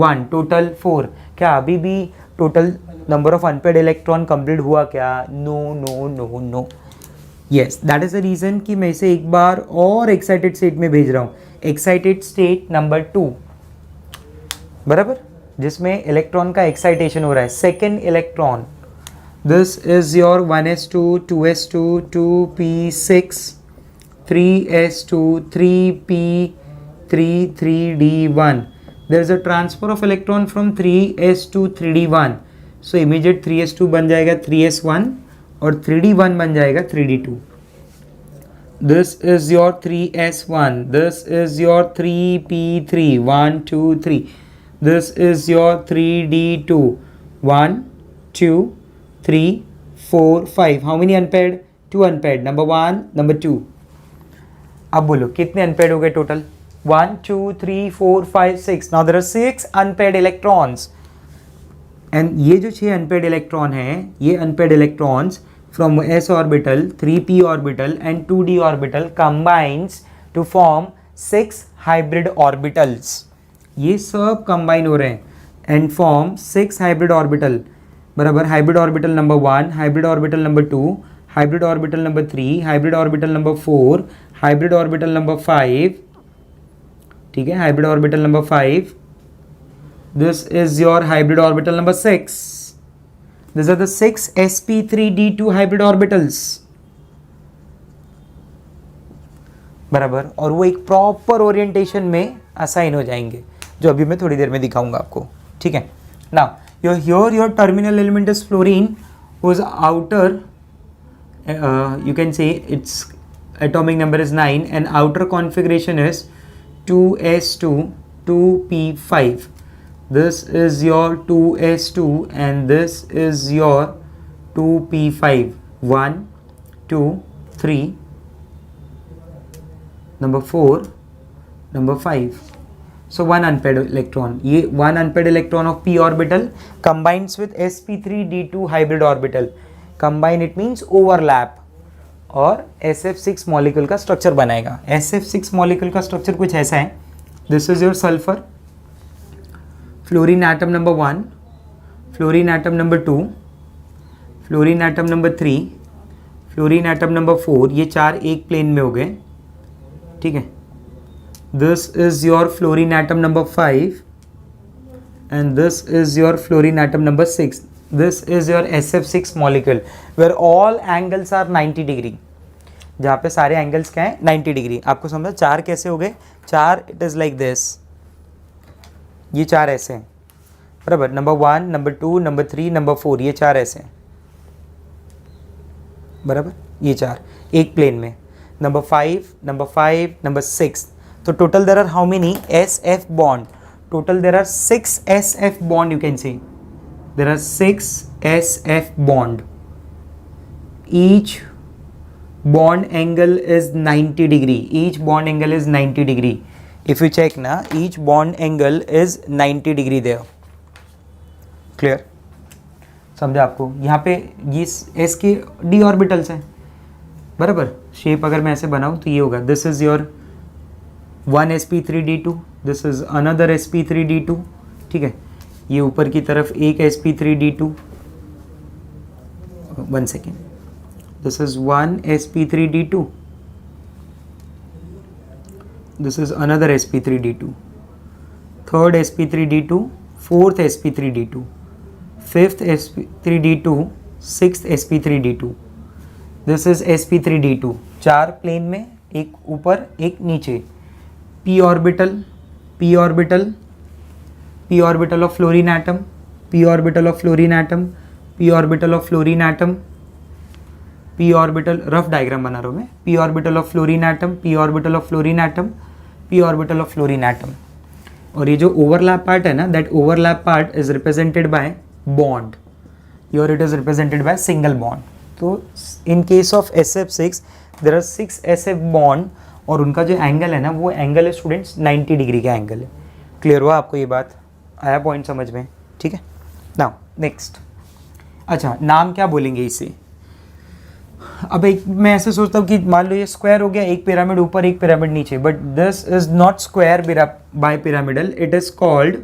Speaker 1: 1. total 4. क्या अभी भी total number of unpaired electron complete हुआ क्या? No. Yes, that is the reason कि मैं इसे एक बार और एक्साइटेड स्टेट में भेज रहा हूँ. एक्साइटेड स्टेट नंबर 2, बराबर, जिसमें इलेक्ट्रॉन का एक्साइटेशन हो रहा है. Second electron, this is your 1s2 2s2 2p6 3s2 3p3 3d1. there is a transfer of electron from 3s to 3d1. so immediate 3s2 बन जाएगा 3s1 और 3d1 बन जाएगा 3d2. this is your 3s1, this is your 3p3 1 2 3, this is your 3d2 1 2 3 4 5. how many unpaired? 2 unpaired, number 1 number 2. अब बोलो कितने unpaired हो गए total? 1 2 3 4 5 6. now there are 6 unpaired electrons and ये जो 6 unpaired electron हैं, ये unpaired electrons from s orbital 3p orbital and 2d orbital combines to form 6 hybrid orbitals. ये सब combine हो रहे हैं and form 6 hybrid orbital, बराबर. hybrid orbital number 1, hybrid orbital number 2, hybrid orbital number 3, hybrid orbital number 4, hybrid orbital number 5. ठीक है, hybrid orbital number 5. this is your hybrid orbital number 6. these are the 6 sp3d2 hybrid orbitals, बराबर. और वो एक proper orientation में assign हो जाएंगे, जो अभी मैं थोड़ी देर में दिखाऊंगा आपको. ठीक है. Now your terminal element is fluorine whose outer you can say its atomic number is 9 and outer configuration is 2s2 2p5. this is your 2s2 and this is your 2p5. 1 2 3, number 4, number 5. So one unpaired electron. ये one unpaired electron of p orbital combines with sp3d2 hybrid orbital. Combine it means overlap और SF6 molecule का structure बनाएगा. SF6 molecule का structure कुछ ऐसा है. This is your sulphur, fluorine atom number 1, fluorine atom number 2, fluorine atom number 3, fluorine atom number 4. ये चार एक प्लेन में हो गए. ठीक है. This is your fluorine atom number 5 and this is your fluorine atom number 6. This is your SF6 molecule where all angles are 90 degree. जहाँ पे सारे एंगल्स क्या हैं 90 डिग्री. आपको समझा चार कैसे हो गए. चार इट इज़ लाइक दिस. ये चार ऐसे हैं बराबर. Number 1, number 2, number 3, number 4. ये चार ऐसे हैं बराबर. ये चार एक प्लेन में. Number 5, number 5, number 6. तो total there are how many SF bond. Total there are 6 SF bond, you can see. There are 6 SF bond. Each bond angle is 90 degree. Each bond angle is 90 degree. If you check na, each bond angle is 90 degree there. Clear? समझा आपको. यहाँ पे ये S के d orbitals हैं बराबर. Shape अगर मैं ऐसे बनाऊँ तो ये होगा. This is your 1 sp3d2, this is another sp3d2. ठीक है. ये ऊपर की तरफ एक sp3d2. 1 second. This is 1 sp3d2, this is another sp3d2, third sp3d2, fourth sp3d2, fifth sp3d2, sixth sp3d2. This is sp3d2. चार प्लेन में, एक ऊपर एक नीचे. p orbital, p orbital, p orbital of fluorine atom, p orbital of fluorine atom, p orbital of fluorine atom, p orbital. Rough diagram बना रहा हूँ मैं. p orbital of fluorine atom, p orbital of fluorine atom, p orbital of fluorine atom. और ये जो overlap part है ना, that overlap part is represented by bond. Your it is represented by single bond. तो in case of SF6 there are 6 SF bond और उनका जो angle है ना, वो एंगल है स्टूडेंट्स 90 डिग्री का एंगल है. क्लियर हुआ आपको ये बात? आया पॉइंट समझ में? ठीक है. Now next. अच्छा, नाम क्या बोलेंगे इसे? अब एक मैं ऐसे सोचता हूँ कि मान लो ये स्क्वायर हो गया, एक पिरामिड ऊपर एक पिरामिड नीचे, but this is not square bipyramidal. It is called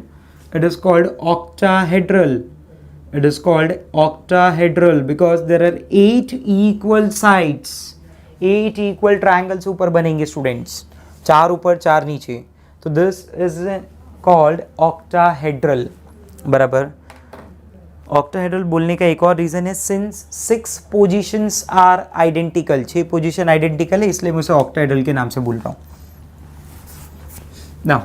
Speaker 1: octahedral. It is called octahedral because there are 8 equal sides. 8 equal triangles ऊपर बनेंगे स्टूडेंट्स, 4 ऊपर 4 नीचे. तो दिस इज कॉल्ड ऑक्टाहेड्रल बराबर. ऑक्टाहेड्रल बोलने का एक और रीजन है, since 6 positions are identical. 6 position identical है, इसलिए मैं उसे ऑक्टाहेड्रल के नाम से बोल रहा हूँ. Now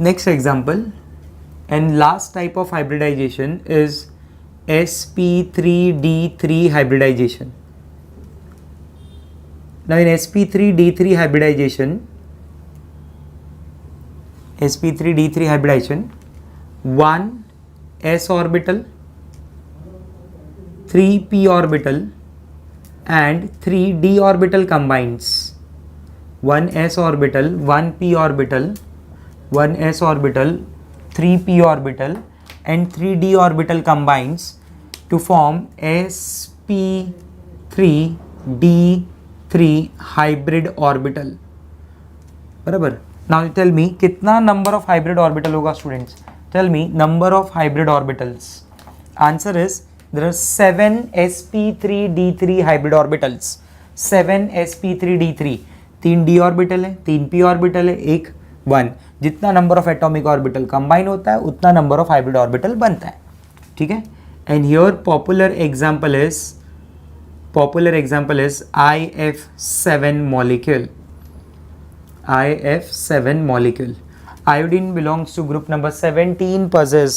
Speaker 1: next example and last type of hybridization is sp3d3 hybridization. Now in sp3d3 hybridization, 1 s orbital, 3 p orbital and 3 d orbital combines. 1 s orbital, 1 p orbital, 1 s orbital, 3 p orbital and 3 d orbital combines to form sp3d3 hybrid orbital. बराबर. Now tell me कितना number of hybrid orbital होगा students? Tell me number of hybrid orbitals. Answer is there are 7 sp3d3 hybrid orbitals. 7 sp3d3. 3 d orbital है, 3 p orbital है, एक 1. जितना number of atomic orbital combine होता है उतना number of hybrid orbital बनता है. ठीक है. And here popular example is IF7 molecule. IF7 molecule. Iodine belongs to group number 17, possess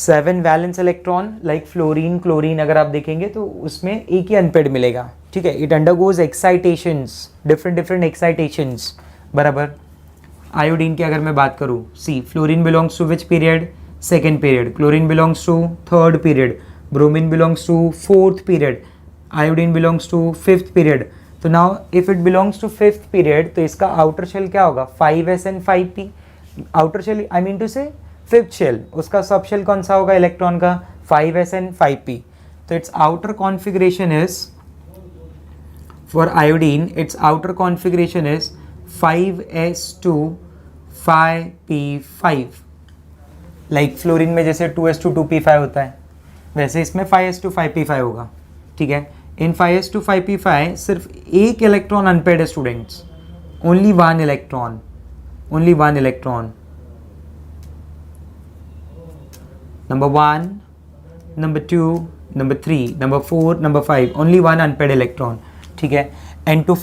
Speaker 1: 7 valence electron like fluorine, chlorine. अगर आप देखेंगे तो उसमें एक ही अनपेड मिलेगा. ठीक है. It undergoes excitations, different excitations बराबर. आयोडीन की अगर मैं बात करूँ, see fluorine belongs to which period, second period, chlorine belongs to third period, bromine belongs to fourth period, iodine belongs to fifth period. तो now if it belongs to fifth period तो इसका outer shell क्या होगा, 5s and 5p. Outer shell I mean to say fifth shell, उसका सब shell कौन सा होगा इलेक्ट्रॉन का, 5s and 5p. तो it's outer configuration is for iodine, it's outer configuration is 5s2 5p5. Like fluorine में जैसे 2s2 2p5 होता है, वैसे इसमें 5s2 5p5 होगा. ठीक है, इन 5s2 5p5 सिर्फ एक इलेक्ट्रॉन अनपेड है students, only one electron, only one electron. Number 1, number 2, number 3, number 4, number 5, only one unpaired electron. ठीक है, and to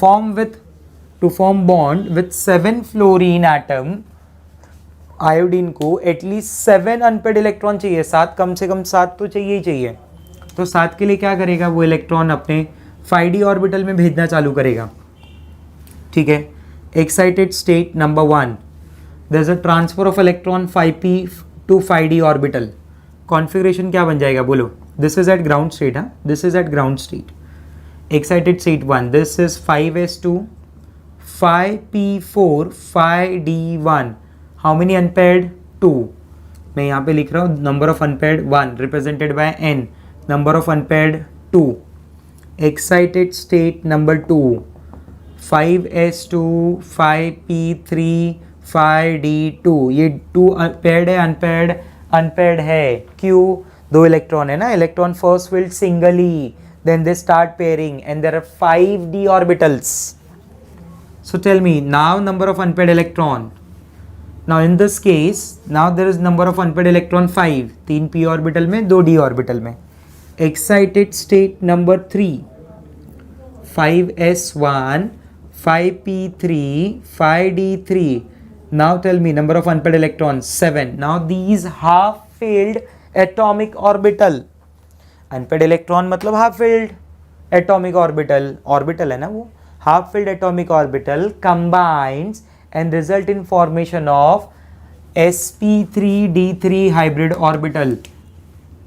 Speaker 1: form bond with 7 fluorine atom, iodine को एटलीस्ट 7 अनपेड इलेक्ट्रॉन चाहिए, 7 कम से कम 7 तो चाहिए ही चाहिए. तो 7 के लिए क्या करेगा वो इलेक्ट्रॉन अपने 5d ऑर्बिटल में भेजना चालू करेगा. ठीक है, excited state number 1, there is a transfer of electron 5p to 5d orbital. Configuration क्या बन जाएगा बोलो, this is at ground state. हाँ, this is at ground state. Excited state 1, this is 5s2 5p4 5d1. How many unpaired, 2. मैं यहाँ पे लिख रहा हूँ number of unpaired 1 represented by n, number of unpaired 2. Excited state number 2, 5s2 5p3 5d2. ये 2 paired है, unpaid, unpaid है. क्यों, 2 इलेक्ट्रॉन है ना, electron first filled singly, then they start pairing and there are 5d orbitals. So tell me now number of unpaired electron. Now in this case, now there is number of unpaired electron 5, 3p orbital में, 2d orbital में. Excited state number 3, 5s1 5p3 5d3. Now tell me number of unpaired electrons 7. Now these half filled atomic orbital, unpaired electron मतलब half filled atomic orbital, orbital है ना वो, half filled atomic orbital combines and result in formation of sp3d3 hybrid orbital.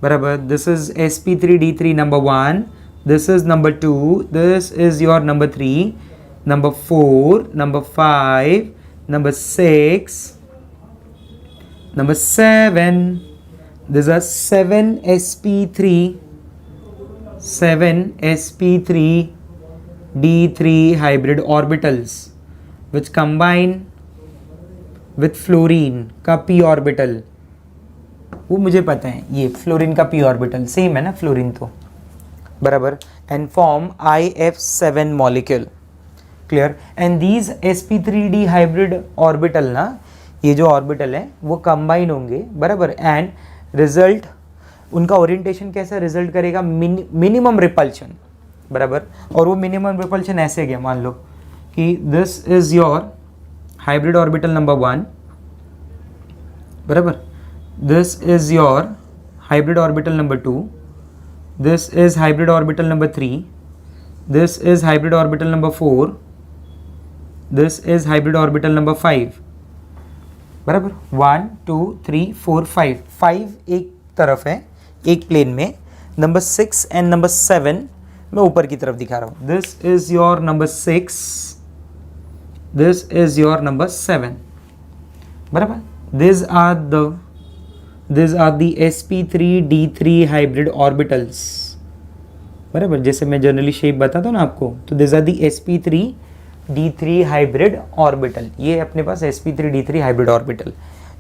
Speaker 1: बराबर, this is sp3d3 number 1, this is number 2, this is your number 3, number 4, number 5, number 6, number 7. These are 7 sp3 d3 hybrid orbitals which combine with fluorine का p orbital. वो मुझे पता है, ये fluorine का p orbital same है ना, fluorine तो बराबर, and form IF7 molecule. Clear? And these sp3d hybrid orbital ना, ये जो ऑर्बिटल है वो कंबाइन होंगे बराबर, एंड रिजल्ट उनका ओरिएंटेशन कैसा रिजल्ट करेगा, मिनिमम रिपल्शन बराबर. और वो मिनिमम रिपल्शन ऐसे गया, मान लो कि this is your hybrid orbital number 1 बराबर, this is your hybrid orbital number 2, this is hybrid orbital number 3, this is hybrid orbital number 4, this is hybrid orbital number 5 बराबर. 1 2 3 4 5, 5 एक तरफ है एक प्लेन में, नंबर 6 एंड नंबर 7 मैं ऊपर की तरफ दिखा रहा हूँ. This is your number 6, this is your number 7 बराबर. This are the sp3d3 hybrid orbitals बराबर. जैसे मैं जनरली शेप बताता हूँ ना आपको, तो this are the sp3d3 hybrid orbital. ये अपने पास sp3d3 हाइब्रिड ऑर्बिटल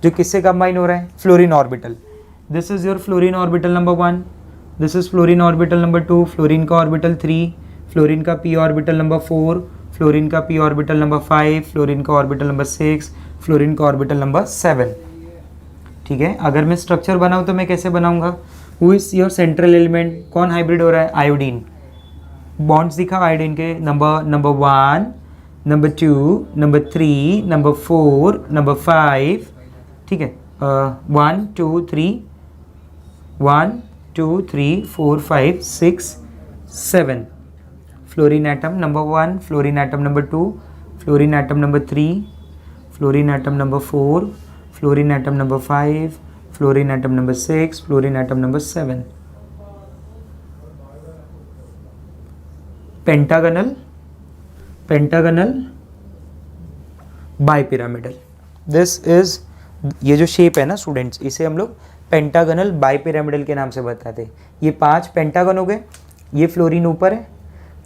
Speaker 1: जो किससे कंबाइन हो रहा है, fluorine orbital. This is your fluorine orbital number 1, this is fluorine orbital number 2, fluorine का ऑर्बिटल 3, फ्लोरीन का p ऑर्बिटल नंबर 4, फ्लोरीन का p ऑर्बिटल नंबर 5, फ्लोरीन का ऑर्बिटल नंबर 6, फ्लोरीन का ऑर्बिटल नंबर 7. ठीक है, अगर मैं स्ट्रक्चर बनाऊँ तो मैं कैसे बनाऊँगा, who is your central element, कौन हाइब्रिड हो रहा है, आयोडीन. बॉन्ड्स दिखाओ आयोडीन के, number 1, number 2, number 3, number 4, number 5. ठीक है, 1 2 3 1 2 3 4 5 6 7. Fluorine atom number 1, fluorine atom number 2, fluorine atom number 3, fluorine atom number 4, fluorine atom number 5, fluorine atom number 6, fluorine atom number 7. Pentagonal bipyramidal. This is, ये जो shape है ना students, इसे हम लोग pentagonal bipyramidal के नाम से बताते हैं. ये 5 पेंटागन हो गए, ये फ्लोरीन ऊपर है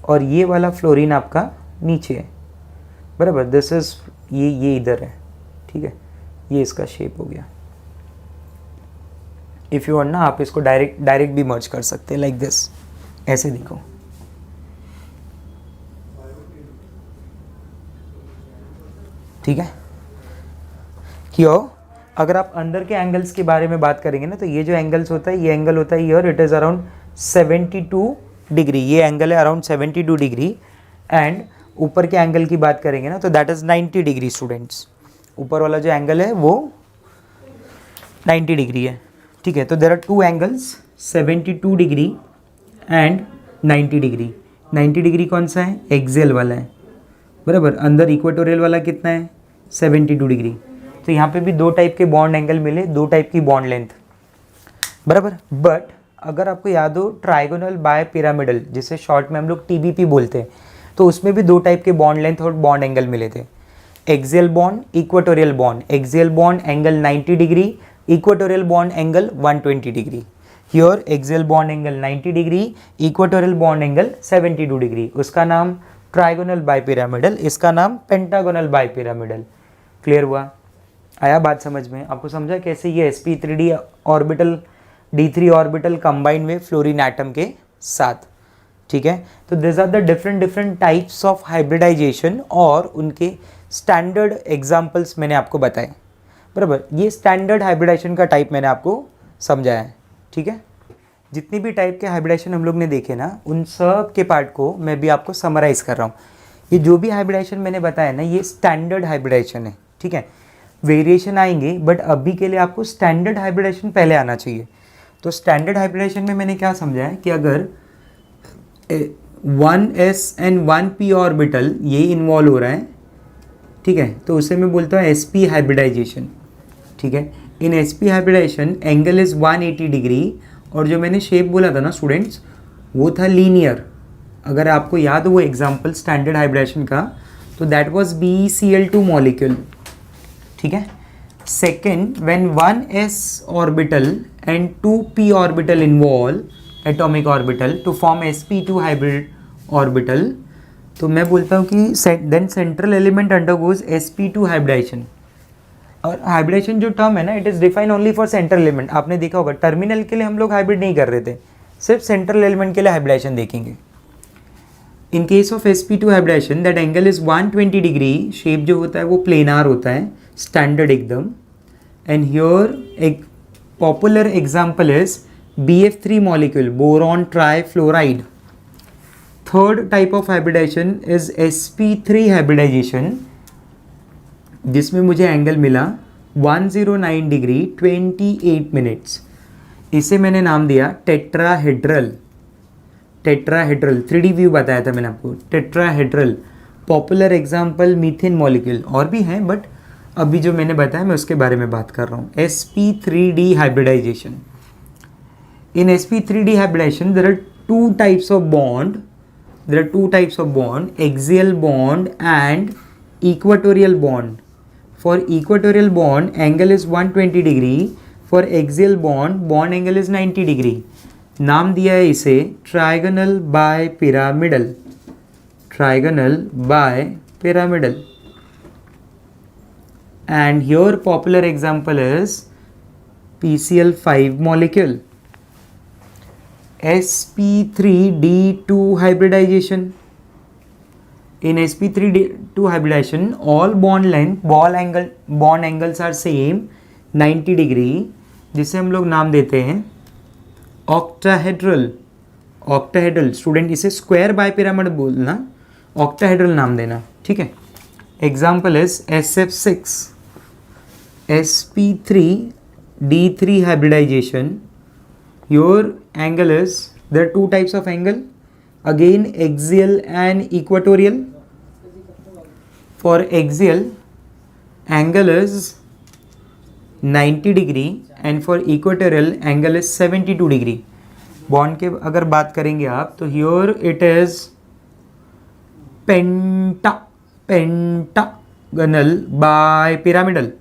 Speaker 1: और ये वाला फ्लोरीन आपका नीचे है, बराबर. दिस इज ये इधर है, ठीक है. ये इसका शेप हो गया. इफ यू वांट ना, आप इसको डायरेक्ट भी मर्ज कर सकते हैं, लाइक दिस. ऐसे देखो, ठीक है. क्यों, अगर आप अंदर के एंगल्स के बारे में बात करेंगे ना, तो ये जो एंगल्स होता है, ये एंगल होता है here, it is around 72 degree. ये एंगल है अराउंड 72 डिग्री. एंड ऊपर के एंगल की बात करेंगे ना, तो दैट इज़ 90 डिग्री स्टूडेंट्स. ऊपर वाला जो एंगल है वो 90 डिग्री है, ठीक है. तो there are 2 angles, 72 degree and 90 degree. 90 degree कौन सा है, एक्सियल वाला है, बराबर. अंदर इक्वेटोरियल वाला कितना है, 72 डिग्री. तो यहाँ पे भी 2 टाइप के बॉन्ड एंगल मिले, 2 टाइप की बॉन्ड लेंथ, बराबर. बट अगर आपको याद हो, ट्राइगोनल बाय पिरामिडल, जिसे शॉर्ट में हम लोग TBP बोलते हैं, तो उसमें भी 2 टाइप के बॉन्ड लेंथ और बॉन्ड एंगल मिले थे. Axial bond, equatorial bond. Axial bond angle 90 degree, equatorial bond angle 120 degree. Here axial bond angle 90 degree, equatorial bond angle 72 degree. उसका नाम ट्राइगोनल बाइपिरामिडल, इसका नाम पेंटागोनल बाइपिरामिडल. क्लियर हुआ, आया बात समझ में? आपको समझा कैसे ये sp3d orbital, d3 orbital combine में फ्लोरीन एटम के साथ, ठीक है. तो this are the different types of hybridization और उनके स्टैंडर्ड एग्जाम्पल्स मैंने आपको बताए, बराबर. ये स्टैंडर्ड हाइब्रिडाइजेशन का टाइप मैंने आपको समझाया है, ठीक है. जितनी भी टाइप के हाइब्रिडाइजेशन हम लोग ने देखे ना, उन सब के पार्ट को मैं भी आपको समराइज़ कर रहा हूँ. ये जो भी हाइब्रिडाइजेशन मैंने बताया ना, ये स्टैंडर्ड हाइब्रिडाइजेशन है, ठीक है. वेरिएशन आएंगे, बट अभी के लिए आपको स्टैंडर्ड हाइब्रिडाइजेशन पहले आना चाहिए. तो स्टैंडर्ड हाइब्रिडाइजेशन में मैंने क्या समझा है कि अगर 1s एंड 1p ऑर्बिटल ये इन्वॉल्व हो रहा है, ठीक है, तो उसे मैं बोलता हूँ sp हाइब्रिडाइजेशन, ठीक है. In sp hybridization angle is 180 degree. और जो मैंने शेप बोला था ना स्टूडेंट्स, वो था लीनियर. अगर आपको याद हो वो एग्जांपल स्टैंडर्ड हाइब्रिडेशन का, तो दैट वाज BeCl2 मॉलिक्यूल, ठीक है. Second, when 1s orbital and 2p orbital involve atomic orbital to form sp2 hybrid orbital, तो मैं बोलता हूँ कि then central element undergoes sp2 hybridization. और हाइब्रिडेशन जो टर्म है ना, it is define only for central element. आपने देखा होगा टर्मिनल के लिए हम लोग हाइब्रिड नहीं कर रहे थे, सिर्फ सेंट्रल एलिमेंट के लिए हाइब्रिडेशन देखेंगे. In case of sp2 hybridization that angle is 120 degree. Shape जो होता है वो प्लेनार होता है, स्टैंडर्ड एकदम. एंड हियर एक popular example is BF3 molecule, boron trifluoride. Third type of hybridization is sp3 hybridization, जिसमें मुझे एंगल मिला 109 डिग्री 28 मिनट्स. इसे मैंने नाम दिया टेट्राहेड्रल. 3D व्यू बताया था मैंने आपको. Tetrahedral, popular example methane molecule. और भी हैं, बट अभी जो मैंने बताया मैं उसके बारे में बात कर रहा हूँ. sp3d hybridization. In sp3d hybridization there are 2 types of bond, axial bond and equatorial bond. For equatorial bond, angle is 120 degree. For axial bond angle is 90 degree. नाम दिया है इसे trigonal bipyramidal. And here popular example is PCl5 molecule. sp3d2 hybridization. In sp3d2 hybridization, all bond angles are same 90 degree, जिसे हम लोग नाम देते हैं ऑक्टाहेड्रल. स्टूडेंट इसे स्क्वायर बाइपिरामिड बोलना, ऑक्टाहेड्रल नाम देना, ठीक है. Example is SF6 sp3d3 hybridization. Your angle is, there are 2 types of angle, again axial and equatorial. For axial angle is 90 degree and for equatorial angle is 72 degree. Bond के अगर बात करेंगे आप तो here it is pentagonal bipyramidal,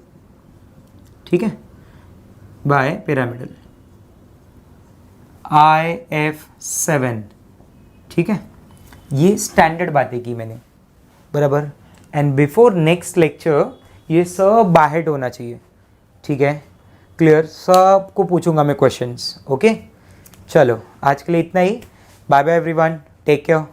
Speaker 1: ठीक है, bye pyramidal IF7, ठीक है। ये स्टैंडर्ड बातें की मैंने, बराबर। एंड बिफोर नेक्स्ट लेक्चर ये सब बाहेट होना चाहिए, ठीक है, क्लियर। सबको पूछूंगा मैं क्वेश्चंस, ओके। चलो आज के लिए इतना ही। Bye bye everyone, take care.